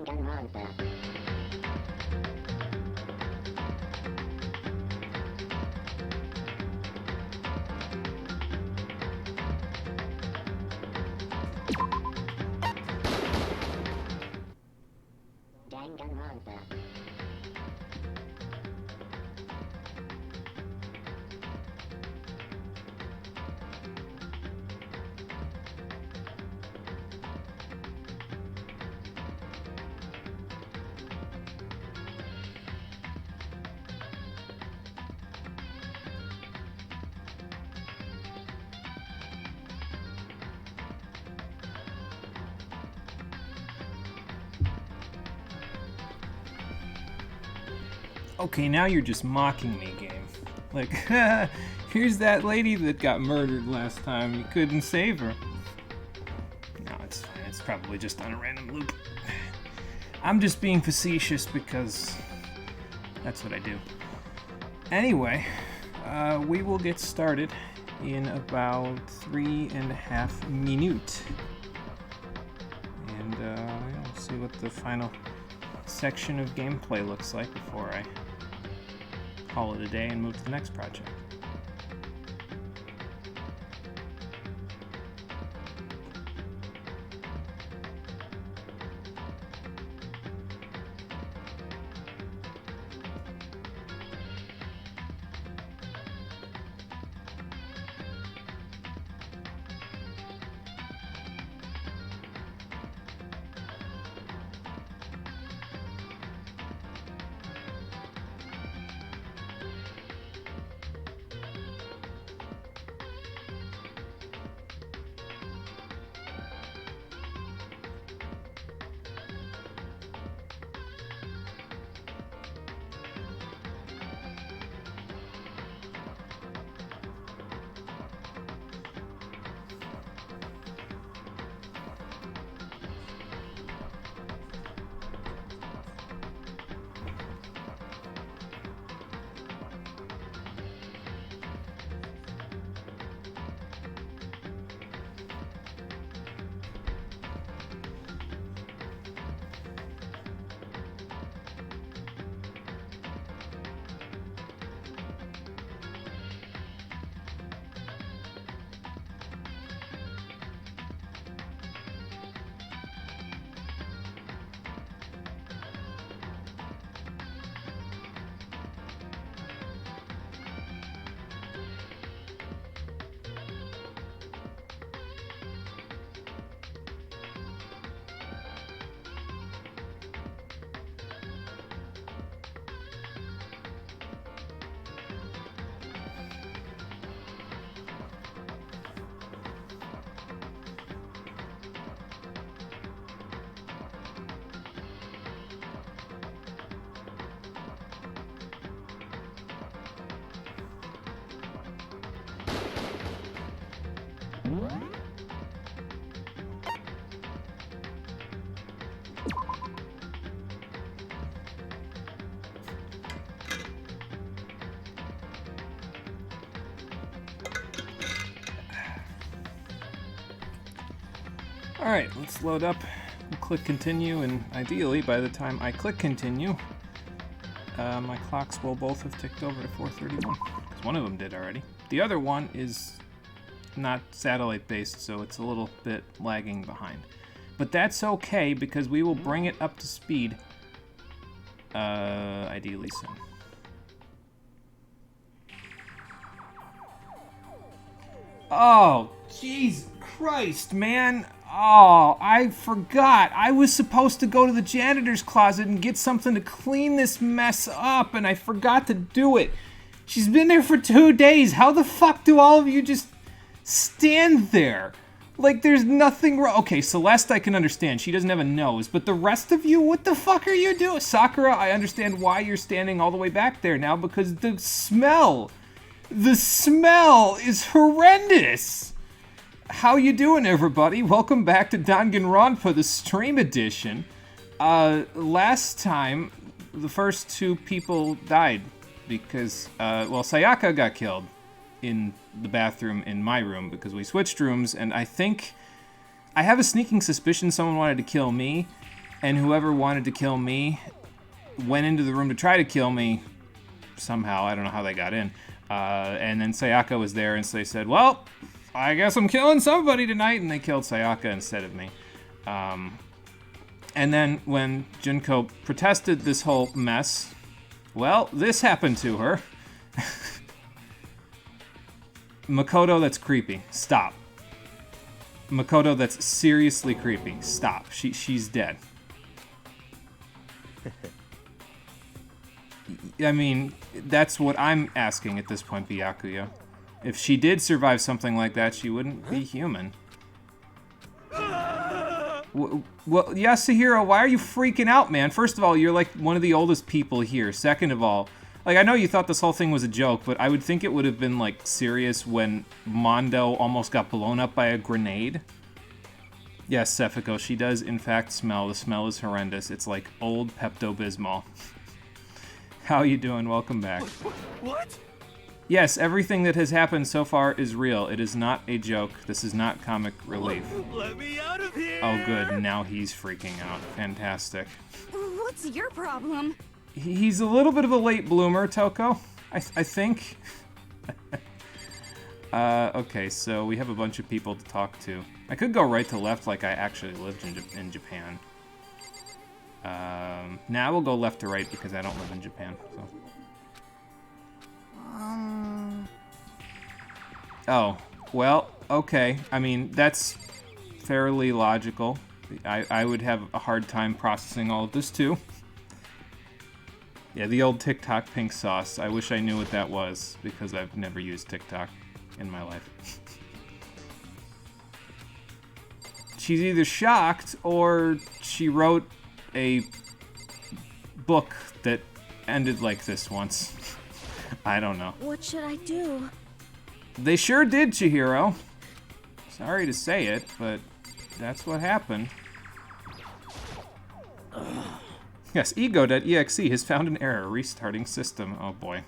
Danganronpa. Danganronpa. Okay, now you're just mocking me, game. Like, here's that lady that got murdered last time. You couldn't save her. No, it's fine. It's probably just on a random loop. I'm just being facetious because that's what I do. Anyway, we will get started in about 3.5 minutes. And we'll see what the final section of gameplay looks like before I call it a day and move to the next project. Alright, let's load up. We'll click continue, and ideally, by the time I click continue, my clocks will both have ticked over to 4:31, because one of them did already. The other one is not satellite-based, so it's a little bit lagging behind. But that's okay, because we will bring it up to speed, ideally soon. Oh, jeez Christ, man. Oh, I forgot. I was supposed to go to the janitor's closet and get something to clean this mess up, and I forgot to do it. She's been there for 2 days. How the fuck do all of you just stand there? Like, there's nothing wrong. Okay, Celeste, I can understand. She doesn't have a nose. But the rest of you, what the fuck are you doing? Sakura, I understand why you're standing all the way back there now, because the smell is horrendous. How you doing, everybody? Welcome back to Danganronpa, the stream edition. Last time, the first 2 people died because, Sayaka got killed in the bathroom in my room because we switched rooms, and I have a sneaking suspicion someone wanted to kill me, and whoever wanted to kill me went into the room to try to kill me somehow. I don't know how they got in. And then Sayaka was there, and so they said, well, I guess I'm killing somebody tonight, and they killed Sayaka instead of me. And then when Junko protested this whole mess, well, this happened to her. Makoto, that's creepy. Stop. Makoto, that's seriously creepy. Stop. She's dead. I mean, that's what I'm asking at this point, Byakuya. If she did survive something like that, she wouldn't be human. Well, Yasuhiro, why are you freaking out, man? First of all, you're like one of the oldest people here. Second of all, like, I know you thought this whole thing was a joke, but I would think it would have been, like, serious when Mondo almost got blown up by a grenade. Yes, Sefiko, she does, in fact, smell. The smell is horrendous. It's like old Pepto-Bismol. How you doing? Welcome back. What? Yes, everything that has happened so far is real. It is not a joke. This is not comic relief. Let me out of here! Oh, good. Now he's freaking out. Fantastic. What's your problem? He's a little bit of a late bloomer, Toko. I think. Okay, so we have a bunch of people to talk to. I could go right to left like I actually lived in Japan. Now we'll go left to right because I don't live in Japan. So. Oh, well, okay. I mean, that's fairly logical. I would have a hard time processing all of this too. Yeah, the old TikTok pink sauce. I wish I knew what that was because I've never used TikTok in my life. She's either shocked or she wrote a book that ended like this once. I don't know. What should I do? They sure did, Chihiro. Sorry to say it, but that's what happened. Yes, ego.exe has found an error. Restarting system. Oh boy.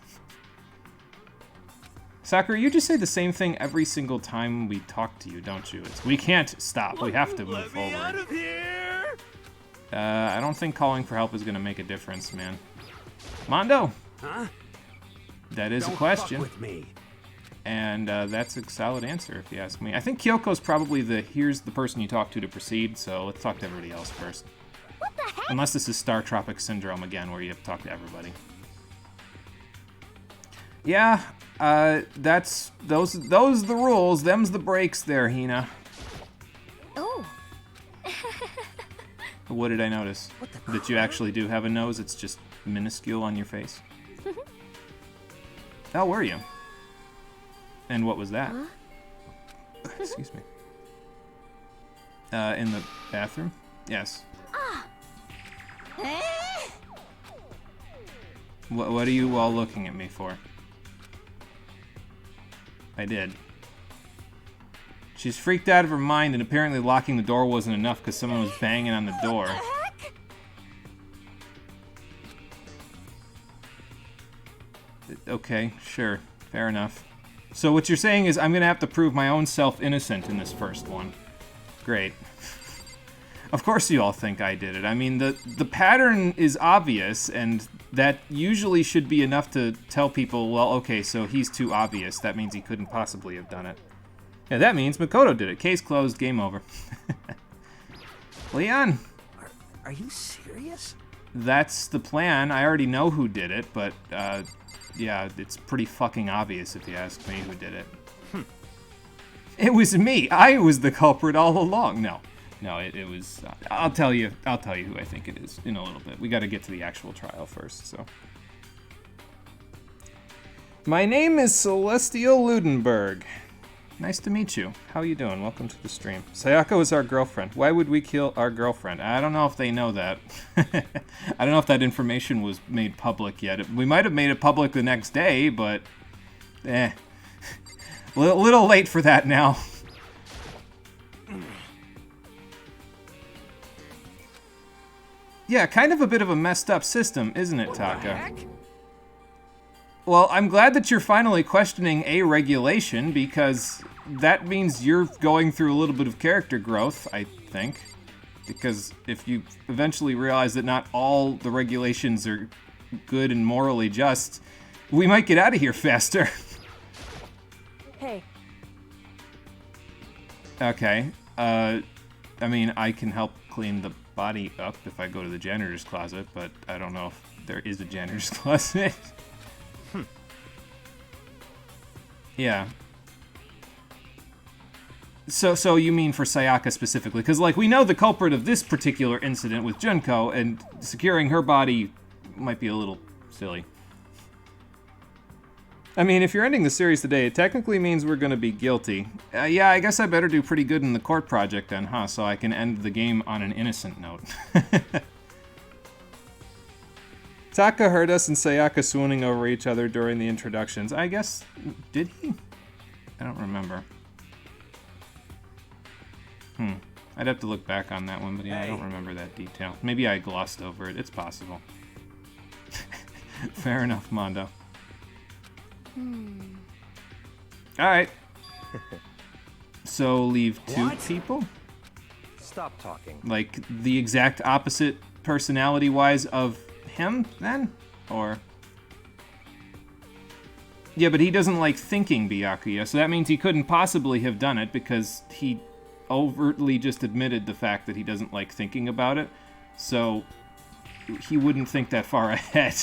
Sakura, you just say the same thing every single time we talk to you, don't you? It's, we can't stop. We have to move forward. Let me out of here! I don't think calling for help is going to make a difference, man. Mondo! Huh? That is Don't a question. fuck with me. And that's a solid answer, if you ask me. I think Kyoko's probably here's the person you talk to proceed, so let's talk to everybody else first. What the heck? Unless this is Star Tropic Syndrome again, where you have to talk to everybody. Yeah, that's those the rules. Them's the breaks there, Hina. Oh. What did I notice? That you actually do have a nose. It's just minuscule on your face. How were you? And what was that? Huh? Excuse me. In the bathroom? Yes. What are you all looking at me for? I did. She's freaked out of her mind, and apparently locking the door wasn't enough because someone was banging on the door. What the heck? Okay, sure. Fair enough. So what you're saying is I'm going to have to prove my own self innocent in this first one. Great. Of course you all think I did it. I mean, the pattern is obvious, and that usually should be enough to tell people, well, okay, so he's too obvious. That means he couldn't possibly have done it. Yeah, that means Makoto did it. Case closed, game over. Leon! Are you serious? That's the plan. I already know who did it, but, yeah, it's pretty fucking obvious if you ask me who did it. It was me. I was the culprit all along. No, it was. I'll tell you who I think it is in a little bit. We got to get to the actual trial first. So, my name is Celestial Ludenberg. Nice to meet you. How you doing? Welcome to the stream. Sayako is our girlfriend. Why would we kill our girlfriend? I don't know if they know that. I don't know if that information was made public yet. We might have made it public the next day, but little late for that now. Yeah, kind of a bit of a messed up system, isn't it, Taka? Well, I'm glad that you're finally questioning a regulation, because that means you're going through a little bit of character growth, I think. Because if you eventually realize that not all the regulations are good and morally just, we might get out of here faster. Hey. Okay. I mean, I can help clean the body up if I go to the janitor's closet, but I don't know if there is a janitor's closet. Yeah. So you mean for Sayaka specifically? Because, like, we know the culprit of this particular incident with Junko, and securing her body might be a little silly. I mean, if you're ending the series today, it technically means we're gonna be guilty. Yeah, I guess I better do pretty good in the court project then, huh? So I can end the game on an innocent note. Taka heard us and Sayaka swooning over each other during the introductions. I guess, did he? I don't remember. I'd have to look back on that one, but yeah, I don't remember that detail. Maybe I glossed over it. It's possible. Fair enough, Mondo. Alright. So leave two people? Stop talking. Like the exact opposite personality-wise of him, then? Or... Yeah, but he doesn't like thinking Byakuya, so that means he couldn't possibly have done it because he overtly just admitted the fact that he doesn't like thinking about it, so he wouldn't think that far ahead.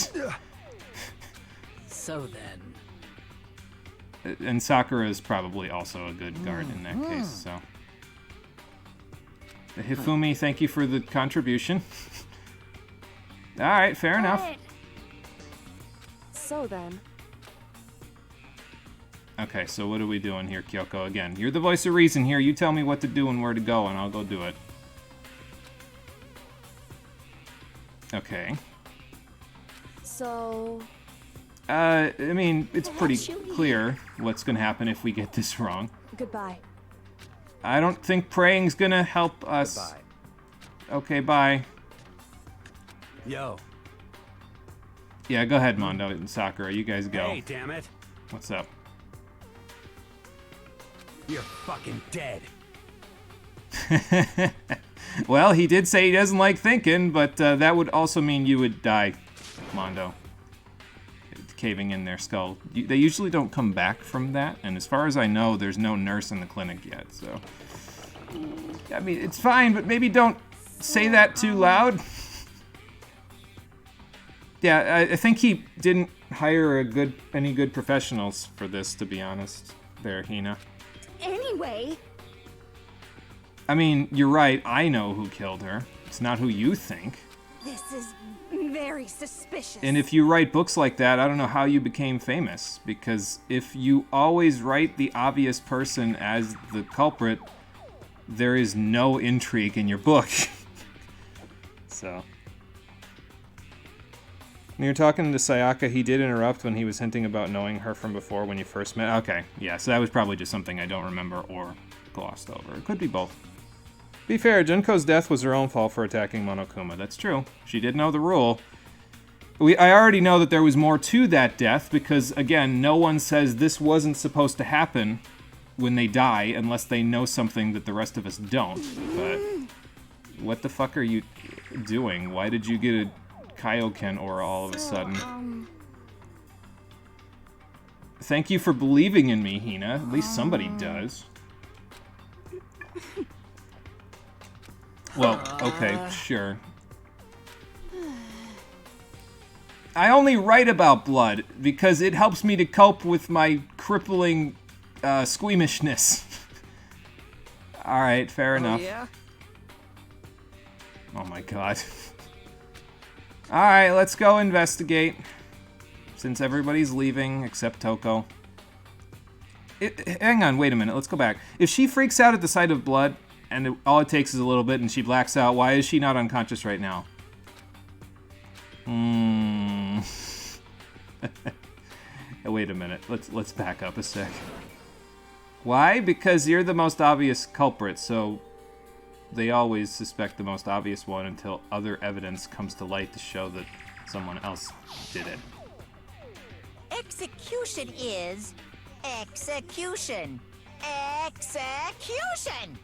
So then. And Sakura is probably also a good guard in that case, so... Hifumi, thank you for the contribution. Alright, fair enough. So then. Okay, so what are we doing here, Kyoko? Again, you're the voice of reason here. You tell me what to do and where to go, and I'll go do it. Okay. So... I mean, it's pretty clear what's gonna happen if we get this wrong. Goodbye. I don't think praying's gonna help us. Goodbye. Okay, bye. Yo. Yeah, go ahead, Mondo and Sakura. You guys go. Hey, damn it. What's up? You're fucking dead. Well, he did say he doesn't like thinking, but that would also mean you would die, Mondo. Caving in their skull. They usually don't come back from that, and as far as I know, there's no nurse in the clinic yet, so... I mean, it's fine, but maybe don't say that too loud. Yeah, I think he didn't hire any good professionals for this, to be honest, there, Hina. Anyway. I mean, you're right, I know who killed her. It's not who you think. This is very suspicious. And if you write books like that, I don't know how you became famous. Because if you always write the obvious person as the culprit, there is no intrigue in your book. So. When you were talking to Sayaka, he did interrupt when he was hinting about knowing her from before when you first met. Okay, yeah, so that was probably just something I don't remember or glossed over. It could be both. Be fair, Junko's death was her own fault for attacking Monokuma. That's true. She did know the rule. I already know that there was more to that death because, again, no one says this wasn't supposed to happen when they die unless they know something that the rest of us don't. But what the fuck are you doing? Why did you get a Kaioken aura all of a sudden? Thank you for believing in me, Hina. At least somebody does. Well, okay, sure. I only write about blood because it helps me to cope with my crippling squeamishness. Alright, fair enough. Yeah? Oh my god. Alright, let's go investigate. Since everybody's leaving except Toko. Hang on, wait a minute, let's go back. If she freaks out at the sight of blood, and all it takes is a little bit and she blacks out, why is she not unconscious right now? Wait a minute, let's back up a sec. Why? Because you're the most obvious culprit, so they always suspect the most obvious one until other evidence comes to light to show that someone else did it. Execution is execution. Execution!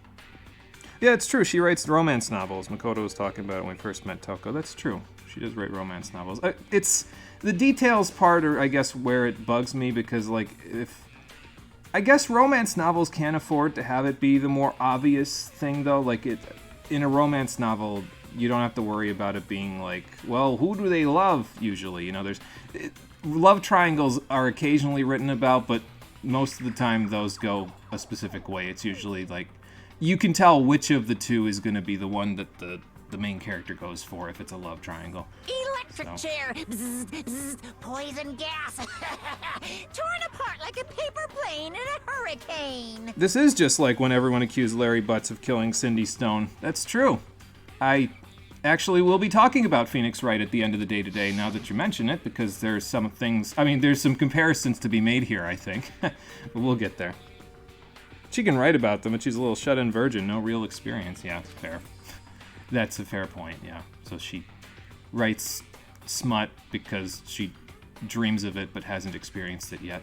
Yeah, it's true. She writes romance novels. Makoto was talking about it when we first met Toko. That's true. She does write romance novels. It's the details part, or I guess where it bugs me, because like I guess romance novels can't afford to have it be the more obvious thing, though. Like in a romance novel, you don't have to worry about it being like, well, who do they love? Usually, love triangles are occasionally written about, but most of the time those go a specific way. It's usually like you can tell which of the two is going to be the one that the main character goes for if it's a love triangle. Electric chair. Bzz, bzz, poison gas. Torn apart like a paper plane in a hurricane. This is just like when everyone accused Larry Butts of killing Cindy Stone. That's true. I actually will be talking about Phoenix Wright at the end of the day today, now that you mention it, because there's some things, there's some comparisons to be made here, I think. But we'll get there. She can write about them, but she's a little shut-in virgin, no real experience. Yeah, fair. That's a fair point, yeah. So she writes smut because she dreams of it but hasn't experienced it yet.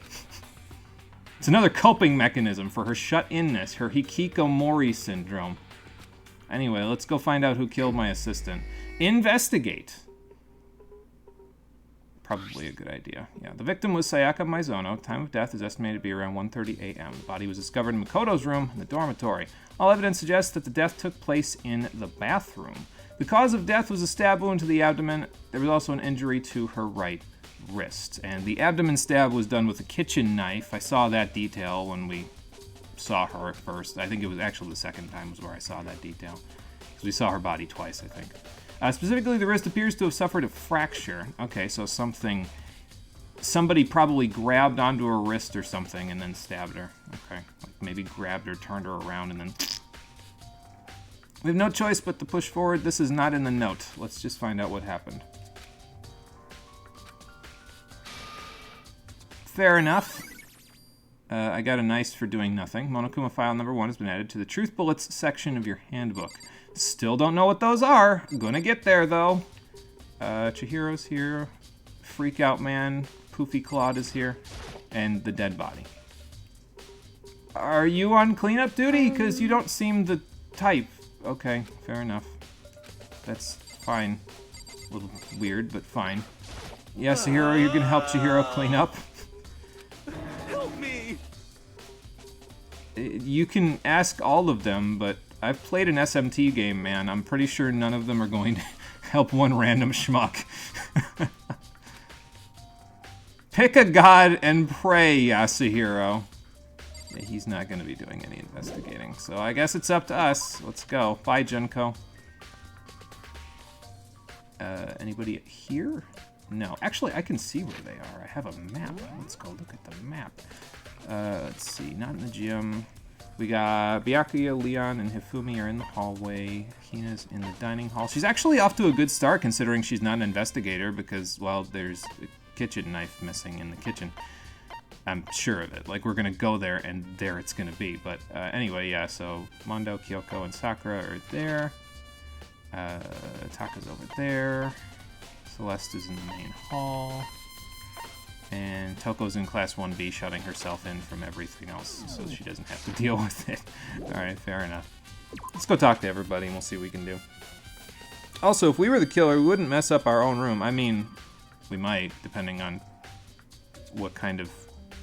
It's another coping mechanism for her shut-inness, her hikikomori syndrome. Anyway, let's go find out who killed my assistant. Investigate. Probably a good idea. Yeah, the victim was Sayaka Maizono. Time of death is estimated to be around 1:30 a.m. The body was discovered in Makoto's room in the dormitory. All evidence suggests that the death took place in the bathroom. The cause of death was a stab wound to the abdomen. There was also an injury to her right wrist. And the abdomen stab was done with a kitchen knife. I saw that detail when we saw her at first. I think it was actually the second time was where I saw that detail. Because we saw her body twice, I think. Specifically, the wrist appears to have suffered a fracture. Okay, so somebody probably grabbed onto her wrist or something and then stabbed her. Okay, like maybe grabbed her, turned her around, and then... We have no choice but to push forward. This is not in the note. Let's just find out what happened. Fair enough. I got a nice for doing nothing. Monokuma file number 1 has been added to the Truth Bullets section of your handbook. Still don't know what those are. Gonna get there, though. Chihiro's here. Freak Out Man. Poofy Claude is here. And the dead body. Are you on cleanup duty? Because you don't seem the type. Okay, fair enough. That's fine. A little weird, but fine. Yeah, Chihiro, you're gonna help Chihiro clean up? Help me! You can ask all of them, but I've played an SMT game, man. I'm pretty sure none of them are going to help one random schmuck. Pick a god and pray, Yasuhiro. Yeah, he's not going to be doing any investigating, so I guess it's up to us. Let's go. Bye, Junko. Anybody here? No. Actually, I can see where they are. I have a map. Let's go look at the map. Let's see. Not in the gym. We got Byakuya, Leon, and Hifumi are in the hallway. Hina's in the dining hall. She's actually off to a good start considering she's not an investigator because, well, there's a kitchen knife missing in the kitchen. I'm sure of it. Like, we're going to go there, and there it's going to be. But anyway, yeah, so Mondo, Kyoko, and Sakura are there. Taka's over there. Celeste is in the main hall. And Toko's in Class 1B, shutting herself in from everything else so she doesn't have to deal with it. Alright, fair enough. Let's go talk to everybody and we'll see what we can do. Also, if we were the killer, we wouldn't mess up our own room. I mean, we might, depending on what kind of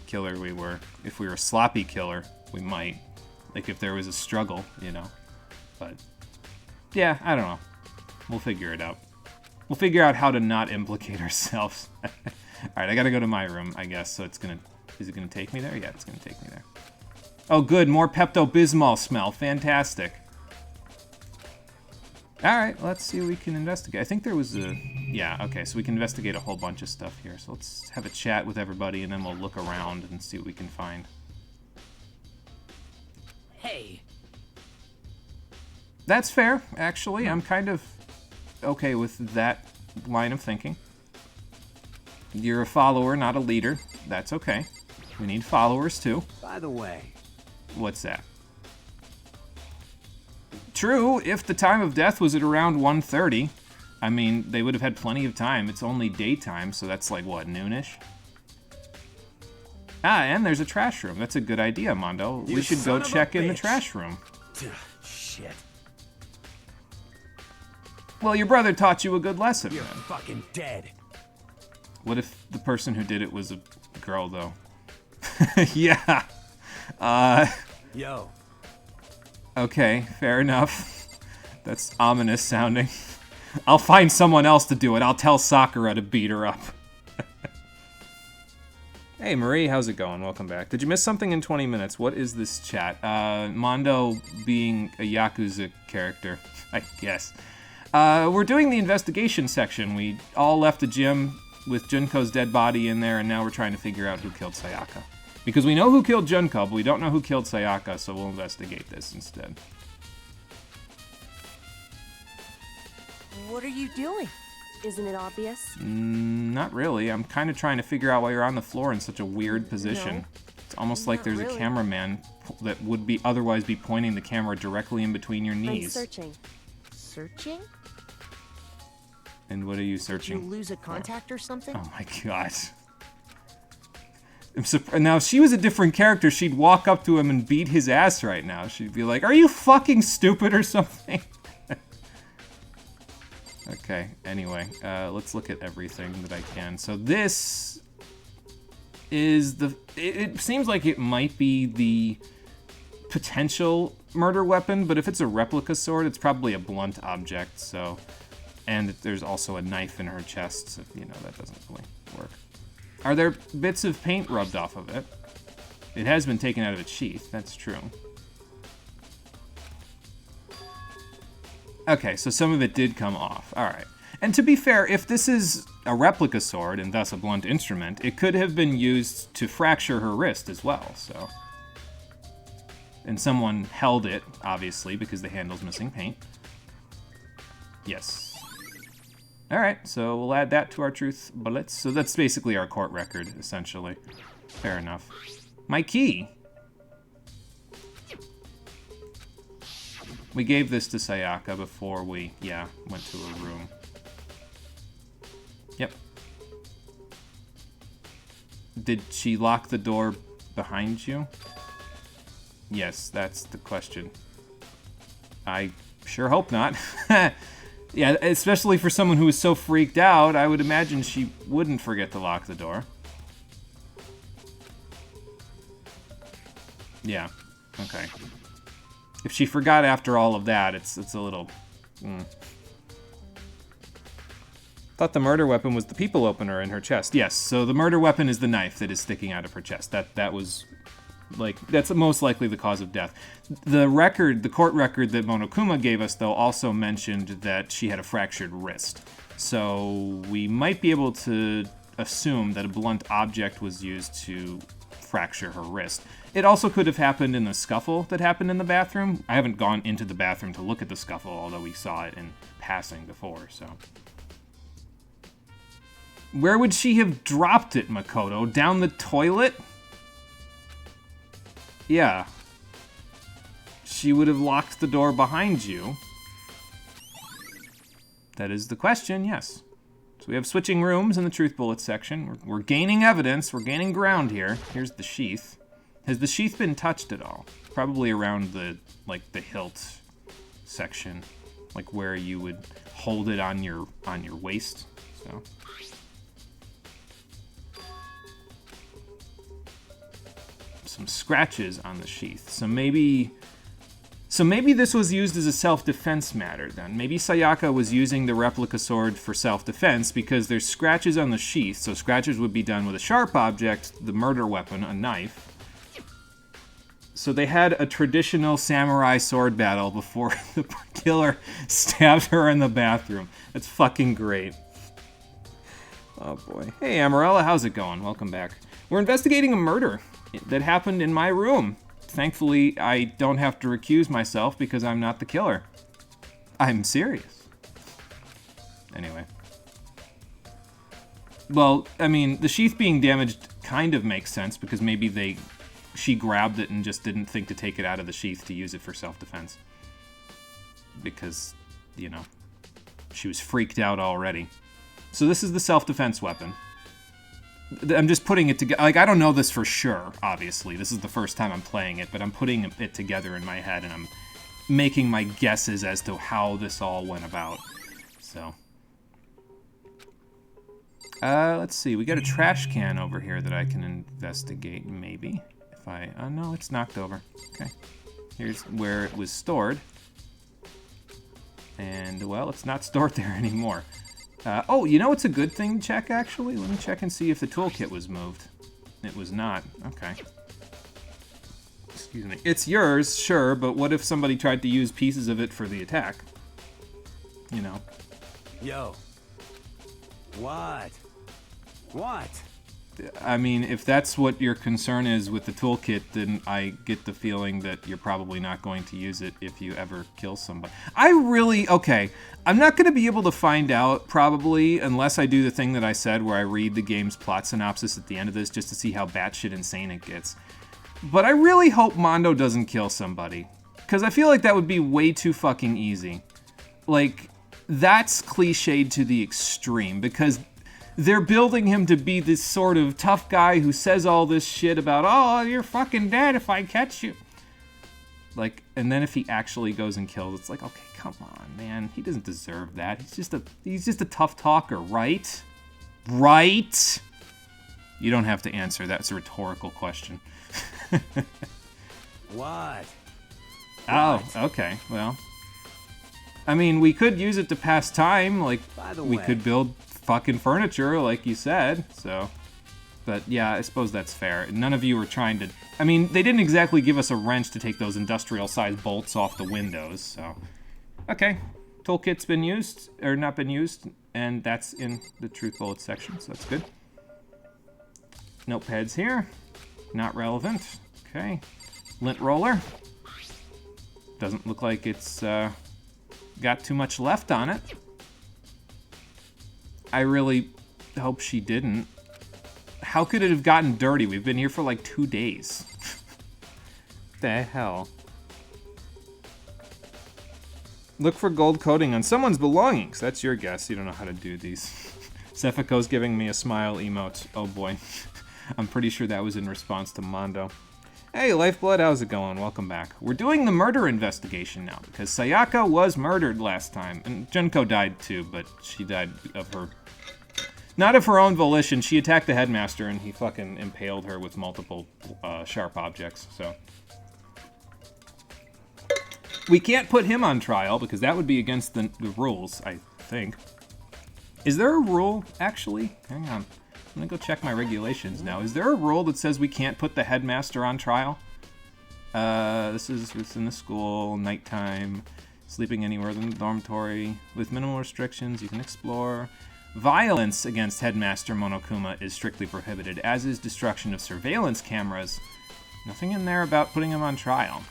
killer we were. If we were a sloppy killer, we might. Like, if there was a struggle, you know. But, yeah, I don't know. We'll figure it out. We'll figure out how to not implicate ourselves. Alright, I gotta go to my room, I guess, so it's gonna... Is it gonna take me there? Yeah, it's gonna take me there. Oh, good, more Pepto-Bismol smell. Fantastic. Alright, let's see what we can investigate. I think there was a... Yeah, okay, so we can investigate a whole bunch of stuff here. So let's have a chat with everybody, and then we'll look around and see what we can find. Hey. That's fair, actually. I'm kind of okay with that line of thinking. You're a follower, not a leader. That's okay. We need followers, too. By the way. What's that? True, if the time of death was at around 1:30, I mean, they would have had plenty of time. It's only daytime, so that's like, what, noonish? Ah, and there's a trash room. That's a good idea, Mondo. We should go check in the trash room. Shit. Well, your brother taught you a good lesson, You're then. fucking dead. What if the person who did it was a girl, though? Yeah. Yo. Okay, fair enough. That's ominous sounding. I'll find someone else to do it. I'll tell Sakura to beat her up. Hey, Marie, how's it going? Welcome back. Did you miss something in 20 minutes? What is this chat? Mondo being a Yakuza character, I guess. We're doing the investigation section. We all left the gym with Junko's dead body in there, and now we're trying to figure out who killed Sayaka. Because we know who killed Junko, but we don't know who killed Sayaka, so we'll investigate this instead. What are you doing? Isn't it obvious? Not really. I'm kind of trying to figure out why you're on the floor in such a weird position. No, It's almost like there's really. a cameraman that would be otherwise be pointing the camera directly in between your I'm knees. searching. Searching? And what are you You searching? lose a contact or something? Oh my god. Now, if she was a different character, she'd walk up to him and beat his ass right now. She'd be like, "Are you fucking stupid or something?" Okay, anyway, let's look at everything that I can. So this is it seems like it might be the potential murder weapon, but if it's a replica sword, it's probably a blunt object, so... And there's also a knife in her chest, so, you know, that doesn't really work. Are there bits of paint rubbed off of it? It has been taken out of its sheath, that's true. Okay, so some of it did come off. Alright. And to be fair, if this is a replica sword, and thus a blunt instrument, it could have been used to fracture her wrist as well, so... And someone held it, obviously, because the handle's missing paint. Yes. Alright, so we'll add that to our truth bullets. So that's basically our court record, essentially. Fair enough. My key! We gave this to Sayaka before we, went to her room. Yep. Did she lock the door behind you? Yes, that's the question. I sure hope not. Yeah, especially for someone who is so freaked out, I would imagine she wouldn't forget to lock the door. Yeah, okay. If she forgot after all of that, it's a little... Thought the murder weapon was the people opener in her chest. Yes, so the murder weapon is the knife that is sticking out of her chest. That was... Like, that's most likely the cause of death. The court record that Monokuma gave us, though, also mentioned that she had a fractured wrist. So we might be able to assume that a blunt object was used to fracture her wrist. It also could have happened in the scuffle that happened in the bathroom. I haven't gone into the bathroom to look at the scuffle, although we saw it in passing before, so... Where would she have dropped it, Makoto? Down the toilet? Yeah. She would have locked the door behind you. That is the question, yes. So we have switching rooms in the truth bullet section. We're gaining evidence. We're gaining ground here. Here's the sheath. Has the sheath been touched at all? Probably around the hilt section, like where you would hold it on your waist. So. Some scratches on the sheath. So maybe this was used as a self-defense matter then. Maybe Sayaka was using the replica sword for self-defense because there's scratches on the sheath, so scratches would be done with a sharp object, the murder weapon, a knife. So they had a traditional samurai sword battle before the killer stabbed her in the bathroom. That's fucking great. Oh boy. Hey Amarella, how's it going? Welcome back. We're investigating a murder that happened in my room. Thankfully, I don't have to recuse myself because I'm not the killer. I'm serious. Anyway. Well, I mean, the sheath being damaged kind of makes sense because maybe she grabbed it and just didn't think to take it out of the sheath to use it for self-defense. Because, you know, she was freaked out already. So this is the self-defense weapon. I'm just putting it together. Like, I don't know this for sure, obviously. This is the first time I'm playing it, but I'm putting it together in my head, and I'm making my guesses as to how this all went about. So, let's see. We got a trash can over here that I can investigate, maybe. If I... Oh, no, it's knocked over. Okay. Here's where it was stored. And, well, it's not stored there anymore. Oh, you know what's a good thing to check, actually? Let me check and see if the toolkit was moved. It was not. Okay. Excuse me. It's yours, sure, but what if somebody tried to use pieces of it for the attack? You know. Yo. What? What? I mean, if that's what your concern is with the toolkit, then I get the feeling that you're probably not going to use it if you ever kill somebody. Okay, I'm not going to be able to find out, probably, unless I do the thing that I said where I read the game's plot synopsis at the end of this just to see how batshit insane it gets. But I really hope Mondo doesn't kill somebody, because I feel like that would be way too fucking easy. Like, that's cliched to the extreme, because they're building him to be this sort of tough guy who says all this shit about, oh, you're fucking dead if I catch you. Like, and then if he actually goes and kills, it's like, okay, come on, man. He doesn't deserve that. He's just a tough talker, right? Right? You don't have to answer. That's a rhetorical question. What? Oh, okay. Well, I mean, we could use it to pass time. Like, By the we way. could build fucking furniture, like you said. So, but yeah, I suppose that's fair. None of you were trying to... I mean, they didn't exactly give us a wrench to take those industrial-sized bolts off the windows, so... Okay, toolkit's been used, or not been used, and that's in the truth bullet section, so that's good. Notepads here. Not relevant. Okay. Lint roller. Doesn't look like it's got too much left on it. I really hope she didn't. How could it have gotten dirty? We've been here for like 2 days. The hell? Look for gold coating on someone's belongings. That's your guess. You don't know how to do these. Sephico's giving me a smile emote. Oh boy. I'm pretty sure that was in response to Mondo. Hey, Lifeblood, how's it going? Welcome back. We're doing the murder investigation now, because Sayaka was murdered last time. And Junko died too, but she died of her... Not of her own volition. She attacked the headmaster, and he fucking impaled her with multiple sharp objects, so... We can't put him on trial, because that would be against the rules, I think. Is there a rule, actually? Hang on. I'm gonna go check my regulations now. Is there a rule that says we can't put the headmaster on trial? This is within the school, nighttime, sleeping anywhere in the dormitory. With minimal restrictions, you can explore. Violence against Headmaster Monokuma is strictly prohibited, as is destruction of surveillance cameras. Nothing in there about putting him on trial.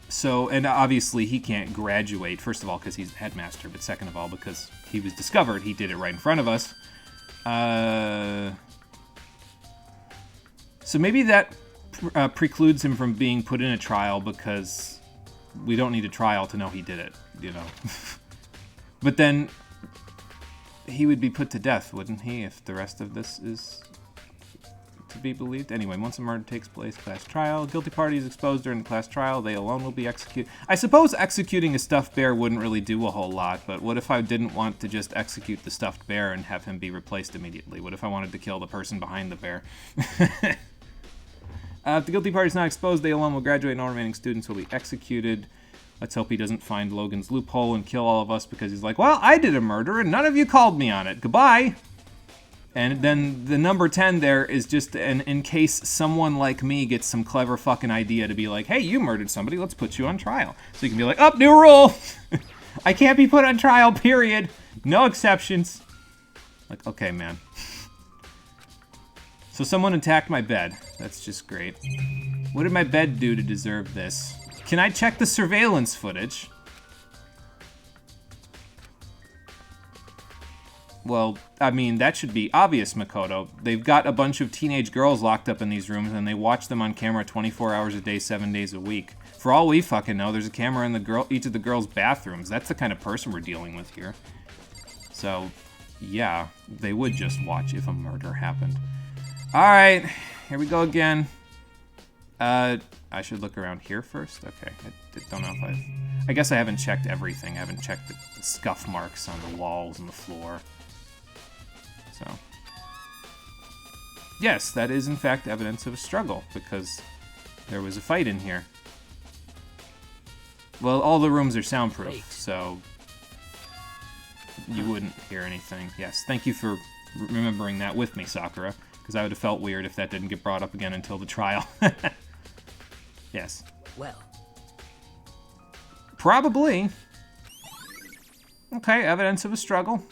So, and obviously he can't graduate, first of all, because he's headmaster, but second of all, because he was discovered, he did it right in front of us. So maybe that precludes him from being put in a trial, because we don't need a trial to know he did it, you know. But then he would be put to death, wouldn't he, if the rest of this is to be believed? Anyway, once a murder takes place, class trial. Guilty party is exposed during the class trial. They alone will be executed. I suppose executing a stuffed bear wouldn't really do a whole lot, but what if I didn't want to just execute the stuffed bear and have him be replaced immediately? What if I wanted to kill the person behind the bear? If the guilty party is not exposed, they alone will graduate and all remaining students will be executed. Let's hope he doesn't find Logan's loophole and kill all of us because he's like, well, I did a murder and none of you called me on it. Goodbye. And then the number 10 there is just in case someone like me gets some clever fucking idea to be like, hey, you murdered somebody, let's put you on trial. So you can be like, oh, new rule. I can't be put on trial, period. No exceptions. Like, okay, man. So someone attacked my bed. That's just great. What did my bed do to deserve this? Can I check the surveillance footage? Well, I mean, that should be obvious, Makoto. They've got a bunch of teenage girls locked up in these rooms, and they watch them on camera 24 hours a day, 7 days a week. For all we fucking know, there's a camera in each of the girls' bathrooms. That's the kind of person we're dealing with here. So, yeah, they would just watch if a murder happened. Alright, here we go again. I should look around here first? Okay, I don't know if I guess I haven't checked everything. I haven't checked the scuff marks on the walls and the floor. So... Yes, that is in fact evidence of a struggle, because there was a fight in here. Well, all the rooms are soundproof, so you wouldn't hear anything. Yes, thank you for remembering that with me, Sakura, because I would have felt weird if that didn't get brought up again until the trial. Yes. Well. Probably. Okay, evidence of a struggle.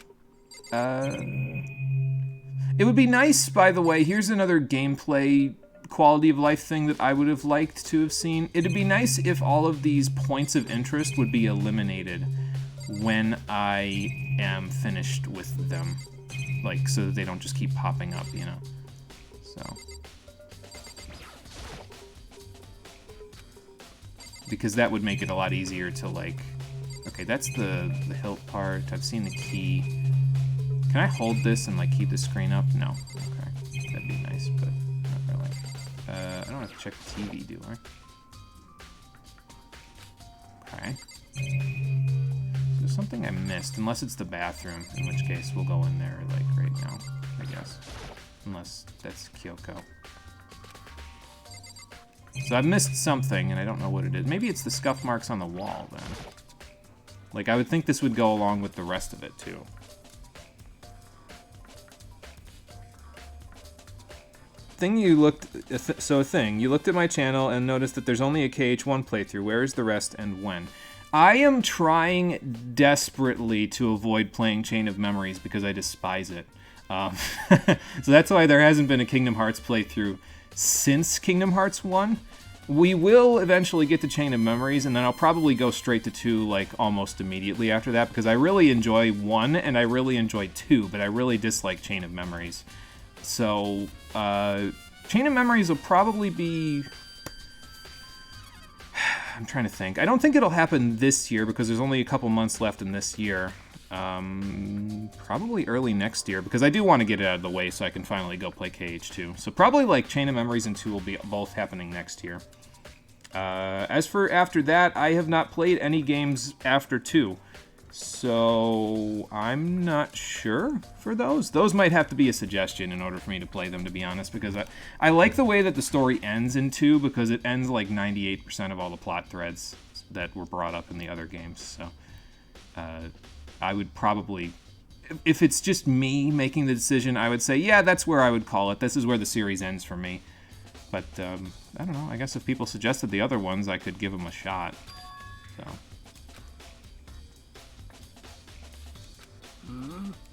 It would be nice, by the way, here's another gameplay quality of life thing that I would have liked to have seen. It'd be nice if all of these points of interest would be eliminated when I am finished with them. Like, so that they don't just keep popping up, you know? So. Because that would make it a lot easier to, like... Okay, that's the hilt part. I've seen the key. Can I hold this and, like, keep the screen up? No. Okay. That'd be nice, but not really. I don't have to check the TV, do I? Okay. There's something I missed, unless it's the bathroom, in which case we'll go in there, like, right now, I guess. Unless that's Kyoko. So I've missed something, and I don't know what it is. Maybe it's the scuff marks on the wall, then. Like, I would think this would go along with the rest of it, too. You looked at my channel and noticed that there's only a KH1 playthrough. Where is the rest and when? I am trying desperately to avoid playing Chain of Memories because I despise it. So that's why there hasn't been a Kingdom Hearts playthrough since Kingdom Hearts 1. We will eventually get to Chain of Memories, and then I'll probably go straight to 2, like, almost immediately after that, because I really enjoy 1 and I really enjoy 2, but I really dislike Chain of Memories. So, Chain of Memories will probably be... I'm trying to think. I don't think it'll happen this year because there's only a couple months left in this year. Probably early next year because I do want to get it out of the way so I can finally go play KH2. So probably like Chain of Memories and 2 will be both happening next year. As for after that, I have not played any games after 2. So, I'm not sure for those. Those might have to be a suggestion in order for me to play them, to be honest, because I like the way that the story ends in 2, because it ends like 98% of all the plot threads that were brought up in the other games, so I would probably... If it's just me making the decision, I would say, yeah, that's where I would call it. This is where the series ends for me. But, I don't know, I guess if people suggested the other ones, I could give them a shot, so...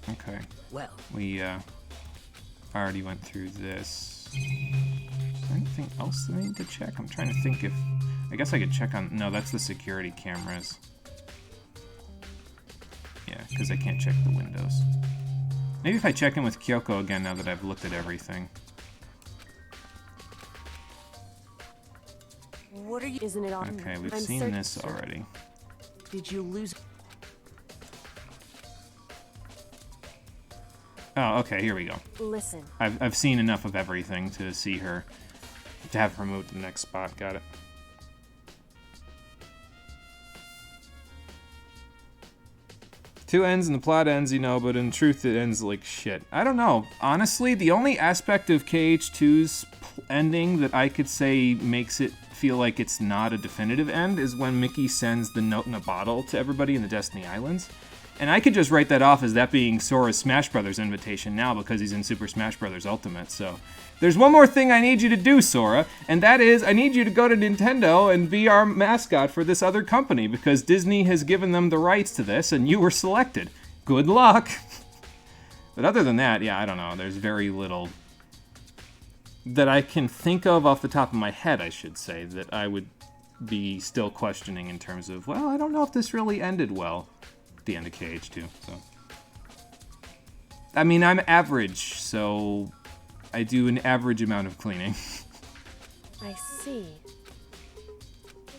Okay. Well, we already went through this. Is there anything else that I need to check? I'm trying to think if... I guess I could check on... No, that's the security cameras. Yeah, because I can't check the windows. Maybe if I check in with Kyoko again now that I've looked at everything. what are you... Isn't it on? Okay, we've I'm seen certain, this sir. already. Did you lose... Oh, okay, here we go. Listen, I've seen enough of everything to see her, to have her move to the next spot. Got it. Two ends and the plot ends, you know, but in truth it ends like shit. I don't know. Honestly, the only aspect of KH2's ending that I could say makes it feel like it's not a definitive end is when Mickey sends the note in a bottle to everybody in the Destiny Islands. And I could just write that off as that being Sora's Smash Brothers invitation now because he's in Super Smash Brothers Ultimate, so... There's one more thing I need you to do, Sora, and that is I need you to go to Nintendo and be our mascot for this other company because Disney has given them the rights to this and you were selected. Good luck! But other than that, yeah, I don't know. There's very little that I can think of off the top of my head, I should say, that I would be still questioning in terms of, well, I don't know if this really ended well. The end of KH2, so... I mean, I'm average, so I do an average amount of cleaning. I see.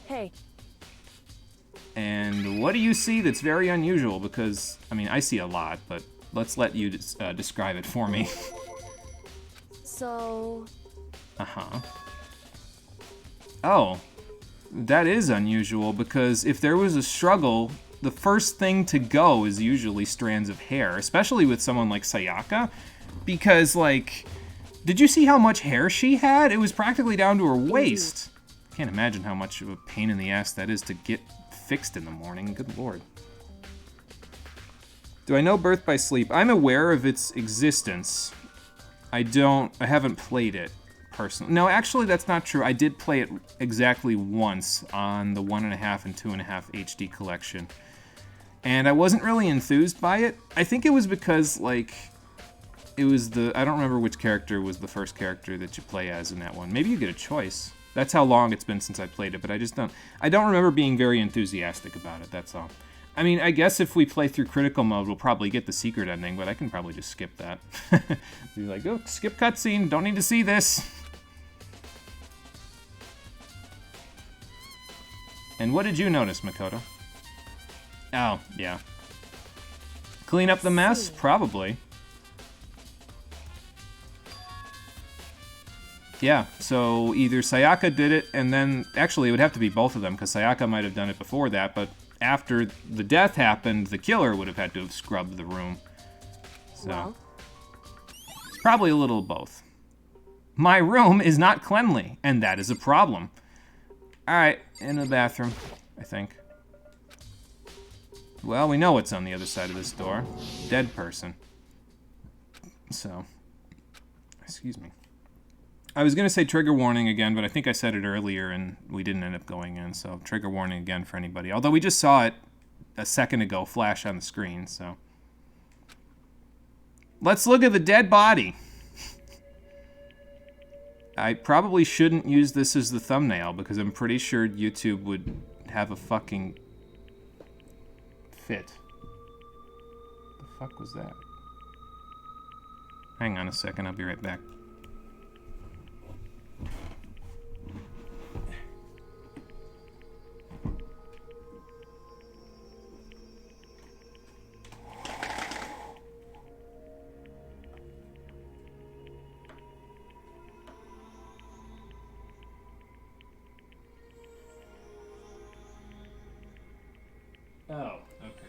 Hey. And what do you see that's very unusual? Because, I mean, I see a lot, but let's let you describe it for me. So... Uh-huh. Oh, That is unusual, because if there was a struggle, the first thing to go is usually strands of hair, especially with someone like Sayaka, because, like, did you see how much hair she had? It was practically down to her waist. Can't imagine how much of a pain in the ass that is to get fixed in the morning. Good lord. Do I know Birth by Sleep? I'm aware of its existence. I haven't played it personally. No, actually, that's not true. I did play it exactly once on the 1.5 and 2.5 HD collection. And I wasn't really enthused by it. I think it was because, like, it was I don't remember which character was the first character that you play as in that one. Maybe you get a choice. That's how long it's been since I played it, but I don't remember being very enthusiastic about it, that's all. I mean, I guess if we play through critical mode, we'll probably get the secret ending, but I can probably just skip that. Be like, oh, skip cutscene, don't need to see this. And what did you notice, Makoto? Oh, yeah. Clean up the mess? Probably. Yeah, so either Sayaka did it, and then... Actually, it would have to be both of them, because Sayaka might have done it before that, but after the death happened, the killer would have had to have scrubbed the room. So... Well. It's probably a little of both. My room is not cleanly, and that is a problem. Alright, in the bathroom, I think. Well, we know what's on the other side of this door. Dead person. So... Excuse me. I was going to say trigger warning again, but I think I said it earlier and we didn't end up going in, so trigger warning again for anybody. Although we just saw it a second ago flash on the screen, so... Let's look at the dead body. I probably shouldn't use this as the thumbnail, because I'm pretty sure YouTube would have a fucking fit. What the fuck was that? Hang on a second, I'll be right back. Oh, okay.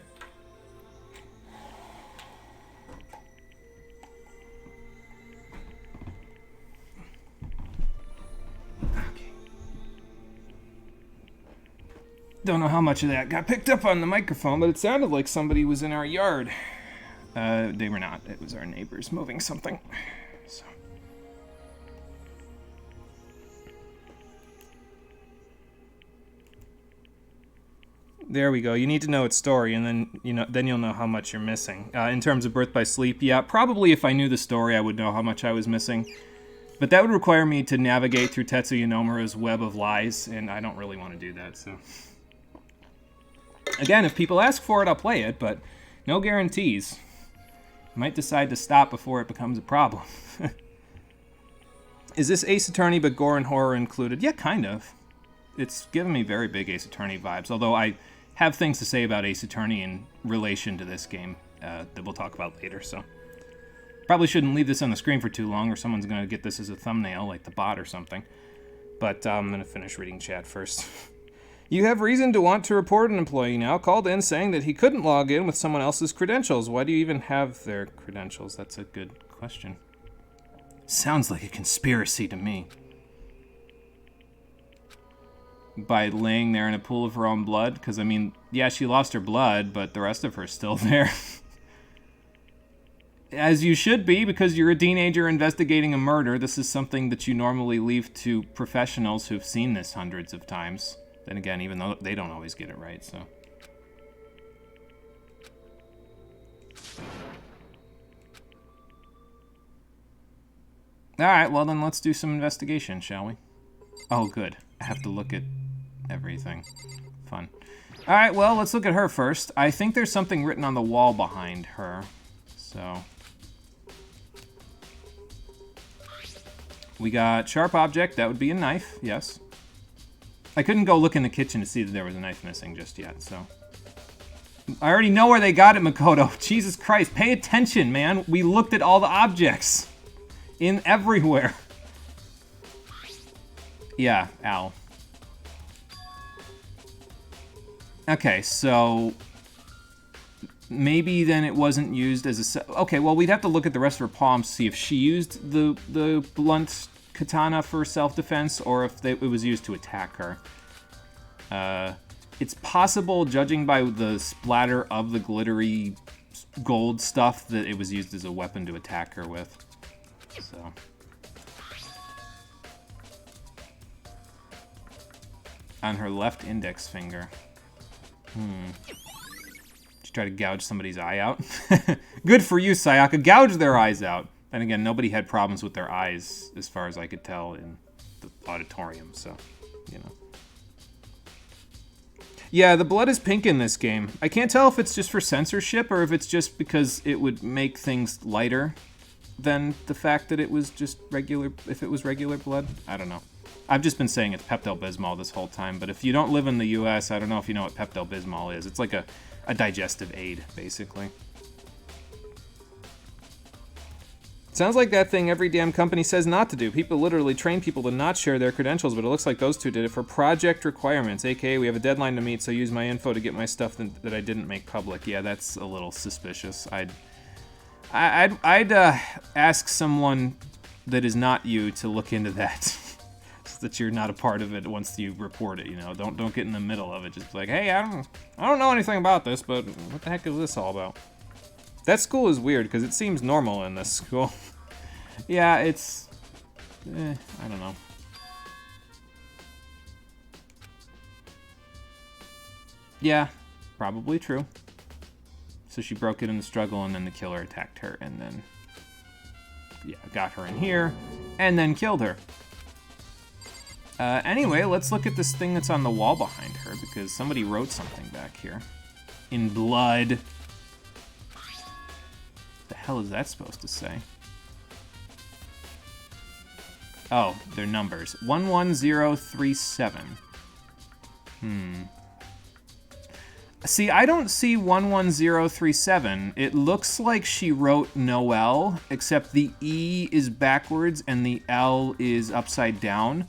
Don't know how much of that got picked up on the microphone, but it sounded like somebody was in our yard. They were not. It was our neighbors moving something. So. There we go. You need to know its story, and then you'll know how much you're missing. In terms of Birth by Sleep, yeah, probably if I knew the story, I would know how much I was missing. But that would require me to navigate through Tetsuya Nomura's web of lies, and I don't really want to do that, so... Again, if people ask for it, I'll play it, but no guarantees. I might decide to stop before it becomes a problem. Is this Ace Attorney but gore and horror included? Yeah, kind of. It's given me very big Ace Attorney vibes, although I have things to say about Ace Attorney in relation to this game that we'll talk about later, so... Probably shouldn't leave this on the screen for too long, or someone's going to get this as a thumbnail, like the bot or something. But I'm going to finish reading chat first. You have reason to want to report an employee now. Called in saying that he couldn't log in with someone else's credentials. Why do you even have their credentials? That's a good question. Sounds like a conspiracy to me. By laying there in a pool of her own blood? Because, I mean, yeah, she lost her blood, but the rest of her's still there. As you should be, because you're a teenager investigating a murder. This is something that you normally leave to professionals who've seen this hundreds of times. Then again, even though they don't always get it right, so... Alright, well then let's do some investigation, shall we? Oh, good. I have to look at everything. Fun. Alright, well, let's look at her first. I think there's something written on the wall behind her, so... We got sharp object, that would be a knife, yes. I couldn't go look in the kitchen to see that there was a knife missing just yet, so... I already know where they got it, Makoto. Jesus Christ, pay attention, man. We looked at all the objects. In everywhere. Yeah, ow. Okay, so maybe then it wasn't used as a... Okay, well, we'd have to look at the rest of her palms to see if she used the blunt katana for self-defense or if it was used to attack her. It's possible, judging by the splatter of the glittery gold stuff, that it was used as a weapon to attack her with. So... on her left index finger. Did you try to gouge somebody's eye out? Good for you, Sayaka. Gouge their eyes out. And again, nobody had problems with their eyes, as far as I could tell, in the auditorium, so, you know. Yeah, the blood is pink in this game. I can't tell if it's just for censorship or if it's just because it would make things lighter than the fact that it was just regular, if it was regular blood. I don't know. I've just been saying it's Pepto-Bismol this whole time, but if you don't live in the US, I don't know if you know what Pepto-Bismol is. It's like a digestive aid, basically. Sounds like that thing every damn company says not to do. People literally train people to not share their credentials, but it looks like those two did it for project requirements, aka we have a deadline to meet, so use my info to get my stuff that I didn't make public. Yeah, that's a little suspicious. I'd ask someone that is not you to look into that. So that you're not a part of it once you report it, you know. Don't get in the middle of it. Just be like, hey, I don't know anything about this, but what the heck is this all about? That school is weird, because it seems normal in this school. Yeah, it's... I don't know. Yeah, probably true. So she broke it in the struggle, and then the killer attacked her, and then... yeah, got her in here, and then killed her. Anyway, let's look at this thing that's on the wall behind her, because somebody wrote something back here. In blood. The hell is that supposed to say? Oh, they're numbers. 11037. See, I don't see 11037. It looks like she wrote Noel, except the E is backwards and the L is upside down.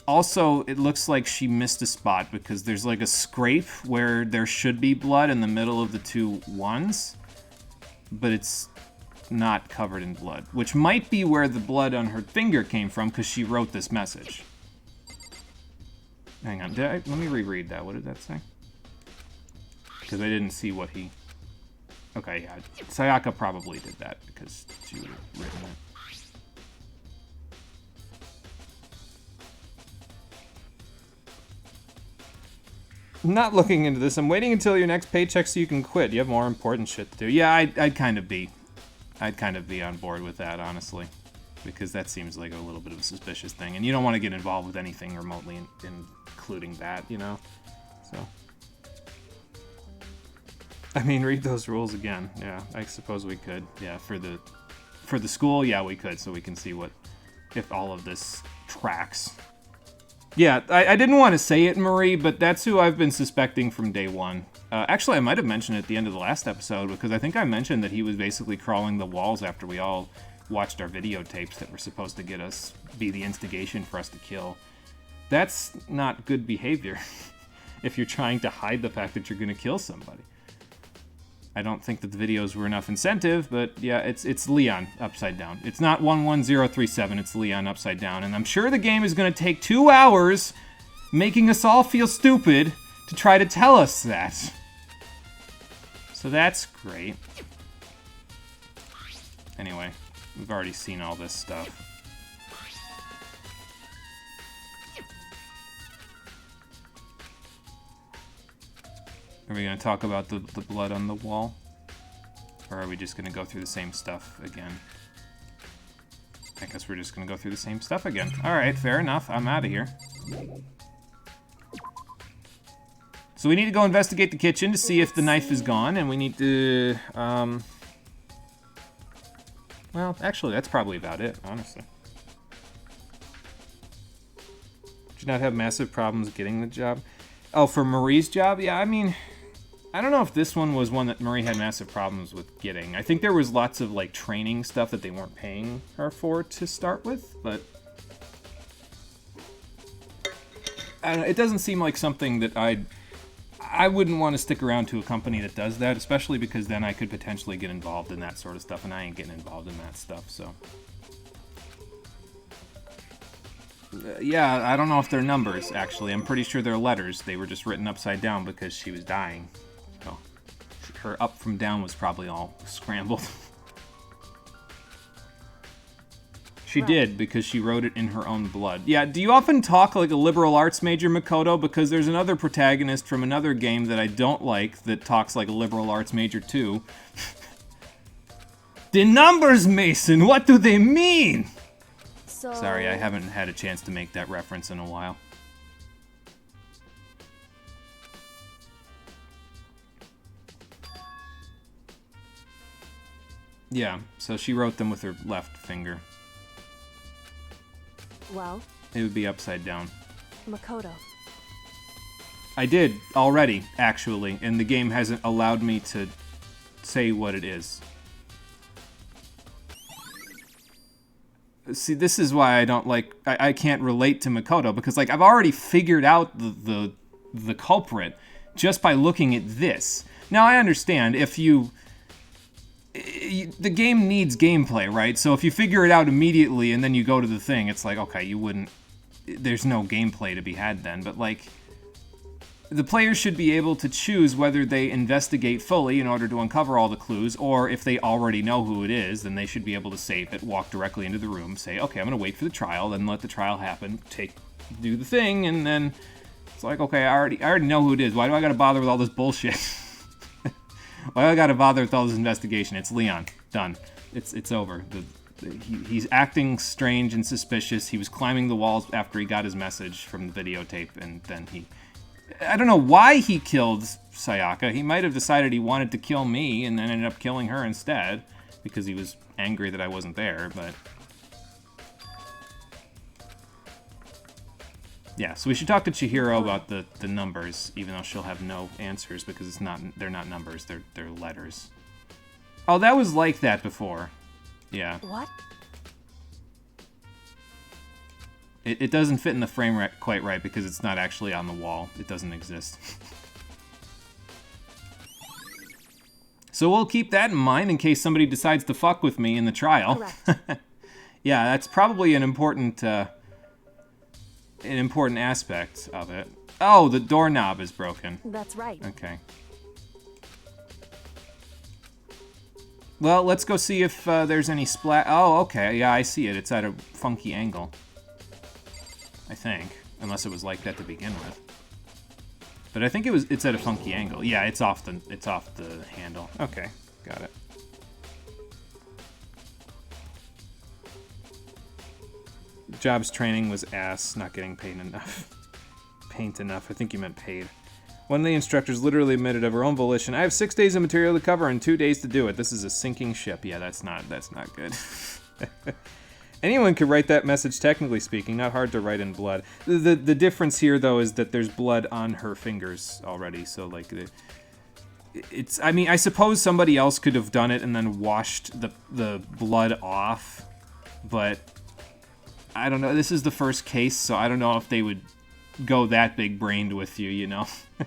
Also, it looks like she missed a spot because there's like a scrape where there should be blood in the middle of the two ones, but it's not covered in blood, which might be where the blood on her finger came from because she wrote this message. Hang on, let me reread that. What did that say? Because I didn't see what he... Okay, yeah, Sayaka probably did that because she would have written it. I'm not looking into this. I'm waiting until your next paycheck so you can quit. You have more important shit to do. Yeah, I'd kind of be on board with that, honestly, because that seems like a little bit of a suspicious thing, and you don't want to get involved with anything remotely, including that, you know. So, I mean, read those rules again. Yeah, I suppose we could. Yeah, for the school, yeah, we could, so we can see if all of this tracks. Yeah, I didn't want to say it, Marie, but that's who I've been suspecting from day one. Actually, I might have mentioned it at the end of the last episode, because I think I mentioned that he was basically crawling the walls after we all watched our videotapes that were supposed to be the instigation for us to kill. That's not good behavior if you're trying to hide the fact that you're going to kill somebody. I don't think that the videos were enough incentive, but yeah, it's Leon upside down. It's not 11037, it's Leon upside down. And I'm sure the game is going to take 2 hours making us all feel stupid to try to tell us that. So that's great. Anyway, we've already seen all this stuff. Are we going to talk about the blood on the wall? Or are we just going to go through the same stuff again? I guess we're just going to go through the same stuff again. Alright, fair enough. I'm out of here. So we need to go investigate the kitchen to see if the knife is gone, and we need to, well, actually, that's probably about it, honestly. Did you not have massive problems getting the job? Oh, for Marie's job? Yeah, I mean, I don't know if this one was one that Marie had massive problems with getting. I think there was lots of, like, training stuff that they weren't paying her for to start with, but I don't know, it doesn't seem like something that I wouldn't want to stick around to a company that does that, especially because then I could potentially get involved in that sort of stuff, and I ain't getting involved in that stuff, so. Yeah, I don't know if they're numbers, actually. I'm pretty sure they're letters. They were just written upside down because she was dying. So, her up from down was probably all scrambled. She did, because she wrote it in her own blood. Yeah, do you often talk like a liberal arts major, Makoto? Because there's another protagonist from another game that I don't like that talks like a liberal arts major, too. The numbers, Mason! What do they mean? So... Sorry, I haven't had a chance to make that reference in a while. Yeah, so she wrote them with her left finger. Well, It would be upside down. Makoto. I did already, actually, and the game hasn't allowed me to say what it is. See, this is why I don't like... I can't relate to Makoto, because, like, I've already figured out the culprit just by looking at this. Now, I understand if you... The game needs gameplay, right? So if you figure it out immediately and then you go to the thing, it's like, okay, you wouldn't... There's no gameplay to be had then, but, like... The players should be able to choose whether they investigate fully in order to uncover all the clues, or if they already know who it is, then they should be able to save it, walk directly into the room, say, okay, I'm going to wait for the trial, then let the trial happen, do the thing, and then it's like, okay, I already know who it is. Why do I got to bother with all this bullshit? Why do I got to bother with all this investigation? It's Leon. Done. It's over. He's acting strange and suspicious. He was climbing the walls after he got his message from the videotape, and then he... I don't know why he killed Sayaka. He might have decided he wanted to kill me and then ended up killing her instead because he was angry that I wasn't there, but... Yeah, so we should talk to Chihiro about the numbers, even though she'll have no answers because they're not numbers, they're letters. Oh, that was like that before. Yeah. What? It doesn't fit in the frame quite right because it's not actually on the wall. It doesn't exist. So we'll keep that in mind in case somebody decides to fuck with me in the trial. Yeah, that's probably an important aspect of it. Oh, the doorknob is broken. That's right. Okay. Well, let's go see if there's any splat. Oh, okay. Yeah, I see it. It's at a funky angle. I think, unless it was like that to begin with. But I think it's at a funky angle. Yeah, it's off the handle. Okay, got it. Jobs training was ass, not getting paid enough. Paint enough. I think you meant paid. One of the instructors literally admitted of her own volition, I have 6 days of material to cover and 2 days to do it. This is a sinking ship. Yeah, that's not good. Anyone could write that message, technically speaking. Not hard to write in blood. The difference here, though, is that there's blood on her fingers already. So, like, it's... I mean, I suppose somebody else could have done it and then washed the blood off. But, I don't know. This is the first case, so I don't know if they would go that big-brained with you, you know? I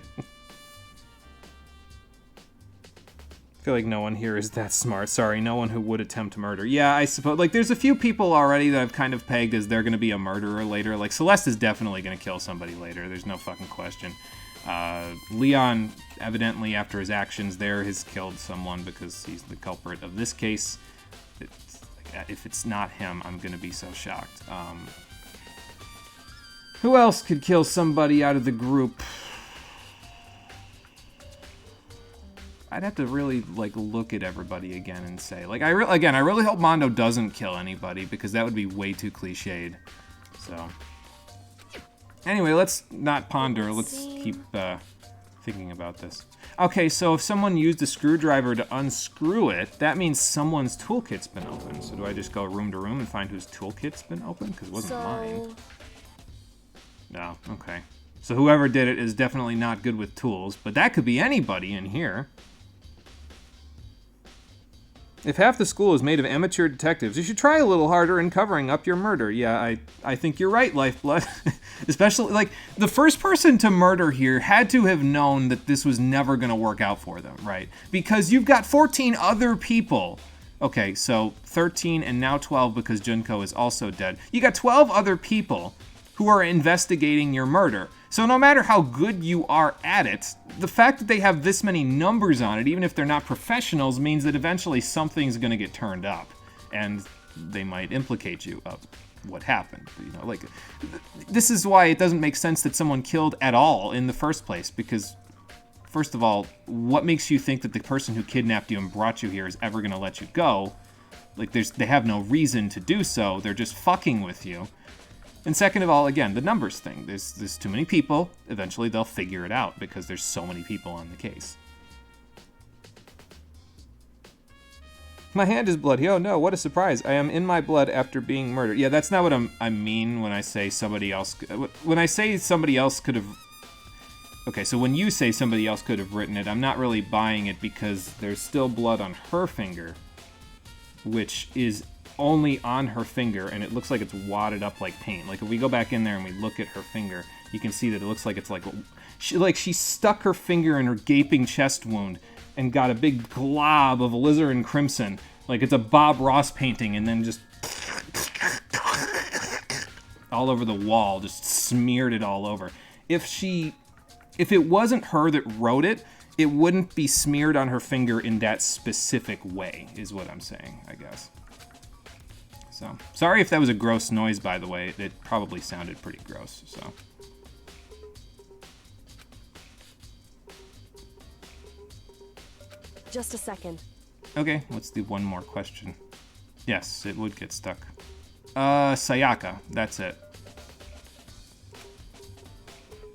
feel like no one here is that smart. Sorry, no one who would attempt murder. Yeah, I suppose. Like, there's a few people already that I've kind of pegged as they're going to be a murderer later. Like, Celeste is definitely going to kill somebody later. There's no fucking question. Leon, evidently, after his actions there, has killed someone because he's the culprit of this case. If it's not him, I'm going to be so shocked. Who else could kill somebody out of the group? I'd have to really, like, look at everybody again and say, like, I really hope Mondo doesn't kill anybody, because that would be way too cliched. So, anyway, let's not ponder. Let's keep thinking about this. Okay, so if someone used a screwdriver to unscrew it, that means someone's toolkit's been opened. So do I just go room to room and find whose toolkit's been opened? Because it wasn't mine. No, okay. So whoever did it is definitely not good with tools, but that could be anybody in here. If half the school is made of amateur detectives, you should try a little harder in covering up your murder. Yeah, I think you're right, Lifeblood. Especially, like, the first person to murder here had to have known that this was never going to work out for them, right? Because you've got 14 other people. Okay, so 13 and now 12 because Junko is also dead. You got 12 other people who are investigating your murder. So no matter how good you are at it, the fact that they have this many numbers on it, even if they're not professionals, means that eventually something's going to get turned up, and they might implicate you of what happened. You know, like, this is why it doesn't make sense that someone killed at all in the first place, because, first of all, what makes you think that the person who kidnapped you and brought you here is ever going to let you go? Like, they have no reason to do so. They're just fucking with you. And second of all, again, the numbers thing. There's too many people. Eventually they'll figure it out because there's so many people on the case. My hand is bloody. Oh no, what a surprise. I am in my blood after being murdered. Yeah, that's not what I mean when I say somebody else... When I say somebody else could have... Okay, so when you say somebody else could have written it, I'm not really buying it because there's still blood on her finger, which is only on her finger, and it looks like it's wadded up like paint. Like, if we go back in there and we look at her finger, you can see that it looks like it's like she stuck her finger in her gaping chest wound and got a big glob of alizarin crimson, like it's a Bob Ross painting, and then just all over the wall, just smeared it all over. If it wasn't her that wrote it, it wouldn't be smeared on her finger in that specific way, is what I'm saying, I guess. So, sorry if that was a gross noise, by the way. It probably sounded pretty gross, so. Just a second. Okay, let's do one more question. Yes, it would get stuck. Sayaka, that's it.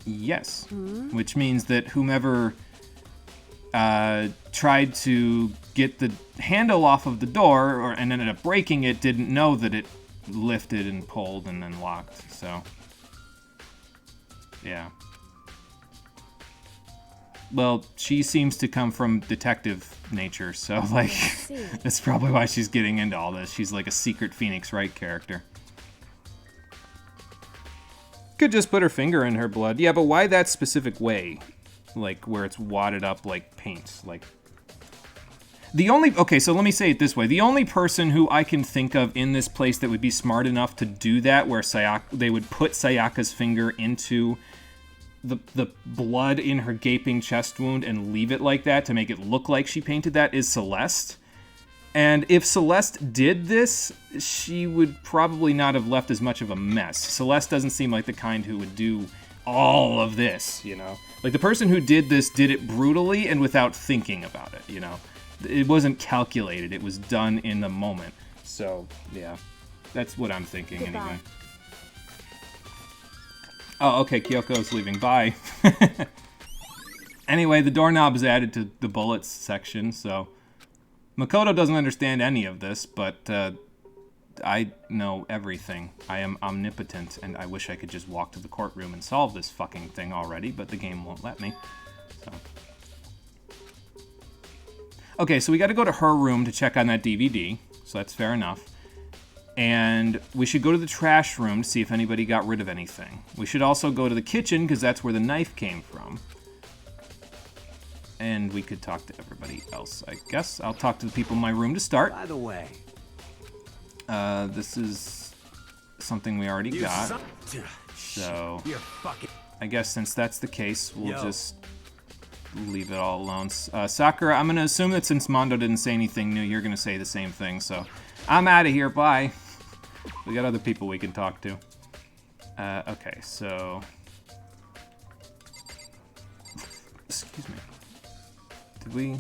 Yes, which means that whomever tried to get the handle off of the door and ended up breaking it didn't know that it lifted and pulled and then locked, so yeah. Well, she seems to come from detective nature, so like that's probably why she's getting into all this. She's like a secret Phoenix Wright character. Could just put her finger in her blood. Yeah, but why that specific way? Like, where it's wadded up like paint. Like, okay, so let me say it this way. The only person who I can think of in this place that would be smart enough to do that, where they would put Sayaka's finger into the blood in her gaping chest wound and leave it like that to make it look like she painted that, is Celeste. And if Celeste did this, she would probably not have left as much of a mess. Celeste doesn't seem like the kind who would do all of this, you know? Like, the person who did this did it brutally and without thinking about it, you know? It wasn't calculated. It was done in the moment. So, yeah. That's what I'm thinking, anyway. Oh, okay, Kyoko's leaving. Bye. Anyway, the doorknob is added to the bullets section, so... Makoto doesn't understand any of this, but I know everything. I am omnipotent, and I wish I could just walk to the courtroom and solve this fucking thing already, but the game won't let me. So. Okay, so we gotta go to her room to check on that DVD, so that's fair enough. And we should go to the trash room to see if anybody got rid of anything. We should also go to the kitchen, because that's where the knife came from. And we could talk to everybody else, I guess. I'll talk to the people in my room to start. By the way, this is something we already got. So, I guess since that's the case, we'll just leave it all alone. Sakura, I'm going to assume that since Mondo didn't say anything new, you're going to say the same thing. So, I'm out of here. Bye. We got other people we can talk to. Okay, so... Excuse me. Did we?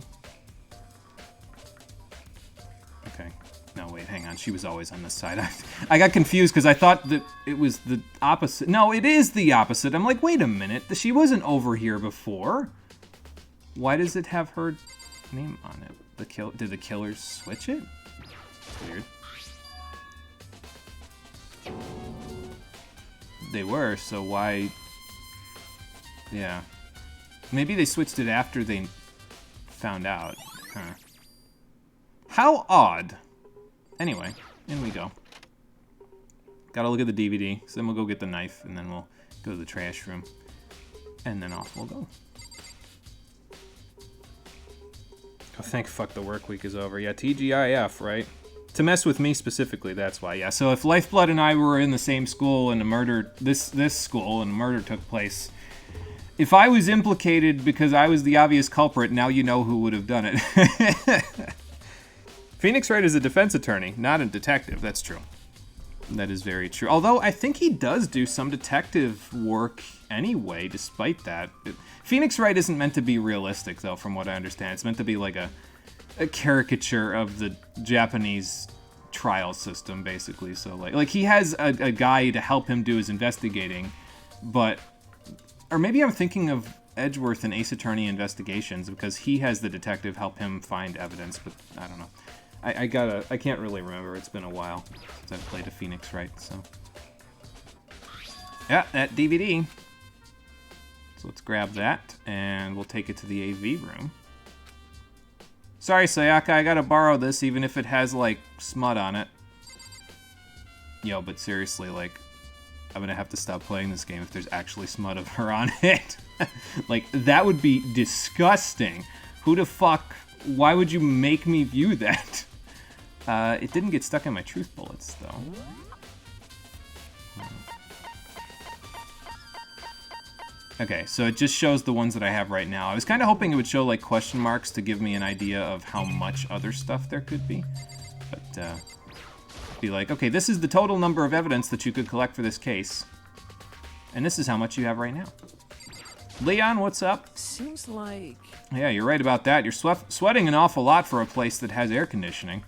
Okay. No, wait, hang on. She was always on this side. I got confused because I thought that it was the opposite. No, it is the opposite. I'm like, wait a minute. She wasn't over here before. Why does it have her name on it? Did the killers switch it? Weird. They were, so why? Yeah. Maybe they switched it after they found out. Huh. How odd. Anyway, in we go. Gotta look at the DVD, so then we'll go get the knife, and then we'll go to the trash room. And then off we'll go. Oh, thank fuck the work week is over. Yeah, TGIF, right? To mess with me specifically, that's why. Yeah, so if Lifeblood and I were in the same school and a murder, this school, and a murder took place, if I was implicated because I was the obvious culprit, now you know who would have done it. Phoenix Wright is a defense attorney, not a detective. That's true. That is very true. Although I think he does do some detective work anyway, despite that. Phoenix Wright isn't meant to be realistic, though, from what I understand. It's meant to be like a caricature of the Japanese trial system, basically. So, like he has a guy to help him do his investigating, but... Or maybe I'm thinking of Edgeworth and Ace Attorney Investigations, because he has the detective help him find evidence, but I don't know. I can't really remember. It's been a while since I've played a Phoenix Wright, so... Yeah, that DVD. So let's grab that, and we'll take it to the AV room. Sorry, Sayaka, I gotta borrow this, even if it has, like, smut on it. Yo, but seriously, like, I'm gonna have to stop playing this game if there's actually smut of her on it. Like, that would be disgusting. Who the fuck... Why would you make me view that? It didn't get stuck in my truth bullets, though. Okay, so it just shows the ones that I have right now. I was kind of hoping it would show, like, question marks to give me an idea of how much other stuff there could be. But, be like, okay, this is the total number of evidence that you could collect for this case. And this is how much you have right now. Leon, what's up? Seems like... Yeah, you're right about that. You're sweating an awful lot for a place that has air conditioning.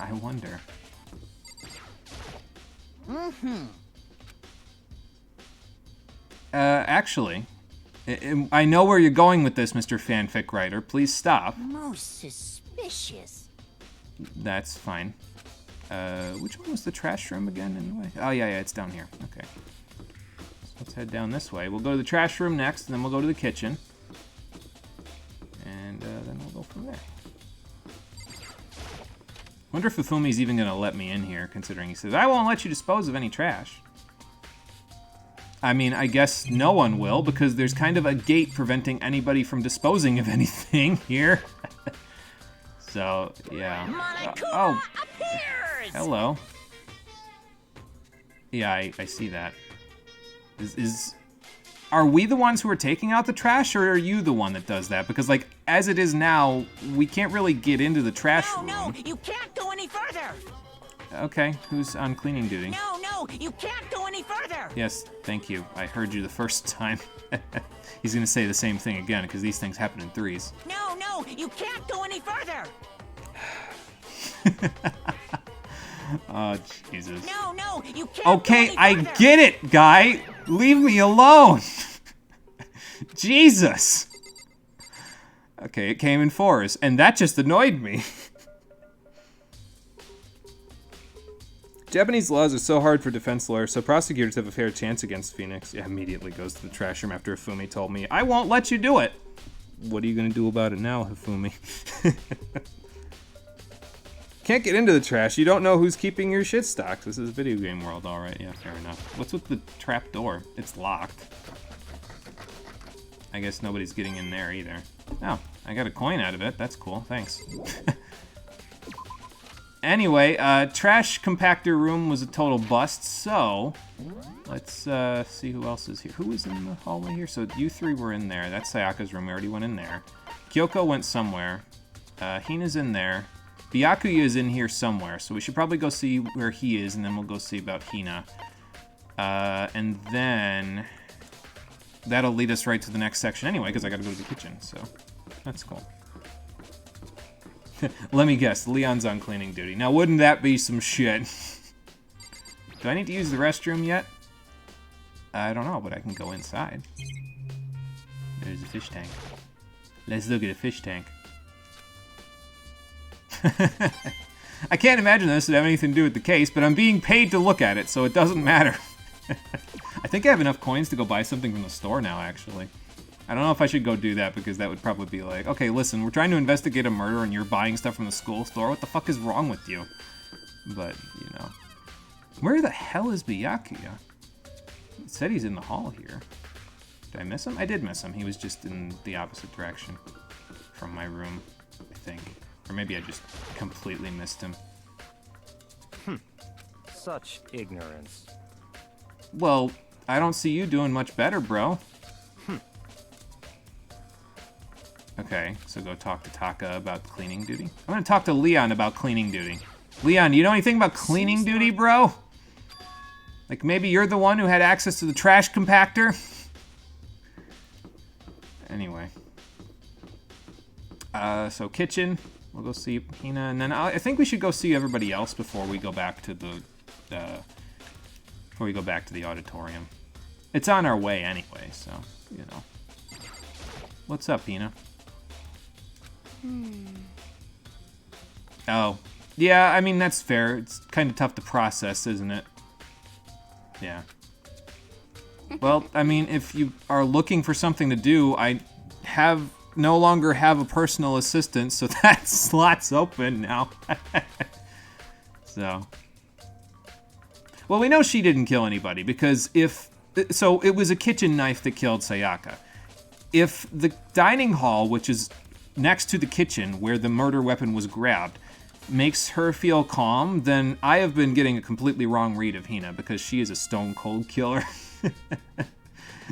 I wonder. Actually, I know where you're going with this, Mr. Fanfic Writer. Please stop. Most suspicious. That's fine. Which one was the trash room again, anyway? Oh, yeah, it's down here. Okay. So let's head down this way. We'll go to the trash room next, and then we'll go to the kitchen. And then we'll go from there. Wonder if Ufumi's even gonna let me in here, considering he says, I won't let you dispose of any trash. I mean, I guess no one will, because there's kind of a gate preventing anybody from disposing of anything here. So, yeah. Oh, hello. Yeah, I see that. Are we the ones who are taking out the trash, or are you the one that does that? Because, like, as it is now, we can't really get into the trash room. No, you can't go any further. Okay, who's on cleaning duty? No, you can't go any further. Yes, thank you. I heard you the first time. He's gonna say the same thing again, because these things happen in threes. No, you can't go any further. Oh, Jesus. No, you can't. Okay, go I any further. get it, guy. Leave me alone. Jesus. Okay, it came in fours, and that just annoyed me. Japanese laws are so hard for defense lawyers, so prosecutors have a fair chance against Phoenix. Yeah, immediately goes to the trash room after Hifumi told me, I won't let you do it. What are you gonna do about it now, Hifumi? Can't get into the trash. You don't know who's keeping your shit stocks. This is video game world, all right. Yeah, fair enough. What's with the trap door? It's locked. I guess nobody's getting in there either. Oh, I got a coin out of it. That's cool. Thanks. Anyway, trash compactor room was a total bust, so let's see who else is here. Who was in the hallway here? So you three were in there. That's Sayaka's room. We already went in there. Kyoko went somewhere. Hina's in there. Byakuya is in here somewhere, so we should probably go see where he is, and then we'll go see about Hina. And then that'll lead us right to the next section anyway, because I gotta go to the kitchen, so that's cool. Let me guess, Leon's on cleaning duty. Now, wouldn't that be some shit? Do I need to use the restroom yet? I don't know, but I can go inside. There's a fish tank. Let's look at a fish tank. I can't imagine this would have anything to do with the case, but I'm being paid to look at it, so it doesn't matter. I think I have enough coins to go buy something from the store now, actually. I don't know if I should go do that because that would probably be like, okay, listen, we're trying to investigate a murder and you're buying stuff from the school store. What the fuck is wrong with you? But, you know. Where the hell is Byakuya? It said he's in the hall here. Did I miss him? I did miss him. He was just in the opposite direction from my room, I think. Or maybe I just completely missed him. Such ignorance. Well, I don't see you doing much better, bro. Okay, so go talk to Taka about cleaning duty. I'm gonna talk to Leon about cleaning duty. Leon, do you know anything about cleaning duty, bro? Like maybe you're the one who had access to the trash compactor? Anyway. So kitchen. We'll go see Hina, and then I think we should go see everybody else before we go back to the auditorium. It's on our way anyway, so you know. What's up, Hina? Oh, yeah. I mean that's fair. It's kind of tough to process, isn't it? Yeah. Well, I mean, if you are looking for something to do, I no longer have a personal assistant, so that slot's open now. So. Well, we know she didn't kill anybody, because so it was a kitchen knife that killed Sayaka. If the dining hall, which is next to the kitchen where the murder weapon was grabbed, makes her feel calm, then I have been getting a completely wrong read of Hina, because she is a stone cold killer.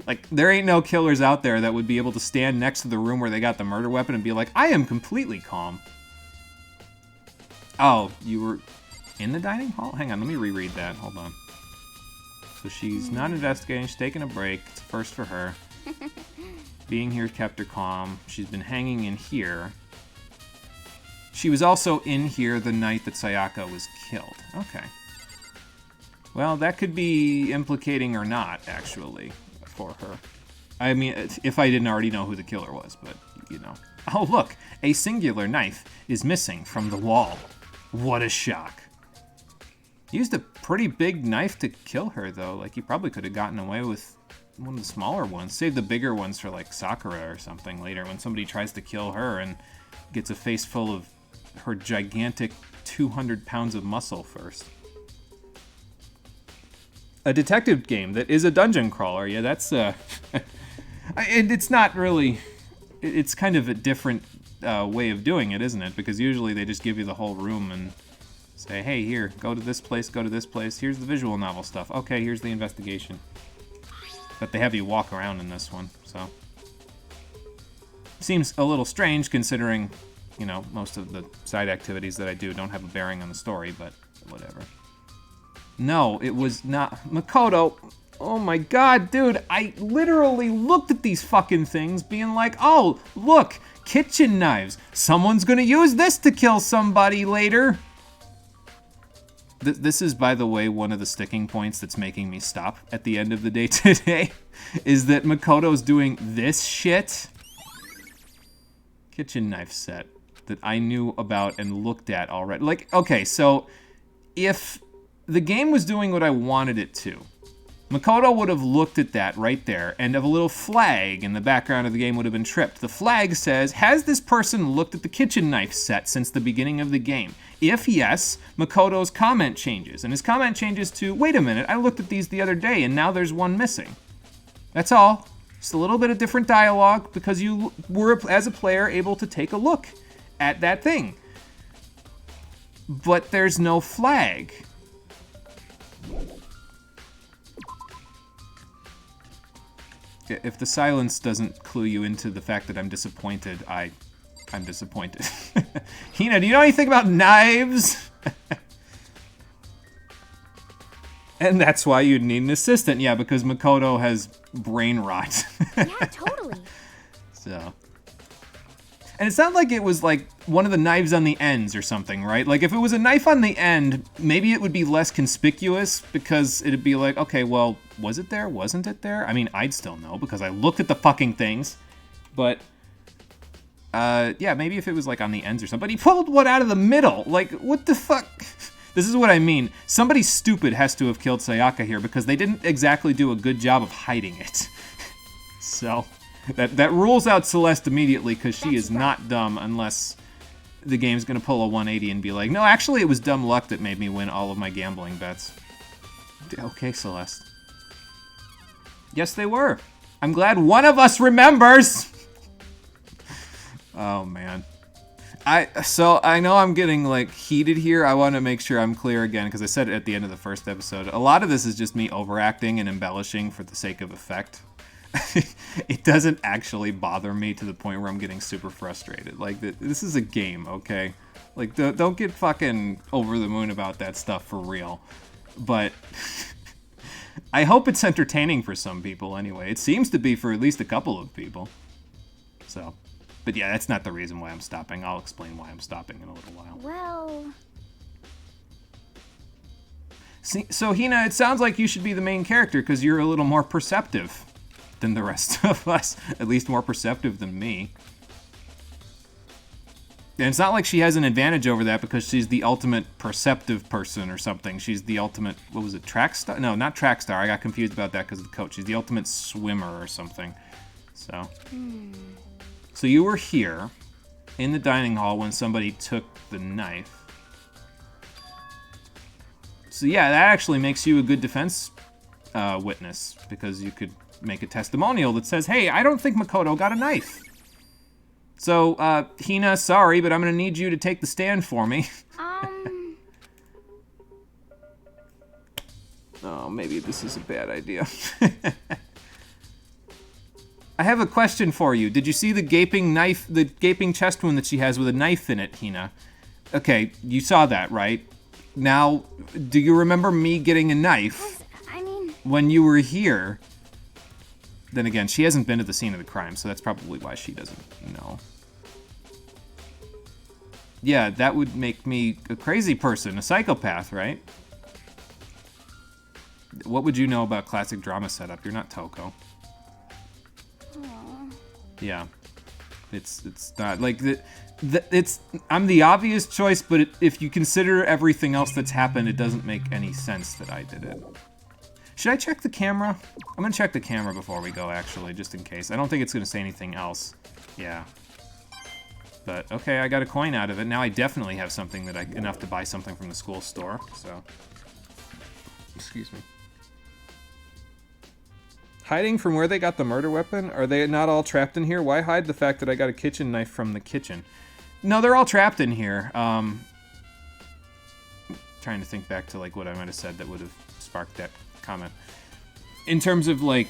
Like, there ain't no killers out there that would be able to stand next to the room where they got the murder weapon and be like, I am completely calm. Oh, you were in the dining hall? Hang on, let me reread that. Hold on. So she's not investigating, she's taking a break. It's a first for her. Being here kept her calm. She's been hanging in here. She was also in here the night that Sayaka was killed. Okay. Well, that could be implicating or not, actually, for her. I mean, if I didn't already know who the killer was, but, you know. Oh, look, a singular knife is missing from the wall. What a shock. He used a pretty big knife to kill her, though. Like, he probably could have gotten away with one of the smaller ones. Save the bigger ones for, like, Sakura or something later when somebody tries to kill her and gets a face full of her gigantic 200 pounds of muscle first. A detective game that is a dungeon crawler. Yeah, that's it's not really. It's kind of a different way of doing it, isn't it? Because usually they just give you the whole room and say, "Hey, here, go to this place, go to this place. Here's the visual novel stuff. Okay, here's the investigation." But they have you walk around in this one, so seems a little strange considering, you know, most of the side activities that I do don't have a bearing on the story, but whatever. No, it was not. Makoto, oh my god, dude, I literally looked at these fucking things being like, oh, look, kitchen knives. Someone's gonna use this to kill somebody later. This is, by the way, one of the sticking points that's making me stop at the end of the day today, is that Makoto's doing this shit. Kitchen knife set that I knew about and looked at already. Like, okay, so if the game was doing what I wanted it to, Makoto would have looked at that right there, and a little flag in the background of the game would have been tripped. The flag says, has this person looked at the kitchen knife set since the beginning of the game? If yes, Makoto's comment changes, and his comment changes to, wait a minute, I looked at these the other day, and now there's one missing. That's all. Just a little bit of different dialogue, because you were, as a player, able to take a look at that thing. But there's no flag. If the silence doesn't clue you into the fact that I'm disappointed, I'm disappointed. Hina, do you know anything about knives? And that's why you'd need an assistant. Yeah, because Makoto has brain rot. Yeah, totally. So. And it's not like it was like one of the knives on the ends or something, right? Like if it was a knife on the end, maybe it would be less conspicuous because it'd be like, okay, well, was it there? Wasn't it there? I mean, I'd still know because I looked at the fucking things. But, yeah, maybe if it was like on the ends or something. But he pulled one out of the middle. Like, what the fuck? This is what I mean. Somebody stupid has to have killed Sayaka here because they didn't exactly do a good job of hiding it. So, That rules out Celeste immediately because she is not dumb unless the game's gonna pull a 180 and be like, no, actually it was dumb luck that made me win all of my gambling bets. Okay, Celeste. Yes, they were. I'm glad one of us remembers. Oh man. So I know I'm getting like heated here. I want to make sure I'm clear again because I said it at the end of the first episode. A lot of this is just me overacting and embellishing for the sake of effect. It doesn't actually bother me to the point where I'm getting super frustrated. Like this is a game, okay? Like don't get fucking over the moon about that stuff for real. But I hope it's entertaining for some people anyway. It seems to be for at least a couple of people. So. But yeah, that's not the reason why I'm stopping. I'll explain why I'm stopping in a little while. Well... See, so Hina, it sounds like you should be the main character because you're a little more perceptive than the rest of us. At least more perceptive than me. And it's not like she has an advantage over that because she's the ultimate perceptive person or something. She's the ultimate, what was it, track star? No, not track star. I got confused about that because of the coach. She's the ultimate swimmer or something. So... So you were here in the dining hall when somebody took the knife. So yeah, that actually makes you a good defense witness because you could make a testimonial that says, hey, I don't think Makoto got a knife. So, Hina, sorry, but I'm going to need you to take the stand for me. Oh, maybe this is a bad idea. I have a question for you. Did you see the gaping knife, the gaping chest wound that she has with a knife in it, Hina? Okay, you saw that, right? Now, do you remember me getting a knife when you were here? Then again, she hasn't been to the scene of the crime, so that's probably why she doesn't know. Yeah, that would make me a crazy person, a psychopath, right? What would you know about classic drama setup? You're not Toko. Yeah, it's not like I'm the obvious choice, but if you consider everything else that's happened, it doesn't make any sense that I did it. Should I check the camera? I'm gonna check the camera before we go, actually, just in case. I don't think it's gonna say anything else. Yeah. But okay, I got a coin out of it. Now I definitely have something enough to buy something from the school store. So, excuse me. Hiding from where they got the murder weapon? Are they not all trapped in here? Why hide the fact that I got a kitchen knife from the kitchen? No, they're all trapped in here. Trying to think back to like what I might have said that would have sparked that comment. In terms of like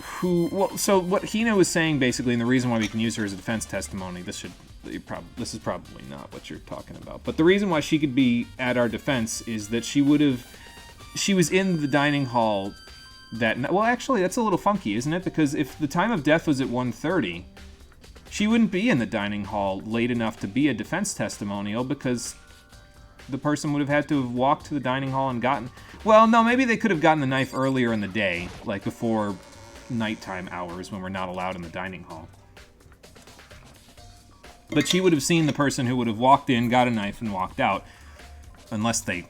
who, well, so what Hina was saying basically, and the reason why we can use her as a defense testimony, this is probably not what you're talking about. But the reason why she could be at our defense is that she was in the dining hall. Well, actually, that's a little funky, isn't it? Because if the time of death was at 1:30, she wouldn't be in the dining hall late enough to be a defense testimonial because the person would have had to have walked to the dining hall and gotten... Well, no, maybe they could have gotten the knife earlier in the day, like before nighttime hours when we're not allowed in the dining hall. But she would have seen the person who would have walked in, got a knife, and walked out. Unless they,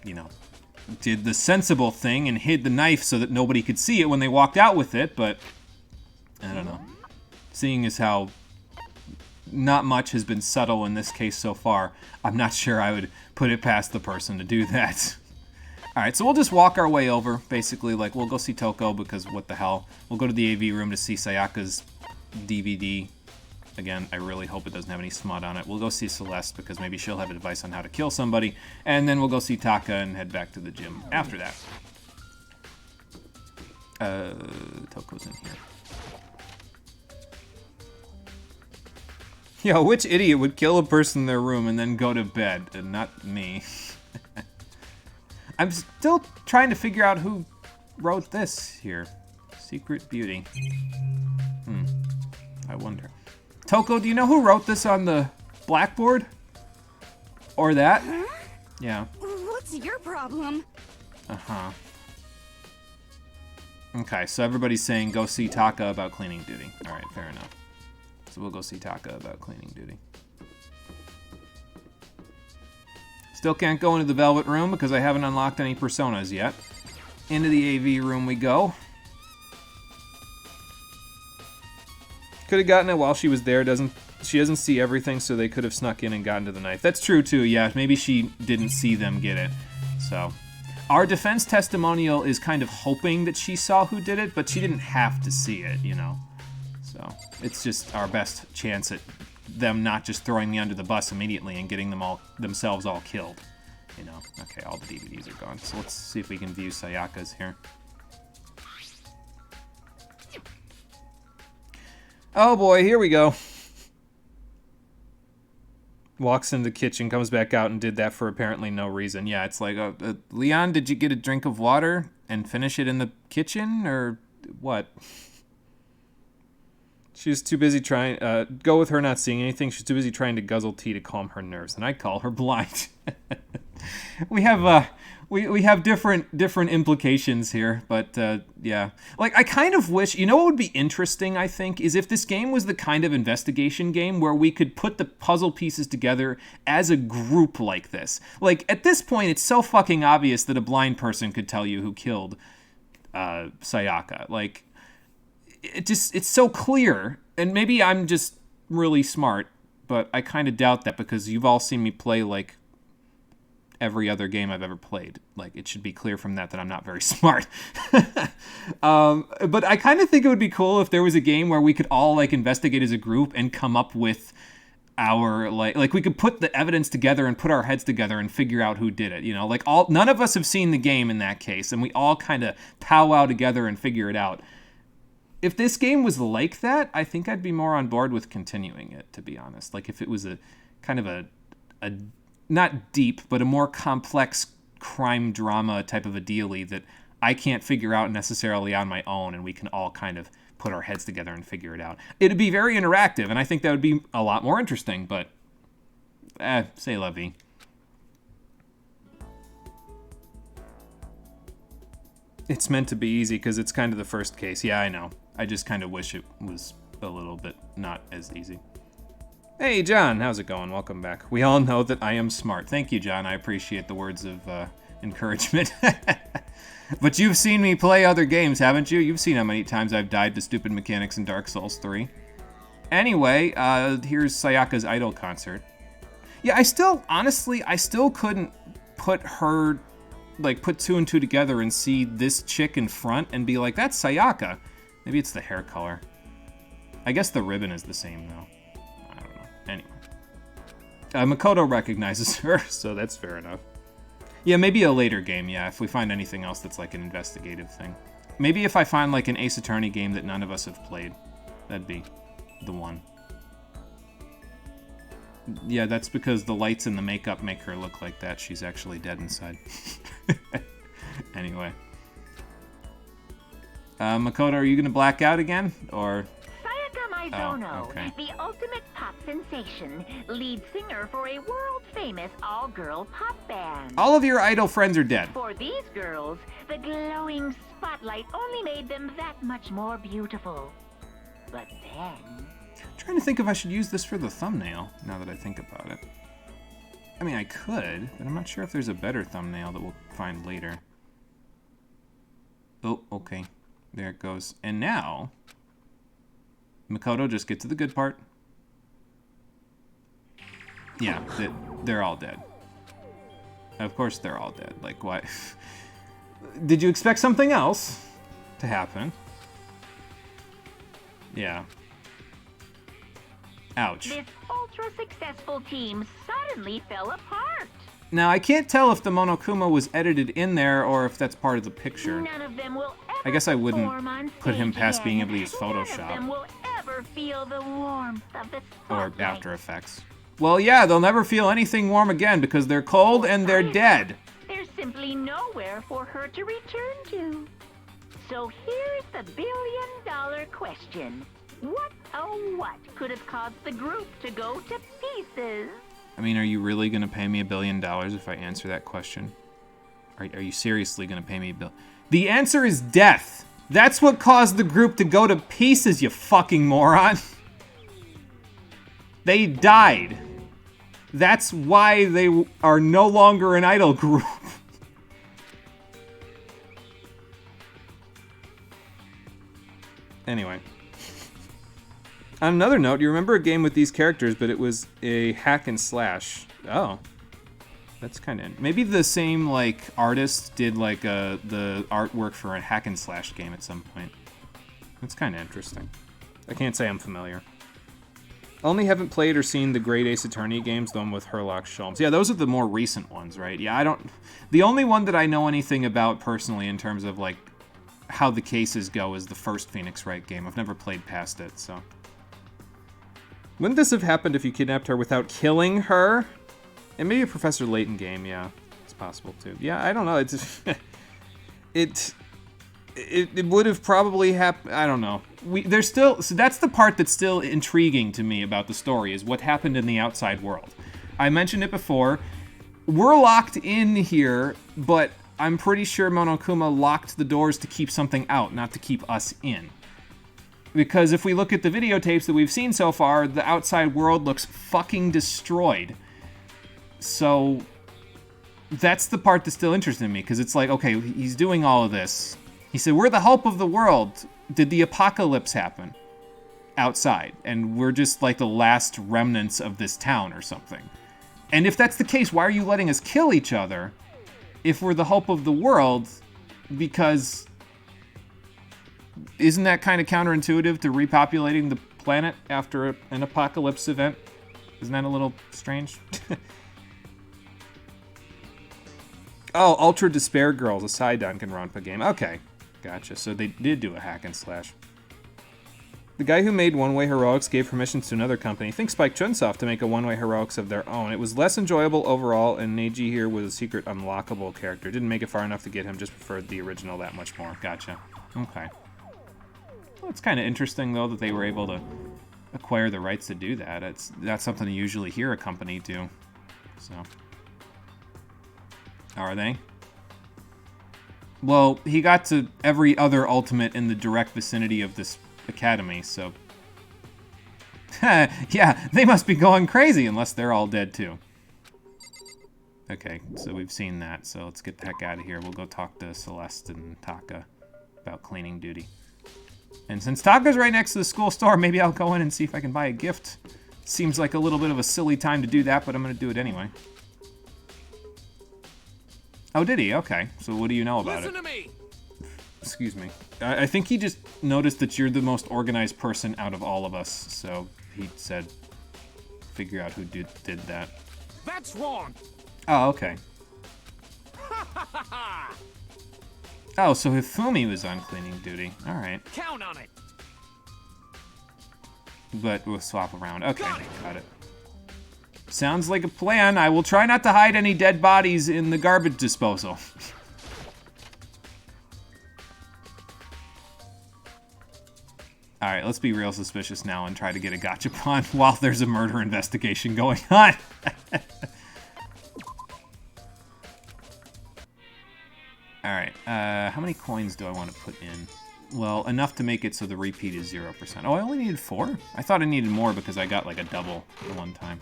did the sensible thing and hid the knife so that nobody could see it when they walked out with it, but I don't know. Seeing as how not much has been subtle in this case so far, I'm not sure I would put it past the person to do that. Alright, so we'll just walk our way over, basically, like, we'll go see Toko because what the hell. We'll go to the AV room to see Sayaka's DVD. Again, I really hope it doesn't have any smut on it. We'll go see Celeste because maybe she'll have advice on how to kill somebody. And then we'll go see Taka and head back to the gym after that. Toko's in here. Yo, which idiot would kill a person in their room and then go to bed? And not me. I'm still trying to figure out who wrote this here. Secret Beauty. I wonder. Toko, do you know who wrote this on the blackboard? Or that? Huh? Yeah. What's your problem? Uh-huh. Okay, so everybody's saying go see Taka about cleaning duty. Alright, fair enough. So we'll go see Taka about cleaning duty. Still can't go into the Velvet Room because I haven't unlocked any personas yet. Into the AV room we go. Could have gotten it while she was there. She doesn't see everything, so they could have snuck in and gotten to the knife. That's true, too, yeah. Maybe she didn't see them get it. So, our defense testimonial is kind of hoping that she saw who did it, but she didn't have to see it, you know. So, it's just our best chance at them not just throwing me under the bus immediately and getting themselves all killed. You know, okay, all the DVDs are gone. So let's see if we can view Sayaka's here. Oh boy, here we go. Walks into the kitchen, comes back out, and did that for apparently no reason. Yeah, it's like, Leon, did you get a drink of water and finish it in the kitchen, or what? She's too busy trying, go with her not seeing anything. She's too busy trying to guzzle tea to calm her nerves, and I call her blind. We have different implications here, but yeah. Like, I kind of wish, you know what would be interesting, I think, is if this game was the kind of investigation game where we could put the puzzle pieces together as a group like this. Like, at this point, it's so fucking obvious that a blind person could tell you who killed Sayaka. Like, it's so clear, and maybe I'm just really smart, but I kind of doubt that because you've all seen me play, like, every other game I've ever played. Like, it should be clear from that I'm not very smart. But I kind of think it would be cool if there was a game where we could all, like, investigate as a group and come up with our, like we could put the evidence together and put our heads together and figure out who did it, you know? Like, none of us have seen the game in that case, and we all kind of powwow together and figure it out. If this game was like that, I think I'd be more on board with continuing it, to be honest. Like, if it was a kind of a not deep, but a more complex crime drama type of a dealie that I can't figure out necessarily on my own, and we can all kind of put our heads together and figure it out. It'd be very interactive, and I think that would be a lot more interesting, but c'est la vie. It's meant to be easy because it's kind of the first case. Yeah, I know. I just kind of wish it was a little bit not as easy. Hey, John, how's it going? Welcome back. We all know that I am smart. Thank you, John. I appreciate the words of encouragement. But you've seen me play other games, haven't you? You've seen how many times I've died to stupid mechanics in Dark Souls 3. Anyway, here's Sayaka's Idol concert. Yeah, I still couldn't put two and two together and see this chick in front and be like, that's Sayaka. Maybe it's the hair color. I guess the ribbon is the same, though. Anyway. Makoto recognizes her, so that's fair enough. Yeah, maybe a later game, yeah, if we find anything else that's like an investigative thing. Maybe if I find like an Ace Attorney game that none of us have played. That'd be the one. Yeah, that's because the lights and the makeup make her look like that. She's actually dead inside. Anyway. Makoto, are you gonna black out again? Or... Zono, okay. the ultimate pop sensation, lead singer for a world-famous all-girl pop band. All of your idol friends are dead. For these girls, the glowing spotlight only made them that much more beautiful. But then... I'm trying to think if I should use this for the thumbnail, now that I think about it. I mean, I could, but I'm not sure if there's a better thumbnail that we'll find later. Oh, okay. There it goes. And now... Makoto, just get to the good part. Yeah, they're all dead. Of course they're all dead. Like, what? Did you expect something else to happen? Yeah. Ouch. This ultra-successful team suddenly fell apart. Now, I can't tell if the Monokuma was edited in there or if that's part of the picture. None of them will ever I guess I wouldn't put him past being able to use None of Photoshop. them will ever feel the warmth of the Or spotlight. After Effects. Well, yeah, they'll never feel anything warm again because they're cold and they're dead. There's simply nowhere for her to return to. So here's the billion-dollar question. What, oh what, could have caused the group to go to pieces? I mean, are you really going to pay me $1 billion if I answer that question? Are you seriously going to pay me $1 billion? The answer is death. That's what caused the group to go to pieces, you fucking moron. They died. That's why they are no longer an idol group. Anyway. On another note, you remember a game with these characters, but it was a hack and slash. Oh. That's kind of... Maybe the same, like, artist did, like, the artwork for a hack and slash game at some point. That's kind of interesting. I can't say I'm familiar. Only haven't played or seen the Great Ace Attorney games, the one with Herlock Sholmes. Yeah, those are the more recent ones, right? Yeah, I don't... The only one that I know anything about personally in terms of, like, how the cases go is the first Phoenix Wright game. I've never played past it, so... Wouldn't this have happened if you kidnapped her without killing her? And maybe a Professor Layton game, yeah. It's possible, too. Yeah, I don't know. It's... It would have probably happened... I don't know. There's still... So that's the part that's still intriguing to me about the story, is what happened in the outside world. I mentioned it before. We're locked in here, but I'm pretty sure Monokuma locked the doors to keep something out, not to keep us in. Because if we look at the videotapes that we've seen so far, the outside world looks fucking destroyed. So that's the part that's still interesting to me, because it's like, okay, he's doing all of this. He said, we're the hope of the world. Did the apocalypse happen outside? And we're just like the last remnants of this town or something. And if that's the case, why are you letting us kill each other if we're the hope of the world? Because... Isn't that kind of counterintuitive to repopulating the planet after an apocalypse event? Isn't that a little strange? Oh, Ultra Despair Girls, a side Danganronpa game. Okay, gotcha. So they did do a hack and slash. The guy who made One Way Heroics gave permissions to another company, I think Spike Chunsoft, to make a One Way Heroics of their own. It was less enjoyable overall, and Neji here was a secret unlockable character. Didn't make it far enough to get him, just preferred the original that much more. Gotcha. Okay. Well, it's kind of interesting, though, that they were able to acquire the rights to do that. It's not something you usually hear a company do. So, are they? Well, he got to every other Ultimate in the direct vicinity of this academy, so... Yeah, they must be going crazy, unless they're all dead, too. Okay, so we've seen that, so let's get the heck out of here. We'll go talk to Celeste and Taka about cleaning duty. And since Taka's right next to the school store, maybe I'll go in and see if I can buy a gift. Seems like a little bit of a silly time to do that, but I'm going to do it anyway. Oh, did he? Okay. So what do you know about it? Listen to me. Excuse me. I think he just noticed that you're the most organized person out of all of us, so he said, figure out who did that. That's wrong. Oh, okay. Oh, so Hifumi was on cleaning duty. All right. Count on it. But we'll swap around. Okay, got it. Sounds like a plan. I will try not to hide any dead bodies in the garbage disposal. All right, let's be real suspicious now and try to get a gachapon while there's a murder investigation going on. All right, how many coins do I want to put in? Well, enough to make it so the repeat is 0%. Oh, I only needed 4? I thought I needed more because I got like a double the one time.